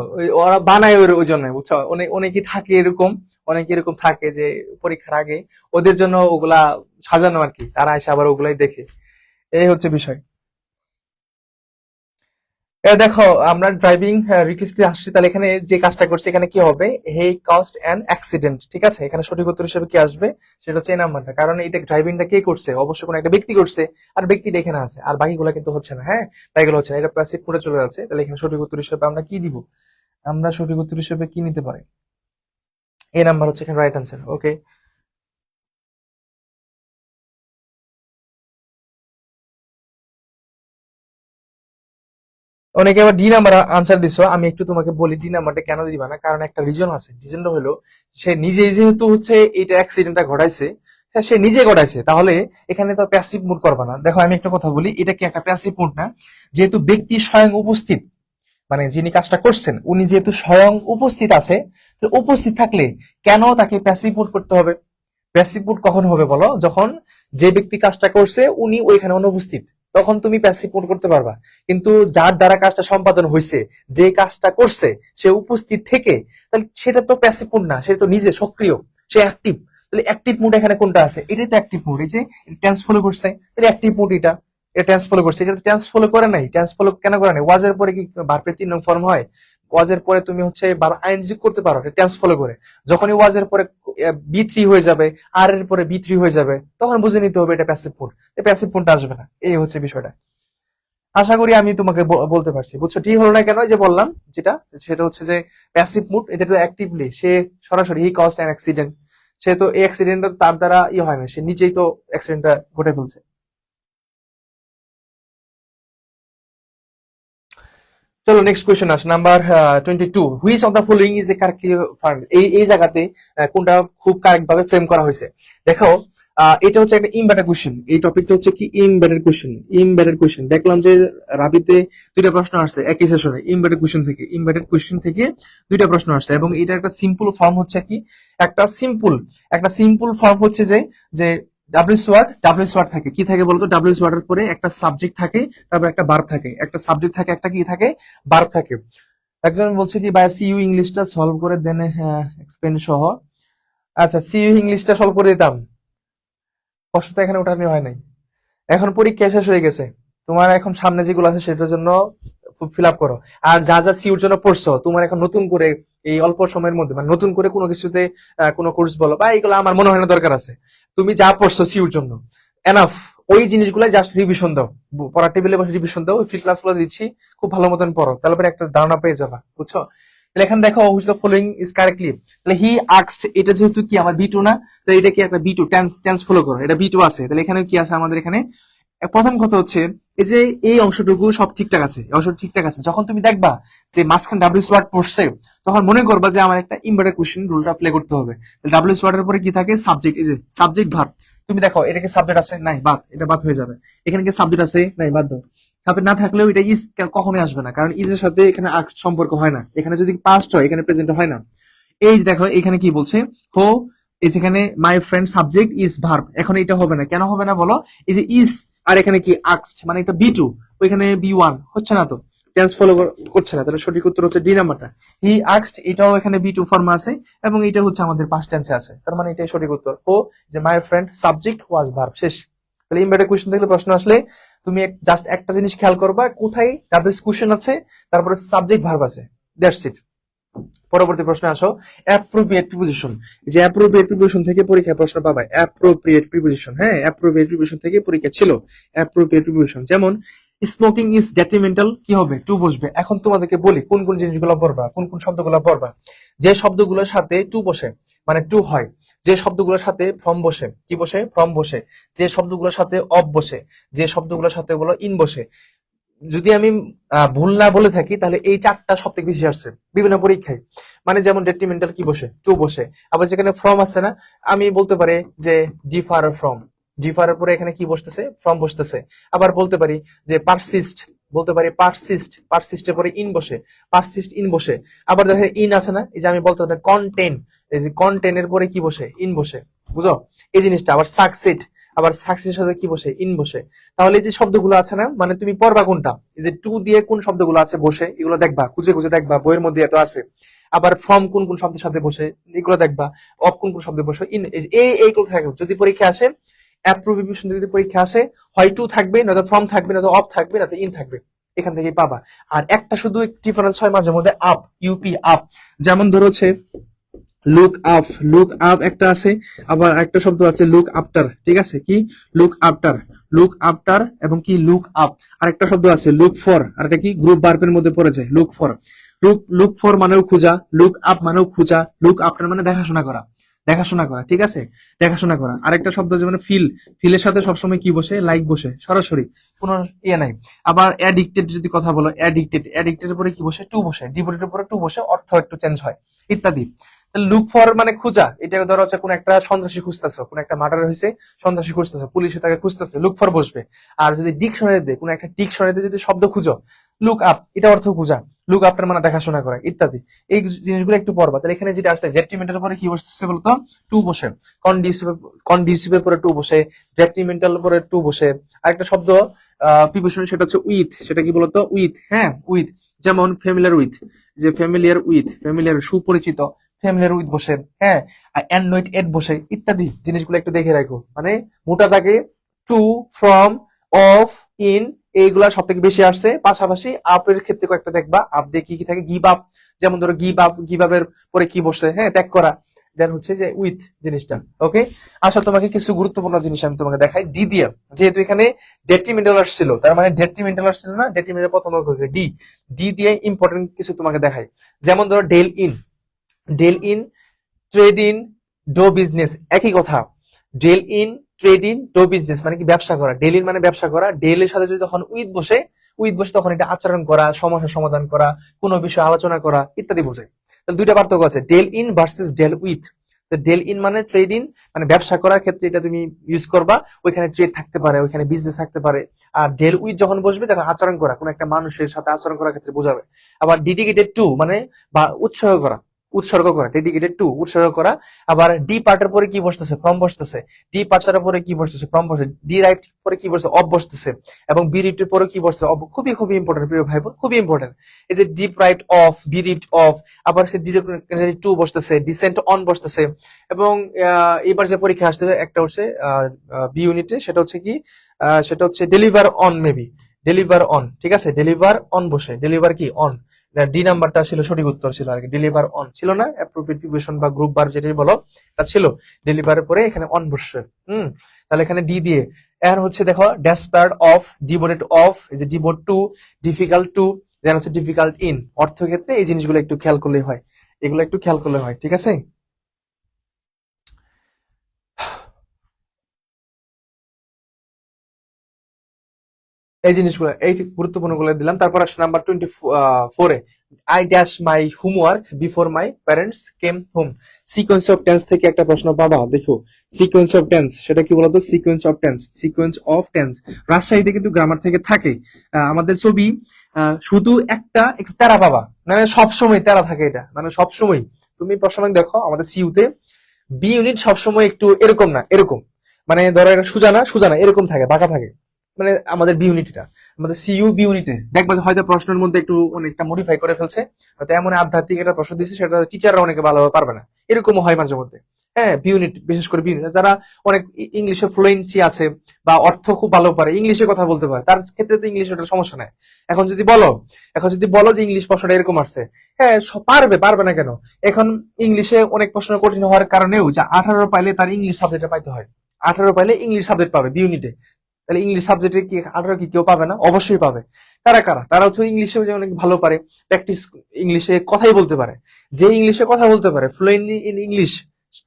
ওরা বানায় ওই জন্য, বুঝছো, অনেকে থাকে এরকম, অনেকে এরকম থাকে যে পরীক্ষার আগে ওদের জন্য ওগুলা সাজানো আর কি, তারা এসে আবার ওগুলাই দেখে। এই হচ্ছে বিষয়। দেখো, আমরা ড্রাইভিং রিকলিস্টলি আসছি, তাহলে এখানে যে কাজটা করছে এখানে কি হবে, হে কস্ট অ্যান অ্যাক্সিডেন্ট, ঠিক আছে, এখানে সঠিক উত্তর হিসেবে কি আসবে, সেটা হচ্ছে এই নাম্বারটা, কারণ এটা ড্রাইভিংটা কে করছে, অবশ্যই কোনো একটা ব্যক্তি করছে, আর ব্যক্তিটা এখানে আছে, আর বাকিগুলো কিন্তু হচ্ছে না। হ্যাঁ, বাকিগুলো হচ্ছে না, এটা প্যাসিভ মোডে চলে যাচ্ছে। তাহলে এখানে সঠিক উত্তর হিসেবে আমরা কি দিব, আমরা সঠিক উত্তর হিসেবে কি নিতে পারি, এই নাম্বার হচ্ছে এখানে রাইট আনসার। ওকে, অনেকে আবার ডি নাম্বার আনসার দিছো, আমি একটু তোমাকে বলি ডি নাম্বারটা কেন দিবা না, কারণ একটা রিজন আছে। রিজনটা হলো সে নিজেই যেহেতু হচ্ছে এটা অ্যাক্সিডেন্টটা ঘটাইছে, হ্যাঁ, সে নিজে ঘটাইছে, তাহলে এখানে তো প্যাসিভ মুড করবা না। দেখো আমি একটা কথা বলি, এটা কি একটা প্যাসিভ মুড না? যেহেতু ব্যক্তি স্বয়ং উপস্থিত, মানে যিনি কাজটা করছেন উনি যেহেতু স্বয়ং উপস্থিত আছে, তো উপস্থিত থাকলে কেন তাকে প্যাসিভ মুড করতে হবে? প্যাসিভ মুড কখন হবে বলো? যখন যে ব্যক্তি কাজটা করছে উনি ওইখানে অনুপস্থিত, তখন তুমি প্যাসিভ মুড করতে পারবা। কিন্তু যার দ্বারা কাজটা সম্পাদন হয়েছে, যে কাজটা করছে সে উপস্থিত থেকে, তাহলে সেটা তো প্যাসিভ মুড না, সে তো নিজে সক্রিয়, সে অ্যাক্টিভ। তাহলে অ্যাক্টিভ মুড এখানে কোনটা আছে? এটাই তো অ্যাক্টিভ মুড। এই যে টেন্স ফলো করছে, তাহলে অ্যাক্টিভ মুড এটা। এটা টেন্স ফলো করছে, এটা টেন্স ফলো করে নাই। টেন্স ফলো কেন করে নাই? ওয়াজের পরে কি ভার্বের 3 নং ফর্ম হয়? ওয়াজের পরে তুমি হচ্ছে আইন যোগ করতে পারো টেন্স ফলো করে। যখনই ওয়াজের পরে বি3 হয়ে যাবে, আর এর পরে বি3 হয়ে যাবে, তখন বুঝে নিতে হবে এটা প্যাসিভ মুড। প্যাসিভ মুডটা আসবে না, এই হচ্ছে বিষয়টা। আশা করি আমি তোমাকে বলতে পারছি, বুঝছো? ঠিক হলো না কেন? যে বললাম যেটা, সেটা হচ্ছে যে প্যাসিভ মুড এটা তো অ্যাক্টিভলি সে সরাসরি হি কজড অ্যান অ্যাক্সিডেন্ট, সে তো এই অ্যাক্সিডেন্টটা তার দ্বারা হয় না, সে নিজেই তো অ্যাক্সিডেন্টটা ঘটে ফেলছে। চলো নেক্সট কোয়েশ্চেন আসে, number 22। Which of the following is a correctly farm? এই জায়গাতে কোনটা খুব কারেক্ট ভাবে ফ্রেম করা হয়েছে? দেখো, এটা হচ্ছে একটা ইমবেডেড কোয়েশ্চেন। এই টপিকটা হচ্ছে কি ইমবেডেড কোয়েশ্চেন। ইমবেডেড কোয়েশ্চেন দেখলাম যে রাবিতে দুইটা প্রশ্ন আসছে একই সেশনে, ইমবেডেড কোয়েশ্চেন থেকে দুইটা প্রশ্ন আসছে, এবং এটা একটা সিম্পল ফর্ম হচ্ছে কি, একটা সিম্পল ফর্ম হচ্ছে যে যে ডাব্লিউ ওয়ার্ড থাকে, কি থাকে বলতো? ডাব্লিউ ওয়ার্ডের পরে একটা সাবজেক্ট থাকে, তারপর একটা ভার্ব থাকে, একটা সাবজেক্ট থাকে, একটা কি থাকে, ভার্ব থাকে। একজন বলছে কি ভাই সিইউ ইংলিশটা সলভ করে দেন, হ্যাঁ এক্সপ্লেন সহ। আচ্ছা, সিইউ ইংলিশটা সলভ করে দিতাম, কষ্ট তো এখানে ওটা নিয়ে হয় নাই। এখন পরীক্ষা শেষ হয়ে গেছে, তোমার এখন সামনে যেগুলো আছে সেটার জন্য ফিল আপ করো। আর যা যা সিউর জন্য পড়ছো, তোমার এখন নতুন করে এই অল্প সময়ের মধ্যে, মানে নতুন করে কোনো কিছুতে কোনো কোর্স বলো বা এইগুলো আমার মনে হয় না দরকার আছে। তুমি যা পড়ছো সিউর জন্য এনাফ, ওই জিনিসগুলো জাস্ট রিভিশন দাও, পড়ার টেবিলে বসে রিভিশন দাও। ফ্রি ক্লাস গুলো দিচ্ছি, খুব ভালো মতন পড়ো, তাহলে একটা ধারণা পেয়ে যাবা, বুঝছো? তাহলে এখানে দেখো which the following is correctly, তাহলে হি আস্কড, এটা যেহেতু কি আমার বি2 না, তাহলে এটা কি একটা বি2, টেন্স ফলো করো, এটা বি2 আছে। তাহলে এখানে কি আছে আমাদের? এখানে প্রথম কথা হচ্ছে এই যে এই অংশটুকু সব ঠিকঠাক আছে, এই অংশটা ঠিকঠাক আছে। যখন তুমি দেখবা যে মাঝখানে ডাব্লিউ ওয়ার্ড পড়ছে, তখন মনে করবা যে আমার একটা ইম্পর্টেন্ট কোশ্চেন রুলটা প্লে করতে হবে। তাহলে ডাব্লিউ ওয়ার্ডের পরে কি থাকে? সাবজেক্ট। এই যে সাবজেক্ট ভার্ব, তুমি দেখো এটা কি সাবজেক্ট আছে? নাই, বাদ, এটা বাদ হয়ে যাবে। এখানে কি সাবজেক্ট আছে? নাই, বাদ দাও। সাবজেক্ট না থাকলেও এটা ইজ কখনোই আসবে না, কারণ ইজ এর সাথে এখানে আক্স সম্পর্ক হয় না। এখানে যদি পাস্ট হয়, এখানে প্রেজেন্ট হয় না। এই যে দেখো এখানে কি বলছে, হো, এই যেখানে my friend subject is verb, এখন এটা হবে না। কেন হবে না বলো? এই যে ইজ, আর এখানে কি আক্সড, মানে এটা বি2, ওইখানে বি1 হচ্ছে না, তো টেন্স ফলো করছে না। তাহলে সঠিক উত্তর হচ্ছে ডি নাম্বারটা, হি আক্সড। এটাও এখানে বি2 ফর্মে আছে, এবং এটা হচ্ছে আমাদের পাস্ট টেন্সে আছে, তার মানে এটাই সঠিক উত্তর। ও যে my friend subject was verb, শেষ। তাহলে ইম্পর্টেন্ট কোশ্চেন থেকে প্রশ্ন আসলে তুমি জাস্ট একটা জিনিস খেয়াল করবা, কোথায় ডাব্লিউ কোশ্চেন আছে, তারপরে সাবজেক্ট ভার্ব আছে, দ্যাটস ইট। পরবর্তী প্রশ্নে আসো, অ্যাপ্রোপ্রিয়েট প্রিপোজিশন। যে অ্যাপ্রোপ্রিয়েট প্রিপোজিশন থেকে পরীক্ষায় প্রশ্ন পাবা, অ্যাপ্রোপ্রিয়েট প্রিপোজিশন। হ্যাঁ, অ্যাপ্রোপ্রিয়েট প্রিপোজিশন থেকে পরীক্ষা ছিল। অ্যাপ্রোপ্রিয়েট প্রিপোজিশন যেমন স্মোকিং ইজ ডেট্রিমেন্টাল, কি হবে? টু বসবে। এখন তোমাদেরকে বলি কোন কোন জিনিসগুলো পড়বা, কোন কোন শব্দগুলো পড়বা। যে শব্দগুলোর সাথে টু বসে, মানে টু হয়, যে শব্দগুলোর সাথে ফ্রম বসে, কি বসে? ফ্রম বসে, যে শব্দগুলোর সাথে অফ বসে, যে শব্দগুলোর সাথে বলো ইন বসে। যদি আমি ভুল না বলে থাকি, তাহলে এই চারটা সব থেকে বেশি আসছে বিভিন্ন পরীক্ষায়। মানে যেমন ডেট্রিমেন্টাল কি বসে? টু বসে। আবার যেখানে ফ্রম আছে না, আমি বলতে পারি যে ডিফার ফ্রম, ডিফারের পরে এখানে কি বসতেছে? ফ্রম বসতেছে। আবার বলতে পারি যে পারসিস্ট, বলতে পারি পারসিস্ট, পারসিস্টের পরে ইন বসে, পারসিস্ট ইন বসে। আবার দেখে ইন আছে না, এই যে আমি বলতে পারি কন্টেন, এই যে কন্টেনের পরে কি বসে? ইন বসে, বুঝো এই জিনিসটা। আবার সাকসিড, আবার সাকসেসের সাথে কি বসে? ইন বসে। তাহলে এই যে শব্দগুলো আছে না, মানে তুমি পড়বা কোনটা, এই যে টু দিয়ে কোন শব্দগুলো আছে বসে, এগুলো দেখবা, খুঁজে খুঁজে দেখবা, বইয়ের মধ্যে এত আছে। আবার ফ্রম কোন কোন শব্দের সাথে বসে, এগুলো দেখবা। অফ কোন কোন শব্দে বসে, ইন, এইগুলো থাকে। যদি পরীক্ষা আসে অ্যাপ্রোপ্রিয়েশন, যদি পরীক্ষা আসে হয় টু থাকবে, নয়তো ফ্রম থাকবে, নয়তো অফ থাকবে, নয়তো ইন থাকবে, এখান থেকেই পাবা। আর একটা শুধু ডিফারেন্স হয় মাঝে মধ্যে, আপ, ইউপি আপ। যেমন ধরো হচ্ছে লুক আপ, লুক আপ একটা আছে, আবার একটা শব্দ আছে লুক আফটার, ঠিক আছে? কি? লুক আফটার, লুক আফটার, এবং কি লুক আপ। আরেকটা শব্দ আছে লুক ফর, আর এটা কি গ্রুপ ভার্বের মধ্যে পড়ে যায়, লুক ফর। লুক ফর মানেও খোঁজা, লুক আপ মানেও খোঁজা, লুক আফটার মানে দেখাশোনা করা। দেখাশোনা করা, ঠিক আছে, দেখাশোনা করা। আরেকটা শব্দ যেমন ফিল, ফিলের সাথে সবসময় কি বসে, লাইক বসে, সরাসরি কোনো ইয়ে নাই। আবার অ্যাডিক্টেড যদি কথা বলো, অ্যাডিক্টেড, অ্যাডিক্টেড পরে কি বসে, টু বসে, ডিভোটেড উপরে টু বসে, অর্থ একটু চেঞ্জ হয় ইত্যাদি। লুক ফর মানে খোঁজা, এটা ধরো হচ্ছে কোন একটা সন্ত্রাসী খুঁজতেছো, কোন একটা মার্ডার হয়েছে, সন্ত্রাসী খুঁজতেছো, পুলিশে তাকে খুঁজতেছে, লুক ফর বসবে। আর যদি ডিকশনারিতে কোন একটা ডিকশনারিতে যদি শব্দ খুঁজো, লুক আপ, এটা অর্থ খোঁজা, লুক আপটার মানে দেখাশোনা করা ইত্যাদি। এই জিনিসগুলো একটু পড়বা। তাহলে এখানে যেটা আসছে ডেট্রিমেন্টাল পরে কি বসছে বলতো, টু বসে, কন্ডিউসিভের পরে টু বসে, ডেট্রিমেন্টাল পরে টু বসে। আরেকটা শব্দ প্রিপোজিশন, সেটা হচ্ছে উইথ, সেটা কি বলতো, উইথ, হ্যাঁ উইথ। যেমন ফ্যামিলিয়ার উইথ, যে ফ্যামিলিয়ার উইথ, ফ্যামিলিয়ার সুপরিচিত, ফ্যামিলিয়ার উইথ বসে, হ্যাঁ, অ্যানয়েড এড বসে ইত্যাদি। জিনিসগুলো একটু দেখে রাখো। মানে মোটা দাগে টু, ফ্রম, অফ, ইন, এইগুলা সব থেকে বেশি আসছে। পাশাপাশি আপের ক্ষেত্রে কয়েকটা দেখবা, আপ দিয়ে কি কি থাকে, গিভ আপ, যেমন ধরো গিভ আপ, গিভ আপের পরে কি বসে, হ্যাঁ, ত্যাগ করা। দেন হচ্ছে যে উইথ জিনিসটা, ওকে। আসলে তোমাকে কিছু গুরুত্বপূর্ণ জিনিস আমি তোমাকে দেখাই ডি দিয়ে। যেহেতু এখানে ডেট্রিমেন্টাল আসছিল, তার মানে ডেট্রিমেন্টাল আসছিল না, ডেট্রিমেন্টাল প্রথম ডি, ডি দিয়ে ইম্পর্টেন্ট কিছু তোমাকে দেখাই। যেমন ধরো deal in, deal in, trade in, do business, একই কথা। Deal in, trade in, do business মানে কি, ব্যবসা করা। ডেল ইন মানে ব্যবসা করা, ডেল এর সাথে যদি তখন উইথ বসে, উইথ বসে তখন এটা আচরণ করা, সমস্যার সমাধান করা, কোনো বিষয়ে আলোচনা করা ইত্যাদি বোঝায়। তাহলে দুইটা পার্থক্য আছে, deal in versus deal with. Deal in মানে ট্রেড ইন, মানে ব্যবসা করার ক্ষেত্রে এটা তুমি ইউজ করবা, ওইখানে ট্রেড থাকতে পারে, ওইখানে বিজনেস থাকতে পারে। আর ডেল উইথ যখন বসবে তখন আচরণ করা, কোন একটা মানুষের সাথে আচরণ করার ক্ষেত্রে বোঝাবে। আবার ডেডিকেটেড টু মানে বা উৎসাহ করা, উৎসর্গ করা, ডেডিকেটেড টু উৎসর্গ করা। আবার ডি পার্টের পরে কি বসতেছে, ফ্রম বসতেছে। ডি পার্টের পরে কি বসতেছে, ফ্রম বসে। ডি রাইট পরে কি বসছে, অফ বসতেছে। এবং বি রিপ্ট পরে কি বসছে, অফ। খুবই খুবই ইম্পর্টেন্ট প্রিয় ভাই বোন, খুবই ইম্পর্টেন্ট। এই যে deprived of, bereft of, আবার সে ডি টু বসতেছে, ডিসেন্ট অন বসতেছে। এবং এবার যে পরীক্ষা আসছে একটা হচ্ছে বি ইউনিটে, সেটা হচ্ছে কি, সেটা হচ্ছে deliver on, maybe deliver on, ঠিক আছে, ডেলিভার অন বসে, ডেলিভার কি অন। ডি নাম্বারটা ছিল সঠিক উত্তর ছিল আর কি, ডেলিভার অন ছিল না, অ্যাপ্রোপ্রিয়েট প্রিপোজিশন বা গ্রুপ বার যেটাই বলো, তা ছিল। ডেলিভারের পরে এখানে অন বসছে, তাহলে এখানে ডি দিয়ে। এখন হচ্ছে দেখো ডেসপায়ার্ড অফ, ডিভোটেড অফ, এই যে ডিভোট টু, ডিফিকাল্ট টু, দেন হচ্ছে ডিফিকাল্ট ইন। অর্থ ক্ষেত্রে এই জিনিসগুলো একটু খেয়াল করলে হয়, এগুলো একটু খেয়াল করলে হয়, ঠিক আছে। এই জিনিসগুলো, এই গুরুত্বপূর্ণ গুলো দিলাম। তারপর আসছে নাম্বার 24-এ, I dash my homework before my parents came home. Sequence of tense থেকে একটা প্রশ্ন পাবা, দেখো সিকোয়েন্স অফ টেন্স, সেটা কি বলতো, sequence of tense, sequence of tense. রাজশাহীতে কিন্তু গ্রামার থেকে থাকে। আমাদের ছবি শুধু একটা একটু তেরা পাবা, মানে সবসময় তেরা থাকে, এটা মানে সবসময়। তুমি প্রশ্ন দেখো আমাদের সিইউতে বি ইউনিট সবসময় একটু এরকম না, এরকম, মানে ধরো এটা সোজা না, সোজা না, এরকম থাকে, বাঁকা থাকে। মানে আমাদের বি ইউনিটটা, আমাদের সিইউ বি ইউনিটে দেখবা যে হয়তো প্রশ্নের মধ্যে একটু অনেকটা মডিফাই করে ফেলছে, হয়তো এমন আধ্যাত্মিক একটা প্রশ্ন দিচ্ছে সেটা টিচাররা অনেকে ভালোভাবে পারবে না, এরকমও হয় মাঝে মধ্যে। হ্যাঁ, বি ইউনিট, বিশেষ করে বি ইউনিট যারা অনেক ইংলিশে ফ্লুয়েন্সি আছে বা অর্থ খুব ভালো পারে, ইংলিশে কথা বলতে পারে, তার ক্ষেত্রে তো ইংলিশ ওটা সমস্যা নাই। এখন যদি বলো, এখন যদি বলো যে ইংলিশ প্রশ্নটা এরকম আসছে, হ্যাঁ পারবে, পারবে না কেন। এখন ইংলিশে অনেক প্রশ্ন কঠিন হওয়ার কারণেও যে 18 পাইলে তার ইংলিশ সাবজেক্টে পাইতে হয়, 18 পাইলে ইংলিশ সাবজেক্ট পাবে বি ইউনিটে। তাহলে ইংলিশ সাবজেক্টে কি 18 কি কেউ পাবে না? অবশ্যই পাবে। তারা কারা? তারা হচ্ছে ইংলিশে যে অনেক ভালো পারে, প্র্যাকটিস ইংলিশে কথাই বলতে পারে। যে ইংলিশে কথা বলতে পারে ফ্লুয়েন্টলি ইন ইংলিশ,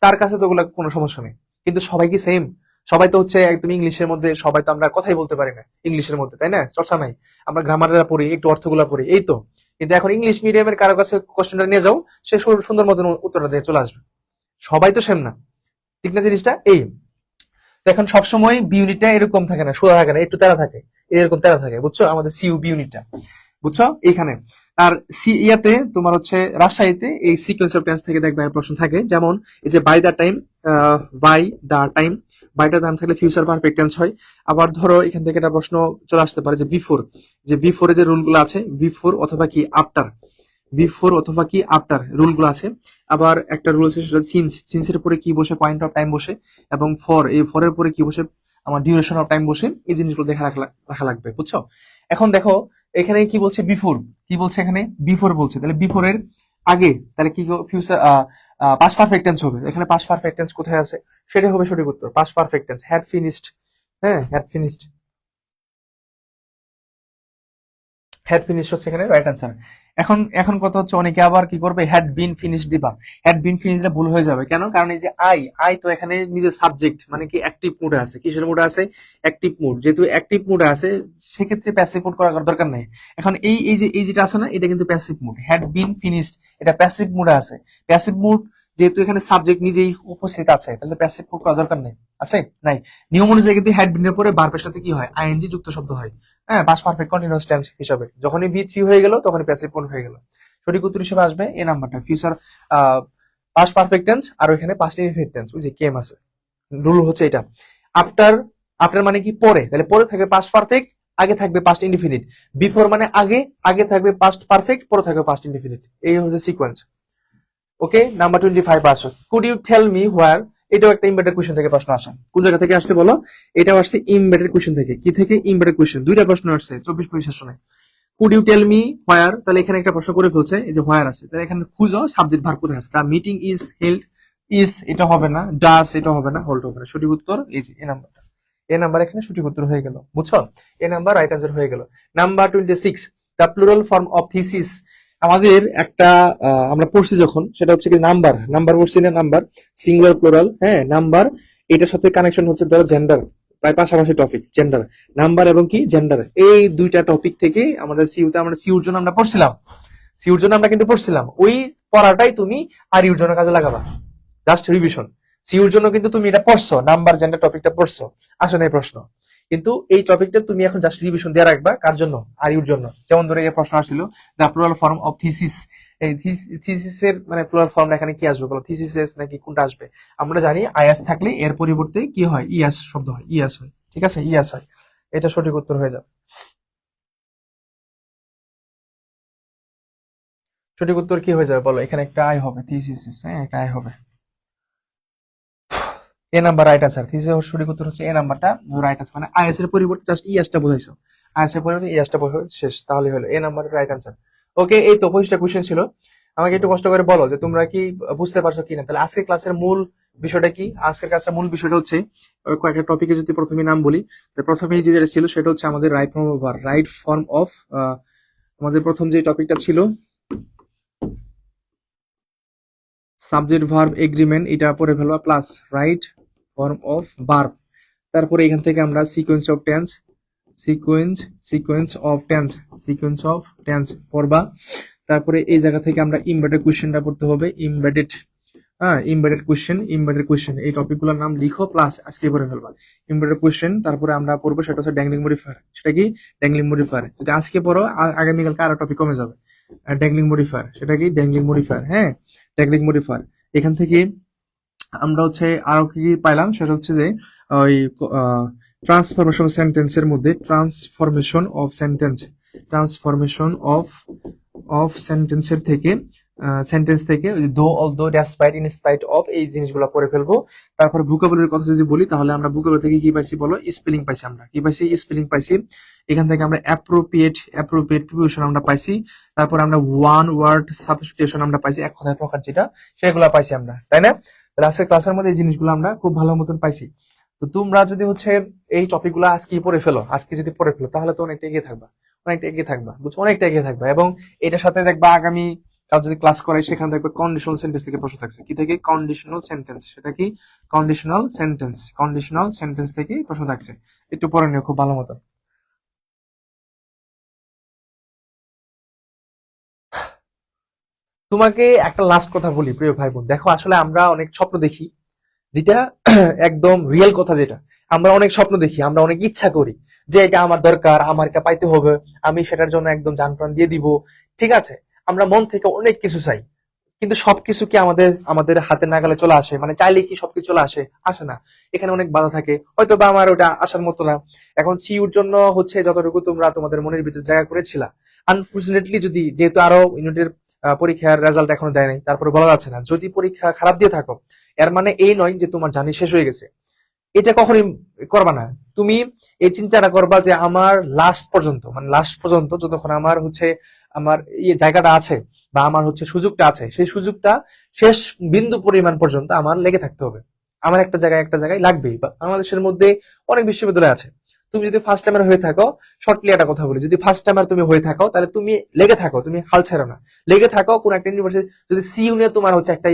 তার কাছে তো ওগুলো কোনো সমস্যা নেই। কিন্তু সবাই কি সেম? সবাই তো হচ্ছে একদম ইংলিশের মধ্যে, সবাই তো আমরা কথাই বলতে পারি না ইংলিশের মধ্যে, তাই না? চর্চা নাই। আমরা গ্রামারটা পড়ি, একটু অর্থগুলা পড়ি, এই তো। কিন্তু এখন ইংলিশ মিডিয়ামের কারো কাছে কোশ্চেনটা নিয়ে যাও, সে সুন্দর মতন উত্তরটা দিয়ে চলে আসবে। সবাই তো সেম না, ঠিক না জিনিসটা? এই তো এখন সবসময় বি ইউনিটটা এরকম থাকে না, সোজা থাকে না, একটু তেরা থাকে, এরকম তেরা থাকে, বুঝছো? আমাদের সিইউ বি ইউনিটটা, বুঝছো এইখানে। আর সি ইয়াতে তোমার হচ্ছে রাজশাহীতে এই সিকোয়েন্স অফ টেন্স থেকে দেখবে প্রশ্ন থাকে, যেমন এই যে by the time, by the time, বাইটা টাইম থাকলে ফিউচার পারফেক্ট টেন্স হয়। আবার ধরো এখান থেকে একটা প্রশ্ন চলে আসতে পারে যে বিফোর, যে বিফোরে যে রুলগুলো আছে, বিফোর অথবা কি আফটার, বিফোর অথবা কি আফটার রুলগুলো আছে। আবার একটা রুল আছে সেটা সিন্স, সিন্সের পরে কি বসে, পয়েন্ট অফ টাইম বসে। এবং ফর, এই ফরের পরে কি বসে, আমার ডিউরেশন অফ টাইম বসে। এই জিনিসগুলো রাখা লাগবে, বুঝছো? এখন দেখো এখানে কি বলছে, বিফোর কি বলছে, এখানে বিফোর বলছে, তাহলে বিফোরের আগে তাহলে কি ফিউচার, পাস্ট পারফেক্ট টেন্স হবে। এখানে পাস্ট পারফেক্ট টেন্স কোথায় আছে, সেটা হবে সঠিক উত্তর, past perfect tense, had finished. হ্যাঁ, হ্যাড ফিনিশড। হ্যাড ফিনিশ হচ্ছে এখানে রাইট আনসার। এখন এখন কথা হচ্ছে অনেকে আবার কি করবে, হ্যাড বিন ফিনিশ দিবা। হ্যাড বিন ফিনিশ দিলে ভুল হয়ে যাবে, কেন? কারণ এই যে আই, আই তো এখানে নিজের সাবজেক্ট মানে কি অ্যাক্টিভ মুডে আছে। কিসের মুডে আছে? Active mood. যেহেতু অ্যাক্টিভ মুডে আছে সেক্ষেত্রে প্যাসিভ মুড করার দরকার নেই। এখন এই যেটা আছে না, এটা কিন্তু passive mood. Had been finished এটা প্যাসিভ মুডে আছে। প্যাসিভ মুড যেহেতু এখানে সাবজেক্ট নিজেই উপস্থিত আছে, তাহলে প্যাসিভ মুড করার দরকার নেই। আছে? নাই। নিয়ম অনুযায়ী কিন্তু হ্যাড বিনের পরে ভার্বের সাথে কি হয়? আইএনজি যুক্ত শব্দ হয়। হ্যাঁ, পাস্ট পারফেক্ট কন্টিনিউয়াস টেন্স হিসাবে যখনই বি থ্রি হয়ে গেল তখনই প্যাসিভ মোড হয়ে গেল। সঠিক উত্তর হিসেবে আসবে এই নাম্বারটা, ফিউচার পাস্ট পারফেক্ট টেন্স আর ওইখানে পাস্ট ইনডিফিনিট টেন্স, ওই যে কেম আছে। রুল হচ্ছে এটা। আফটার, আফটার মানে কি পরে, তাহলে পরে থাকবে পাস্ট পারফেক্ট, আগে থাকবে পাস্ট ইনডিফিনিট। বিফোর মানে আগে, আগে থাকবে পাস্ট পারফেক্ট, পরে থাকবে পাস্ট ইনডিফিনিট। এই হচ্ছে সিকোয়েন্স। ওকে, নাম্বার 25 আসো। Could you tell me where, এটাও একটা ইম্বেডেড কোশ্চেন থেকে প্রশ্ন আসা। কোন জায়গা থেকে আসছে বলো? এটাও আসছে ইম্বেডেড কোশ্চেন থেকে। কি থেকে? Embedded question. দুইটা প্রশ্ন আসছে 24-25 সেশনে। Could you tell me where, তাহলে এখানে একটা প্রশ্ন করে ফেলছে, এই যে হোয়ার আছে, তাহলে এখানে খুঁজো সাবজেক্ট ভার্ব কোথায় আছে। The meeting is held, is এটা হবে না, ডাস এটা হবে না, হোল্ড হবে না। সঠিক উত্তর এই যে এ নাম্বারটা। এ নাম্বার এখানে সঠিক উত্তর হয়ে গেল, বুঝছো? এ নাম্বার রাইট আনসার হয়ে গেল। Number 26, the plural form of thesis. আমাদের একটা আমরা পড়ছি যখন, সেটা হচ্ছে কি নাম্বার, নাম্বার পড়ছি না, নাম্বার সিঙ্গুলার প্লুরাল, হ্যাঁ নাম্বার, এটার সাথে কানেকশন হচ্ছে ধরো জেন্ডার, প্রায় পাশাপাশি টপিক, জেন্ডার, নাম্বার এবং কি জেন্ডার, এই দুইটা টপিক থেকে আমাদের সিইউতে আমরা সিইউর জন্য আমরা পড়ছিলাম। সিইউর জন্য আমরা কিন্তু পড়ছিলাম, ওই পড়াটাই তুমি আর ইউর জন্য কাজে লাগাবা, জাস্ট রিভিশন। সিইউর জন্য কিন্তু তুমি এটা পড়ছো, নাম্বার জেন্ডার টপিকটা পড়ছো, আসে নাই প্রশ্ন, কিন্তু এই টপিকটা তুমি এখন জাস্ট রিভিশন দিয়ে রাখবা। কার জন্য? আর ইউর জন্য। যেমন ধরে এই প্রশ্ন আসছিল, the plural form of thesis, এই থিসিসের মানে প্লুরাল ফর্মটা এখানে কি আসবে বলো? থিসিসেস নাকি কোনটা আসবে? আমরা জানি আইএস থাকলে এর পরিবর্তে কি হয়? ইয়াস শব্দ হয়, ইয়াস হয়। ঠিক আছে, ইয়াস হয়। এটা সঠিক উত্তর হয়ে যাবে। সঠিক উত্তর কি হয়ে যাবে বলো? এখানে একটা আই হবে, থিসিস, হ্যাঁ একটা আই হবে। এ নাম্বার রাইট আনসার। থিসিসের সঠিক উত্তর হচ্ছে এ নাম্বারটা রাইট আনসার। মানে আইএস এর পরিবর্তে জাস্ট ইয়াসটা বোঝাইছো, আইএস এর পরিবর্তে ইয়াসটা বোঝাই শেষ, তাহলে হলো এ নাম্বার রাইট আনসার। ওকে, এই তো 25টা কোশ্চেন ছিল। আমাকে একটু কষ্ট করে বলো যে তোমরা কি বুঝতে পারছো কিনা। তাহলে আজকের ক্লাসের মূল বিষয়টা কি? আজকের ক্লাসের মূল বিষয়টা হচ্ছে কয়েকটা টপিকে যদি প্রথমে নাম বলি, প্রথমেই যেটা ছিল সেটা হচ্ছে আমাদের right form of, right form of, আমাদের প্রথম যে টপিকটা ছিল সাবজেক্ট ভার্ব এগ্রিমেন্ট, এটা পড়ে ফেলবা, plus right form of verb. তারপরে এখান থেকে আমরা sequence of tense, sequence of tense, sequence of tense পড়বা। তারপরে এই জায়গা থেকে আমরা ইমবেডেড কোশ্চেনটা পড়তে হবে, ইমবেডেড, হ্যাঁ ইমবেডেড কোশ্চেন এই টপিকগুলোর নাম লিখো, প্লাস আজকে পড়ে ফেলবা ইমবেডেড কোশ্চেন। তারপরে আমরা পড়বো সেটা হচ্ছে ড্যাংলিং মডিফায়ার। সেটা কি? ড্যাংলিং মডিফায়ার যদি আজকে পড়ো, আগামীকালকে আরো টপিক কমে যাবে। ড্যাংলিং মডিফায়ার, সেটা কি? ড্যাংলিং মডিফায়ার, হ্যাঁ ড্যাংলিং মডিফায়ার। এখান থেকে আমরা হচ্ছে আরো কি কি পাইলাম, সেটা হচ্ছে যে ওই ট্রান্সফরমেশন সেন্টেন্সের মধ্যে, ট্রান্সফরমেশন অফ সেন্টেন্সের থেকে, সেন্টেন্স থেকে দো, although, despite, in spite of, এই জিনিসগুলো পড়ে ফেলবো। তারপরে ভোকাবুলারির কথা যদি বলি, তাহলে আমরা ভোকাবুলারি থেকে কি পাইছি বলো? স্পেলিং পাইছি। আমরা কি পাইছি? স্পেলিং পাইছি। এখান থেকে আমরা অ্যাপ্রোপ্রিয়েট প্রিপোজিশন আমরা পাইছি। তারপর আমরা ওয়ান ওয়ার্ড সাবস্টিটিউশন আমরা পাইছি, এক কথায় প্রকার যেটা, সেগুলো পাইছি আমরা, তাই না? তাহলে আজকে ক্লাসের মধ্যে এই জিনিসগুলো আমরা খুব ভালো মতন পাইছি। তো তোমরা যদি হচ্ছে এই টপিকগুলো আজকে পড়ে ফেলো, আজকে যদি পড়ে ফেলো, তাহলে তো অনেকটা এগিয়ে থাকবা, অনেকটা এগিয়ে থাকবা, বুঝছো? অনেকটা এগিয়ে থাকবা। এবং এটার সাথে দেখবা আগামী কাল যদি ক্লাস করাই, সেখানে দেখবে কন্ডিশনাল সেন্টেন্স থেকে প্রশ্ন থাকছে। কি থেকে? Conditional sentence. সেটা কি? কন্ডিশনাল সেন্টেন্স থেকে প্রশ্ন থাকছে। একটু পড়ে নিও খুব ভালো মতো। তোমাকে একটা লাস্ট কথা বলি প্রিয় ভাই বোন, দেখো আসলে আমরা অনেক স্বপ্ন দেখি, যেটা একদম রিয়েল কথা, যেটা আমরা অনেক স্বপ্ন দেখি, আমরা অনেক ইচ্ছা করি যে এটা আমার দরকার, আমার এটা পাইতে হবে, আমি সেটার জন্য একদম জান প্রাণ দিয়ে দিব। ঠিক আছে, আমরা মন থেকে অনেক কিছু চাই, কিন্তু সবকিছু কি আমাদের আমাদের হাতে নাগালে চলে আসে? মানে চাইলে কি সবকিছু চলে আসে? আসে না। এখানে অনেক বাধা থাকে, হয়তো বা আমার ওটা আসার মতো না। এখন সিইউর জন্য হচ্ছে যতটুকু তোমরা তোমাদের মনের ভিতরে জায়গা করেছিলা, আনফর্চুনেটলি যদি, যেহেতু আরো ইউনিটের পরীক্ষার রেজাল্ট এখনো দেয় নাই, তারপরে বলা যাচ্ছে না, যদি পরীক্ষা খারাপ দিয়ে থাকো, এর মানে এই নয় যে তোমার জার্নি শেষ হয়ে গেছে। এটা কখনোই করবা না। তুমি এই চিন্তাটা করবা যে আমার লাস্ট পর্যন্ত, মানে লাস্ট পর্যন্ত যতক্ষণ আমার হচ্ছে আমার ইয়ে জায়গাটা আছে, বা আমার হচ্ছে সুযোগটা আছে, সেই সুযোগটা শেষ বিন্দু পরিমাণ পর্যন্ত আমার লেগে থাকতে হবে। আমার একটা জায়গায় লাগবেই। বা বাংলাদেশের মধ্যে অনেক বিশ্ববিদ্যালয় আছে, তুমি যদি ফার্স্ট টাইমার হয়ে থাকো, শর্টলি একটা কথা বলি, যদি ফার্স্ট টাইমার তুমি হয়ে থাকো তাহলে তুমি লেগে থাকো, তুমি হাল ছেড়ো না, লেগে থাকো কোন একটা ইউনিভার্সিটি। যদি সিইউ নিয়ে তোমার হচ্ছে একটা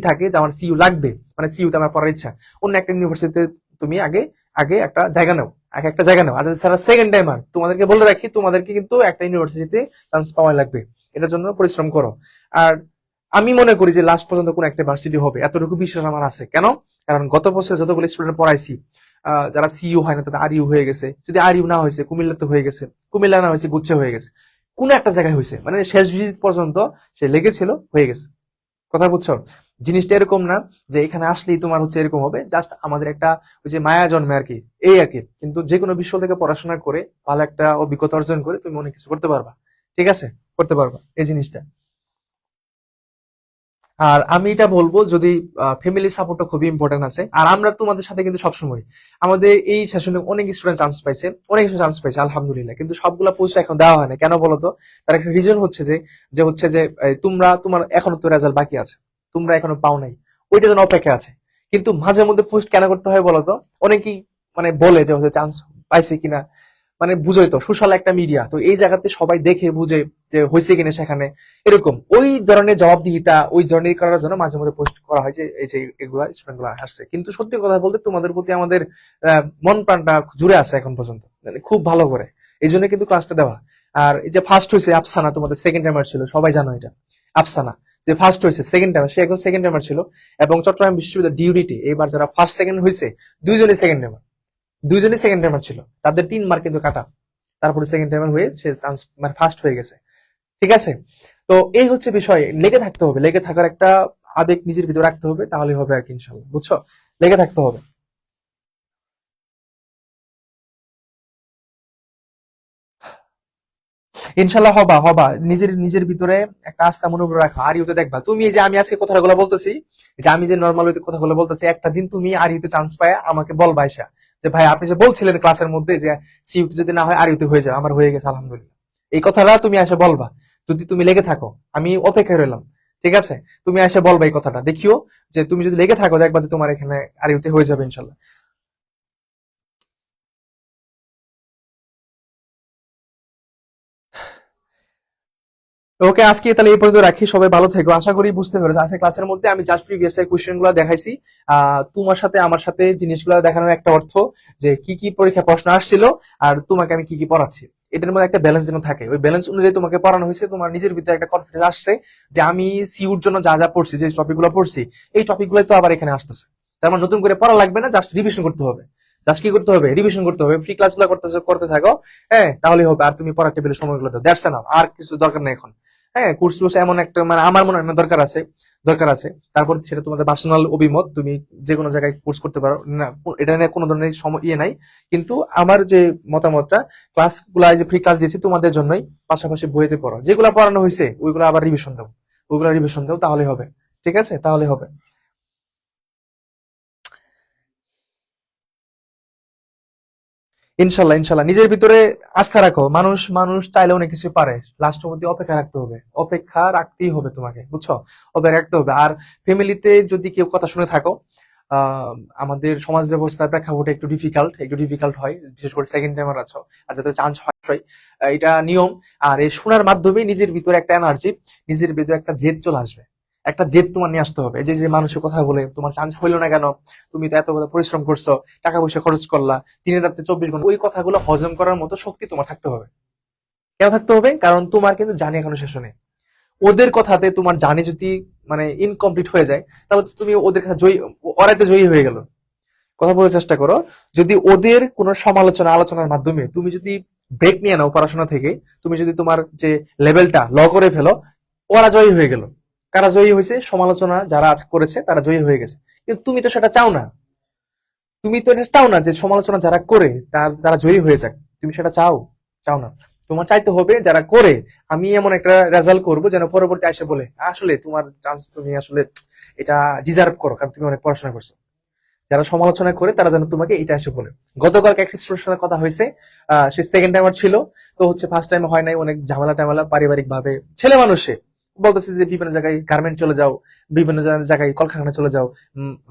থাকে যে আমার সিইউ লাগবে, মানে সিইউ তে আমার পড়ার ইচ্ছা, অন্য একটা ইউনিভার্সিটিতে তুমি আগে আগে একটা জায়গা নাও, আগে একটা জায়গা নাও। আর যারা সেকেন্ড টাইমার, তোমাদেরকে বলে রাখি, তোমাদেরকে কিন্তু একটা ইউনিভার্সিটিতে চান্স পাওয়া লাগবে, এটার জন্য পরিশ্রম করো। আর আমি মনে করি যে লাস্ট পর্যন্ত কোন একটা ভার্সিটি হবে, এতটুকু বিশ্বাস আমার আছে। কেন? কারণ গত বছর যতগুলো স্টুডেন্ট পড়াইছি, যারা সিইউ হয় না তাদের আরইউ হয়ে গেছে, যদি আরইউ না হয়েছে কুমিল্লাতে হয়ে গেছে, কুমিল্লা না হয়েছে গুচ্ছে হয়ে গেছে, কোন একটা জায়গায় হয়েছে, মানে শেষ ভিজিট পর্যন্ত সে লেগেছিল, হয়ে গেছে। কথা বুঝছো? জিনিসটা এরকম না যে এখানে আসলেই তোমার হচ্ছে এরকম হবে, জাস্ট আমাদের একটা ওই যে মায়া জন্মে আর কি, এই আর কি। কিন্তু যে কোনো বিশ্ব থেকে পড়াশোনা করে ভালো একটা অভিজ্ঞতা অর্জন করে তুমি অনেক কিছু করতে পারবা, ঠিক আছে? করতে পারবা এই জিনিসটা। আর আমি এটা বলবো, যদি ফ্যামিলি সাপোর্টটা খুবই ইম্পর্টেন্ট আছে। আর আমরা তোমাদের সাথে কিন্তু সবসময়, আমাদের এই সেশনে অনেক স্টুডেন্ট চান্স পাইছে, অনেক চান্স পাইছে আলহামদুলিল্লাহ, কিন্তু সবগুলা পোস্ট এখন দেওয়া হয় না। কেন বলতো? তার একটা রিজন হচ্ছে যে, তোমরা, তোমার এখনো তো রেজাল্ট বাকি আছে, তোমরা এখনো পাও নাই, ওইটা জন্য অপেক্ষা আছে। কিন্তু মাঝে মধ্যে পোস্ট কেন করতে হয় বলতো? অনেকেই মানে বলে যে হচ্ছে চান্স পাইছে কিনা, মানে বুঝোই তো, সোশ্যাল একটা মিডিয়া তো, এই জায়গাতে সবাই দেখে বুঝে যে হয়েছে কিনা সেখানে, এরকম ওই ধরনের জবাবদিহিতা, ওই ধরনের করার জন্য মাঝে মধ্যে পোস্ট করা হয় যে এই যে এগুলা স্টুডেন্ট গুলো আসছে। কিন্তু সত্যি কথা বলতে তোমাদের প্রতি আমাদের মন প্রাণটা জুড়ে আছে এখন পর্যন্ত, মানে খুব ভালো করে। এই জন্য কিন্তু ক্লাসটা দেওয়া। আর এই যে ফার্স্ট হয়েছে আফসানা, তোমাদের সেকেন্ড টাইমার ছিল, সবাই জানো এটা। আফসানা যে ফার্স্ট হয়েছে সেকেন্ড টাইমার, সে এখন সেকেন্ড টাইমার ছিল। এবং চট্টগ্রাম বিশ্ববিদ্যালয় ডিউরিটি এবার যারা ফার্স্ট সেকেন্ড হয়েছে, দুইজনই সেকেন্ড টাইমার, দুইজনই সেকেন্ড টাইমার ছিল, তাদের 3 মার্ক কিন্তু কাটা। তারপরে সেকেন্ড টাইমার হয়ে সে চান্স মানে ফার্স্ট হয়ে গেছে, ঠিক আছে? তো এই হচ্ছে বিষয়, লেগে থাকতে হবে, লেগে থাকার একটা আবেগ নিজের ভিতরে রাখতে হবে, তাহলে হবে আর কি ইনশাল্লাহ, বুঝছো? লেগে থাকতে হবে। ইনশাল্লাহ হবা হবা, নিজের নিজের ভিতরে একটা আস্থা মনোবল রাখো। আর ইউতে দেখবা তুমি, এই যে আমি আজকে কথাগুলো বলতেছি, যে আমি যে নর্মাল ওইতে কথাগুলো বলতেছি, একটা দিন তুমি আর ইউতে চান্স পায় আমাকে বলবা আইসা যে ভাই আপনি যে বলছিলেন ক্লাসের মধ্যে যে সিইউতে যদি না হয় আর ইউতে হয়ে যাবে, আমার হয়ে গেছে আলহামদুলিল্লাহ, এই কথাটা তুমি এসে বলবা। যদি তুমি লেগে থাকো, আমি অপেক্ষায় রইলাম, ঠিক আছে? তুমি এসে বলবা এই কথাটা, দেখিও যে তুমি যদি লেগে থাকো, দেখবা যে তোমার এখানে আর ইউতে হয়ে যাবে ইনশাল্লাহ। ওকে, আজকে তাহলে এই পর্যন্ত রাখি। সবাই ভালো থেকো, আশা করি বুঝতে পেরেছো। আজকে ক্লাসের মধ্যে আমি জাস্ট প্রিভিয়াস এর কোশ্চেন গুলো দেখাইছি। তোমার সাথে আমার সাথে জিনিসগুলো দেখানোর একটা অর্থ, যে কি কি পরীক্ষা প্রশ্ন আসছিল আর তোমাকে আমি কি কি পড়াচ্ছি, এটার মধ্যে একটা ব্যালেন্স যেন থাকে। ওই ব্যালেন্স অনুযায়ী তোমাকে পড়ানো হয়েছে, তোমার নিজের ভিতরে একটা কনফিডেন্স আসছে যে আমি সিউর জন্য যা যা পড়ছি, যে টপিক গুলো পড়ছি, এই টপিক গুলো তো আবার এখানে আসতেছে। তার মানে নতুন করে পড়া লাগবে না, জাস্ট রিভিশন করতে হবে। জাস্ট কি করতে হবে? রিভিশন করতে হবে। ফ্রি ক্লাস গুলো করতে থাকো, হ্যাঁ, তাহলে হবে। আর তুমি পড়ার টেবিলে সময়গুলো দাও, দ্যাটস এনাফ, আর কিছু দরকার নেই এখন। হ্যাঁ, কোর্স টোর্স এমন একটা, মানে আমার মনে হয় না দরকার আছে, দরকার আছে। তারপর সেটা তোমাদের পার্সোনাল অভিমত, তুমি যে কোনো জায়গায় কোর্স করতে পারো না, এটা নিয়ে কোনো ধরনের ইয়ে নাই। কিন্তু আমার যে মতামতটা, ক্লাস গুলা যে ফ্রি ক্লাস দিয়েছি তোমাদের জন্যই, পাশাপাশি বইতে পড়ো, যেগুলো পড়ানো হয়েছে ওইগুলো আবার রিভিশন দাও, ওইগুলো রিভিশন দাও, তাহলে হবে। ঠিক আছে, তাহলে হবে। ইনশাল্লাহ ইনশাল্লাহ, নিজের ভিতরে আস্থা রাখো। মানুষ মানুষ চাইলে অনেক কিছু পারে, লাস্ট অব্দি অপেক্ষা রাখতে হবে, অপেক্ষা রাখতেই হবে তোমাকে, বুঝছো? অপেক্ষা রাখতে হবে। আর ফ্যামিলিতে যদি কেউ কথা শুনে থাকো, আহ, আমাদের সমাজ ব্যবস্থার প্রেক্ষাপটে একটু ডিফিকাল্ট হয়, বিশেষ করে সেকেন্ড টাইমার আছো আর যাতে চান্স হয়, এটা নিয়ম। আর এই শোনার মাধ্যমে নিজের ভিতরে একটা এনার্জি, নিজের ভিতরে একটা জেদ চলে আসবে, একটা জেদ তোমার নিয়ে আসতে হবে। এই যে যে মানুষের কথা বলে তোমার চান্স হইলো না কেন, তুমি তো এত পরিশ্রম করছো, টাকা পয়সা খরচ করলা, দিনে রাতে 24 ঘন্টা, ওই কথাগুলো হজম করার মতো শক্তি তোমার থাকতে হবে। কেন থাকতে হবে? কারণ তোমার কিন্তু জানি এখনো শেষ নেই। ওদের কথাতে তোমার জানি যদি মানে ইনকমপ্লিট হয়ে যায়, তাহলে তো তুমি ওদের কাছে জয়ী, ওরাই তো জয়ী হয়ে গেল। কথা বলার চেষ্টা করো। যদি ওদের কোনো সমালোচনা আলোচনার মাধ্যমে তুমি যদি ব্রেক নিয়ে নাও পড়াশোনা থেকে, তুমি যদি তোমার যে লেভেলটা ল করে ফেলো, ওরা জয়ী হয়ে গেল। কারা জয়ী হয়েছে? সমালোচনা যারা আজ করেছে তারা জয়ী হয়ে গেছে। কিন্তু তুমি তো সেটা চাও না, তুমি তো এটা চাও না যে সমালোচনা যারা করে তারা জয়ী হয়ে যাক। তুমি সেটা চাও? চাও না। তোমার চাইতে হবে যারা করে, আমি এমন একটা রেজাল্ট করবো যেন পরবর্তী এসে বলে আসলে তোমার চান্স, তুমি আসলে এটা ডিজার্ভ করো, কারণ তুমি অনেক পড়াশোনা করছো। যারা সমালোচনা করে তারা যেন তোমাকে এটা এসে বলে। গতকালকে একটা স্টুডেন্টের সাথে কথা হয়েছে, সে সেকেন্ড টাইমার ছিল, তো হচ্ছে ফার্স্ট টাইম হয় নাই, অনেক ঝামেলা টামেলা পারিবারিক ভাবে, ছেলে মানুষে বলতেছে যে বিভিন্ন জায়গায় গার্মেন্ট চলে যাও, বিভিন্ন জায়গায় কলকারখানা চলে যাও,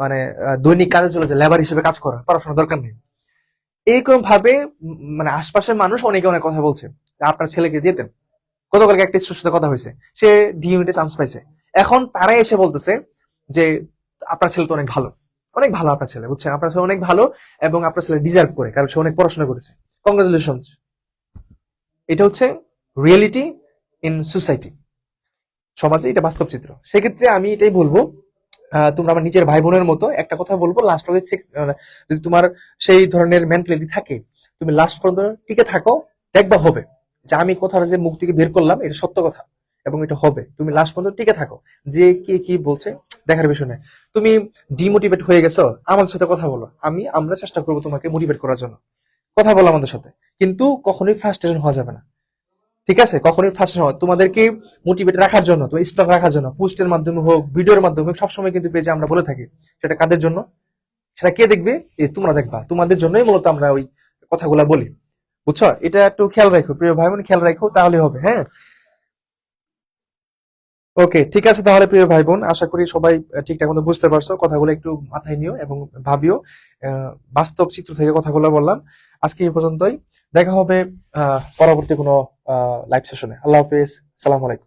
মানে দৈনিক কাজে চলে যাও, লেবার হিসেবে কাজ করো, পড়াশোনা দরকার নেই। এইরকম ভাবে মানে আশপাশের মানুষ অনেকে অনেক কথা বলছে আপনার ছেলেকে দিয়ে দেন। গতকালকে একটা স্টুডেন্টের সাথে কথা হয়েছে, সে ডি ইউনিটে চান্স পাইছে। এখন তারাই এসে বলতেছে যে আপনার ছেলে তো অনেক ভালো, অনেক ভালো আপনার ছেলে, বুঝছেন, আপনার ছেলে অনেক ভালো এবং আপনার ছেলে ডিজার্ভ করে, কারণ সে অনেক পড়াশোনা করেছে। কংগ্রাচুলেশন। এটা হচ্ছে রিয়েলিটি ইন সোসাইটি, সমাজে এটা বাস্তব চিত্র। সেক্ষেত্রে আমি এটাই বলবো, তোমরা আমার নিজের ভাই বোনের মতো। একটা কথা বলবো, লাস্ট অব্দি ঠিক যদি তোমার সেই ধরনের মেন্টালিটি থাকে, তুমি লাস্ট পর্যন্ত টিকে থাকো, দেখবা হবে। যে আমি কথাটা যে মুখ থেকে বের করলাম এটা সত্য কথা এবং এটা হবে, তুমি লাস্ট পর্যন্ত টিকে থাকো। যে কে কি বলছে দেখার বিষয় নয়। তুমি ডিমোটিভেট হয়ে গেছো, আমাদের সাথে কথা বলো, আমরা চেষ্টা করবো তোমাকে মোটিভেট করার জন্য। কথা বলো আমাদের সাথে, কিন্তু কখনোই ফ্রাস্ট্রেশন হওয়া যাবে না, ঠিক আছে? কখনোই ফ্রাস্ট্রেশন হয় তোমাদেরকে মোটিভেট রাখার জন্য, তো স্ট্রং রাখার জন্য, পোস্টের মাধ্যমে হোক, ভিডিওর মাধ্যমে হোক, সবসময় কিন্তু পেজে আমরা বলে থাকি। সেটা কাদের জন্য? সেটা কে দেখবে? তোমরা দেখবা, তোমাদের জন্যই মূলত আমরা ওই কথাগুলা বলি, বুঝছো? এটা একটু খেয়াল রাখো প্রিয় ভাই বোন, খেয়াল রাখো, তাহলে হবে। হ্যাঁ, ওকে, ঠিক আছে তাহলে প্রিয় ভাই বোন, আশা করি সবাই ঠিকঠাক মতো বুঝতে পারছো। কথাগুলো একটু মাথায় নিও এবং ভাবিও। বাস্তব চিত্র থেকে কথাগুলো বললাম। আজকে এই পর্যন্তই, দেখা হবে পরবর্তী কোনো লাইভ সেশনে। আল্লাহ হাফেজ, সালাম আলাইকুম।